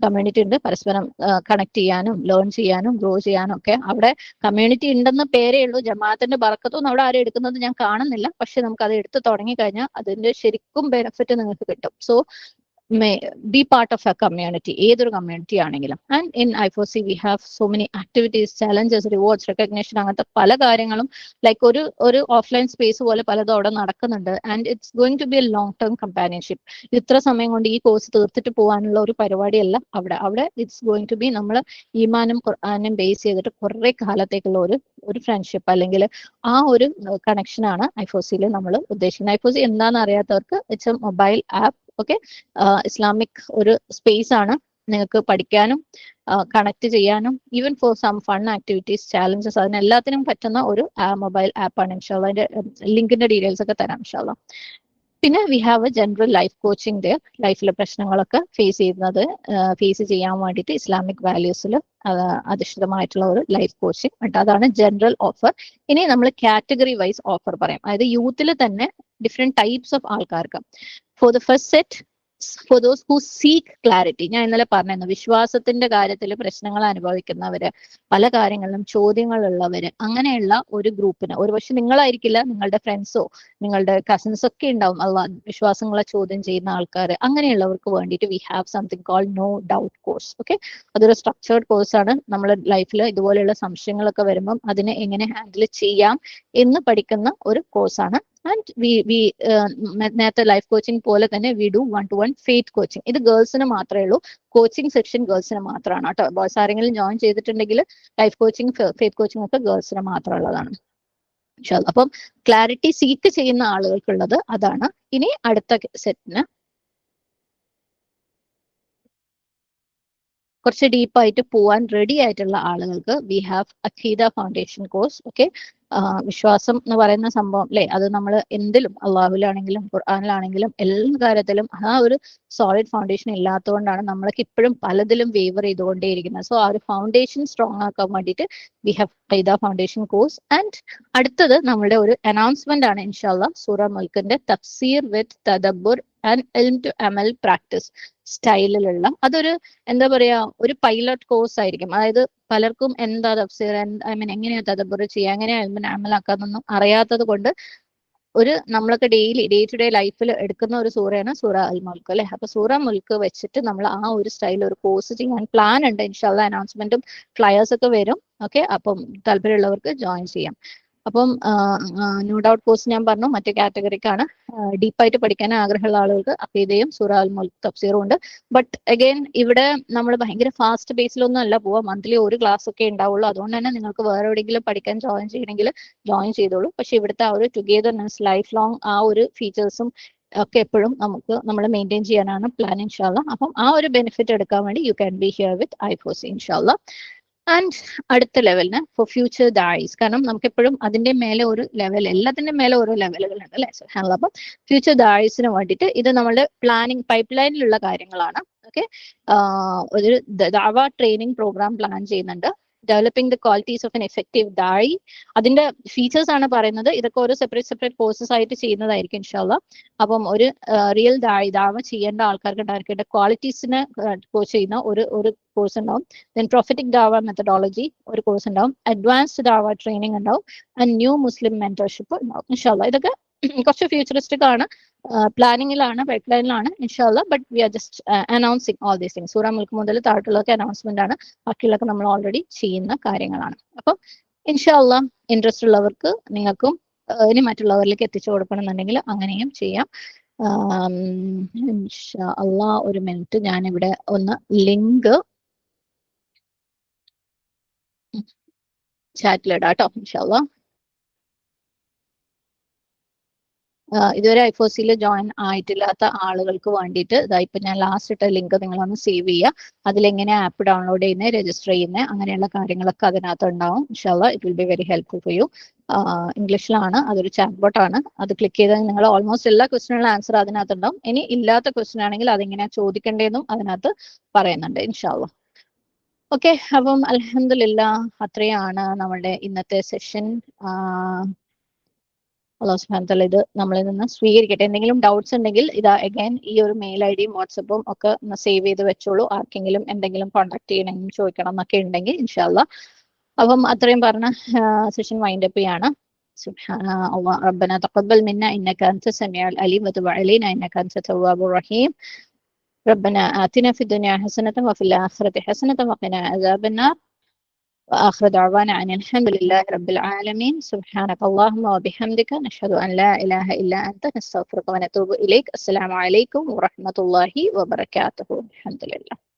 കമ്മ്യൂണിറ്റി ഉണ്ട്. പരസ്പരം കണക്ട് ചെയ്യാനും ലേൺ ചെയ്യാനും ഗ്രോ ചെയ്യാനും ഒക്കെ അവിടെ കമ്മ്യൂണിറ്റി ഉണ്ടെന്ന് പേരേ ഉള്ളൂ. ജമാഅത്തിന്റെ ബർക്കത്തൊന്നും അവിടെ ആരും എടുക്കുന്നത് ഞാൻ കാണുന്നില്ല. പക്ഷെ നമുക്ക് അത് എടുത്ത് തുടങ്ങി കഴിഞ്ഞാൽ അതിന്റെ ശരിക്കും ബെനിഫിറ്റ് നിങ്ങൾക്ക് കിട്ടും. So may be part of a community, ഏതൊരു കമ്മ്യൂണിറ്റി ആണെങ്കിലും. And in I4C we have so many activities, challenges, rewards, recognition, അങ്ങനത്തെ പല കാര്യങ്ങളും ലൈക്ക് ഒരു ഓഫ്ലൈൻ സ്പേസ് പോലെ പലതും അവിടെ നടക്കുന്നുണ്ട്. And it's going to be a long term companionship. ഇത്ര സമയം കൊണ്ട് ഈ കോഴ്സ് തീർത്തിട്ട് പോകാനുള്ള ഒരു പരിപാടിയല്ല അവിടെ ഇറ്റ്സ് ഗോയിങ് ടു ബി നമ്മൾ ഈമാനും ഖുർആനും ബേസ് ചെയ്തിട്ട് കുറെ കാലത്തേക്കുള്ള ഒരു ഫ്രണ്ട്ഷിപ്പ് അല്ലെങ്കിൽ ആ ഒരു കണക്ഷനാണ് ഐഫോസിയിൽ നമ്മൾ ഉദ്ദേശിക്കുന്നത്. ഐഫോസി എന്താണെന്ന് അറിയാത്തവർക്ക് it's a mobile app. Okay, Islamic ഒരു സ്പേസ് ആണ്. നിങ്ങൾക്ക് പഠിക്കാനും കണക്ട് ചെയ്യാനും even for some fun activities, challenges, അതിനെല്ലാത്തിനും പറ്റുന്ന ഒരു മൊബൈൽ ആപ്പാണ്. ഇൻഷാല്ല അതിന്റെ ലിങ്കിന്റെ ഡീറ്റെയിൽസ് ഒക്കെ തരാം ഇൻഷാല്ല. പിന്നെ V have A general life coaching day. ലൈഫിലെ പ്രശ്നങ്ങളൊക്കെ ഫേസ് ചെയ്യാൻ വേണ്ടിയിട്ട് ഇസ്ലാമിക് വാല്യൂസിൽ അധിഷ്ഠിതമായിട്ടുള്ള ഒരു ലൈഫ് കോച്ചിങ്. അതാണ് ജനറൽ ഓഫർ. ഇനി നമ്മൾ കാറ്റഗറി വൈസ് ഓഫർ പറയാം. അതായത് യൂത്തിൽ തന്നെ ഡിഫറെന്റ് ടൈപ്സ് ഓഫ് ആൾക്കാർക്ക്. For the first set, for those who seek clarity, ഞാൻ ഇന്നലെ പറഞ്ഞിരുന്നു വിശ്വാസത്തിന്റെ കാര്യത്തിൽ പ്രശ്നങ്ങൾ അനുഭവിക്കുന്നവര്, പല കാര്യങ്ങളിലും ചോദ്യങ്ങളുള്ളവര്, അങ്ങനെയുള്ള ഒരു ഗ്രൂപ്പിന്, ഒരു പക്ഷെ നിങ്ങളായിരിക്കില്ല, നിങ്ങളുടെ ഫ്രണ്ട്സോ നിങ്ങളുടെ കസിൻസ് ഒക്കെ ഉണ്ടാവും വിശ്വാസങ്ങളെ ചോദ്യം ചെയ്യുന്ന ആൾക്കാർ. അങ്ങനെയുള്ളവർക്ക് വേണ്ടിയിട്ട് we have something called no doubt course. Okay, അതൊരു സ്ട്രക്ചേർഡ് കോഴ്സാണ്. നമ്മുടെ ലൈഫിൽ ഇതുപോലെയുള്ള സംശയങ്ങളൊക്കെ വരുമ്പം അതിനെ എങ്ങനെ ഹാൻഡിൽ ചെയ്യാം എന്ന് പഠിക്കുന്ന ഒരു കോഴ്സാണ്. ആൻഡ് നേരത്തെ ലൈഫ് കോച്ചിങ് പോലെ തന്നെ we do 1-to-1 faith coaching. ഇത് ഗേൾസിന് മാത്രമേ ഉള്ളൂ. കോച്ചിങ് സെക്ഷൻ ഗേൾസിന് മാത്രമാണ് കേട്ടോ. ബോയ്സ് ആരെങ്കിലും ജോയിൻ ചെയ്തിട്ടുണ്ടെങ്കിൽ ലൈഫ് കോച്ചിങ്, ഫെയ്ത്ത് കോച്ചിങ് ഒക്കെ ഗേൾസിന് മാത്രമുള്ളതാണ്. അപ്പം ക്ലാരിറ്റി സീക്ക് ചെയ്യുന്ന ആളുകൾക്കുള്ളത് അതാണ്. ഇനി അടുത്ത സെറ്റിന് കുറച്ച് ഡീപ്പായിട്ട് പോവാൻ റെഡി ആയിട്ടുള്ള ആളുകൾക്ക് വി ഹാവ് അഖീദ ഫൗണ്ടേഷൻ കോഴ്സ്. ഓക്കെ, വിശ്വാസം എന്ന് പറയുന്ന സംഭവം അല്ലെ, അത് നമ്മൾ എന്തിലും അള്ളാഹുലാണെങ്കിലും ഖുർആനിലാണെങ്കിലും എല്ലാ കാര്യത്തിലും ആ ഒരു സോളിഡ് ഫൗണ്ടേഷൻ ഇല്ലാത്തതുകൊണ്ടാണ് നമ്മളൊക്കെ ഇപ്പോഴും പലതിലും വേവർ ചെയ്തുകൊണ്ടേയിരിക്കുന്നത്. സോ ആ ഒരു ഫൗണ്ടേഷൻ സ്ട്രോങ് ആക്കാൻ വേണ്ടിയിട്ട് വി ഹാവ് അഖീദ ഫൗണ്ടേഷൻ കോഴ്സ്. ആൻഡ് അടുത്തത് നമ്മുടെ ഒരു അനൗൺസ്മെന്റ് ആണ് ഇൻഷാല്ലാ. സൂറ മുൽക്കിന്റെ തഫ്സീർ വിത്ത് തദബ്ബുർ ആൻഡ് ഇൽം ടു അമൽ പ്രാക്ടീസ് സ്റ്റൈലിലുള്ള, അതൊരു എന്താ പറയാ, ഒരു പൈലറ്റ് കോഴ്സ് ആയിരിക്കും. അതായത് പലർക്കും എന്താ തഫ്സീർ, ഐ മീൻ എങ്ങനെയാ തദബ്ബുർ ചെയ്യുക, എങ്ങനെയാ അമലാക്കാന്നൊന്നും അറിയാത്തത് കൊണ്ട് നമ്മളൊക്കെ ഡേ ടു ഡേ ലൈഫിൽ എടുക്കുന്ന ഒരു സൂറയാണ് സൂറ അൽ മുൽക്ക് അല്ലെ. അപ്പൊ സൂറ മുൽക്ക് വെച്ചിട്ട് നമ്മൾ ആ ഒരു സ്റ്റൈൽ ഒരു കോഴ്സ് ചെയ്യാൻ പ്ലാൻ ഉണ്ട്. ഇൻഷാല്ലാ അനൗൺസ്മെന്റും ഫ്ലയേഴ്സ് ഒക്കെ വരും. ഓക്കെ, അപ്പം താല്പര്യമുള്ളവർക്ക് ജോയിൻ ചെയ്യാം. അപ്പം നോ ഡൗട്ട് കോഴ്സ് ഞാൻ പറഞ്ഞു മറ്റേ കാറ്റഗറിക്കാണ്. ഡീപ്പായിട്ട് പഠിക്കാൻ ആഗ്രഹമുള്ള ആളുകൾക്ക് അഖീദയും സൂറ അൽ മുൽക്ക് തഫ്സീറും ഉണ്ട്. ബട്ട് അഗൈൻ ഇവിടെ നമ്മൾ ഭയങ്കര ഫാസ്റ്റ് ബേസിലൊന്നും അല്ല പോവാ. മന്ത്ലി ഒരു ക്ലാസ് ഒക്കെ ഉണ്ടാവുള്ളൂ. അതുകൊണ്ട് തന്നെ നിങ്ങൾക്ക് വേറെ എവിടെയെങ്കിലും പഠിക്കാൻ ജോയിൻ ചെയ്യണമെങ്കിൽ ജോയിൻ ചെയ്തോളൂ. പക്ഷെ ഇവിടുത്തെ ആ ഒരു ടുഗെദർനെസ്, ലൈഫ് ലോങ് ആ ഒരു ഫീച്ചേഴ്സും ഒക്കെ എപ്പോഴും നമ്മൾ മെയിൻറ്റെയിൻ ചെയ്യാനാണ് പ്ലാൻ ഇൻഷാല്ലാ. അപ്പം ആ ഒരു ബെനിഫിറ്റ് എടുക്കാൻ വേണ്ടി you can be here with I4C ഇൻഷാല്ലാ. ആൻഡ് അടുത്ത ലെവലിന് ഫോർ ഫ്യൂച്ചർ ദാഴീസ്, കാരണം നമുക്ക് എപ്പോഴും അതിന്റെ മേലെ ഒരു ലെവൽ, എല്ലാത്തിന്റെ മേലെ ഓരോ ലെവലുകളുണ്ട് അല്ലെ. അപ്പം ഫ്യൂച്ചർ ദാഴീസിന് വേണ്ടിയിട്ട് ഇത് നമ്മളുടെ പ്ലാനിങ് പൈപ്പ് ലൈനിലുള്ള കാര്യങ്ങളാണ്. ഓക്കെ, ഒരു ദഅവ ട്രെയിനിങ് പ്രോഗ്രാം പ്ലാൻ ചെയ്യുന്നുണ്ട്. Developing the qualities of an effective ദായി, അതിന്റെ ഫീച്ചേഴ്സ് ആണ് പറയുന്നത്. ഇതൊക്കെ ഓരോ സെപ്പറേറ്റ് കോഴ്സസ് ആയിട്ട് ചെയ്യുന്നതായിരിക്കും ഇൻഷാല്ലാ. അപ്പം ഒരു റിയൽ ദാവ ചെയ്യേണ്ട ആൾക്കാർക്ക് ഉണ്ടായിരിക്കേണ്ട ക്വാളിറ്റീസിന് ചെയ്യുന്ന ഒരു കോഴ്സ് ഉണ്ടാവും. ദെൻ പ്രൊഫറ്റിക് ദാവ മെത്തഡോളജി ഒരു കോഴ്സ് ഉണ്ടാവും. അഡ്വാൻസ്ഡ് ദാവ ട്രെയിനിങ് ഉണ്ടാവും. ആൻഡ് ന്യൂ മുസ്ലിം മെന്റർഷിപ്പ് ഉണ്ടാവും ഇൻഷാല്ലാ. ഇതൊക്കെ കുറച്ച് ഫ്യൂച്ചറിസ്റ്റിക് ആണ്, പ്ലാനിങ്ങിലാണ്, പൈപ്പ് ലൈനിലാണ് ഇൻഷാല്ലാ. But we are just announcing all these things. സൂറ മുൽക്ക് മുതൽ താഴോട്ടുള്ളതൊക്കെ അനൗൺസ്മെന്റ് ആണ്. ബാക്കിയുള്ളതൊക്കെ നമ്മൾ ഓൾറെഡി ചെയ്യുന്ന കാര്യങ്ങളാണ്. അപ്പം ഇൻഷാല്ലാ ഇൻട്രസ്റ്റ് ഉള്ളവർക്ക് നിങ്ങൾക്കും ഇനി മറ്റുള്ളവരിലേക്ക് എത്തിച്ചു കൊടുക്കണമെന്നുണ്ടെങ്കിൽ അങ്ങനെയും ചെയ്യാം. ഇൻഷാല്ലാ ഒരു മിനിറ്റ്, ഞാനിവിടെ ഒന്ന് ലിങ്ക് ചാറ്റിലിടാം കേട്ടോ ഇൻഷാല്ലാ. ഇതുവരെ ഐഫോസിയിൽ ജോയിൻ ആയിട്ടില്ലാത്ത ആളുകൾക്ക് വേണ്ടിയിട്ട് ഇപ്പൊ ഞാൻ ലാസ്റ്റ് ഇട്ട ലിങ്ക് നിങ്ങളൊന്ന് സേവ് ചെയ്യുക. അതിലെങ്ങനെ ആപ്പ് ഡൗൺലോഡ് ചെയ്യുന്നത്, രജിസ്റ്റർ ചെയ്യുന്നത്, അങ്ങനെയുള്ള കാര്യങ്ങളൊക്കെ അതിനകത്ത് ഉണ്ടാവും ഇൻഷാല്ലാ. It will be very helpful for you. ഇംഗ്ലീഷിലാണ്, അതൊരു ചാറ്റ് ബോട്ട് ആണ്. അത് ക്ലിക്ക് ചെയ്താൽ നിങ്ങൾ ഓൾമോസ്റ്റ് എല്ലാ ക്വസ്റ്റിനുള്ള ആൻസർ അതിനകത്ത് ഉണ്ടാവും. ഇനി ഇല്ലാത്ത ക്വസ്റ്റ്യൻ ആണെങ്കിൽ അതെങ്ങനെയാ ചോദിക്കേണ്ടതെന്നും അതിനകത്ത് പറയുന്നുണ്ട് ഇൻഷാല്ലാ. ഓക്കെ, അപ്പം അൽഹംദുലില്ലാ അത്രയാണ് നമ്മുടെ ഇന്നത്തെ സെഷൻ. അല്ലാഹു സുബ്ഹാനഹു വ തആല ഇത് നമ്മളിൽ നിന്ന് സ്വീകരിക്കട്ടെ. എന്തെങ്കിലും ഡൗട്ട്സ് ഉണ്ടെങ്കിൽ ഇതാ അഗൈൻ ഈ ഒരു മെയിൽ ഐ ഡിയും വാട്സപ്പും ഒക്കെ സേവ് ചെയ്ത് വെച്ചോളൂ. ആർക്കെങ്കിലും എന്തെങ്കിലും കോൺടാക്ട് ചെയ്യണമെങ്കിൽ ചോദിക്കണം എന്നൊക്കെ ഉണ്ടെങ്കിൽ ഇൻഷാ അല്ലാഹ്. അപ്പം അത്രയും പറഞ്ഞ സെഷൻ വൈൻഡ് അപ്പ് ചെയ്യാണ്. سبحان الله ربنا تقبل منا إنك أنت السميع العليم وتب علينا إنك أنت التواب الرحيم ربنا آتنا في الدنيا حسنة وفي الآخرة حسنة وقنا عذاب النار وآخر دعوانا عن الحمد لله رب العالمين سبحانك اللهم وبحمدك نشهد أن لا إله إلا أنت نستغفرك ونتوب إليك. السلام عليكم ورحمة الله وبركاته. الحمد لله.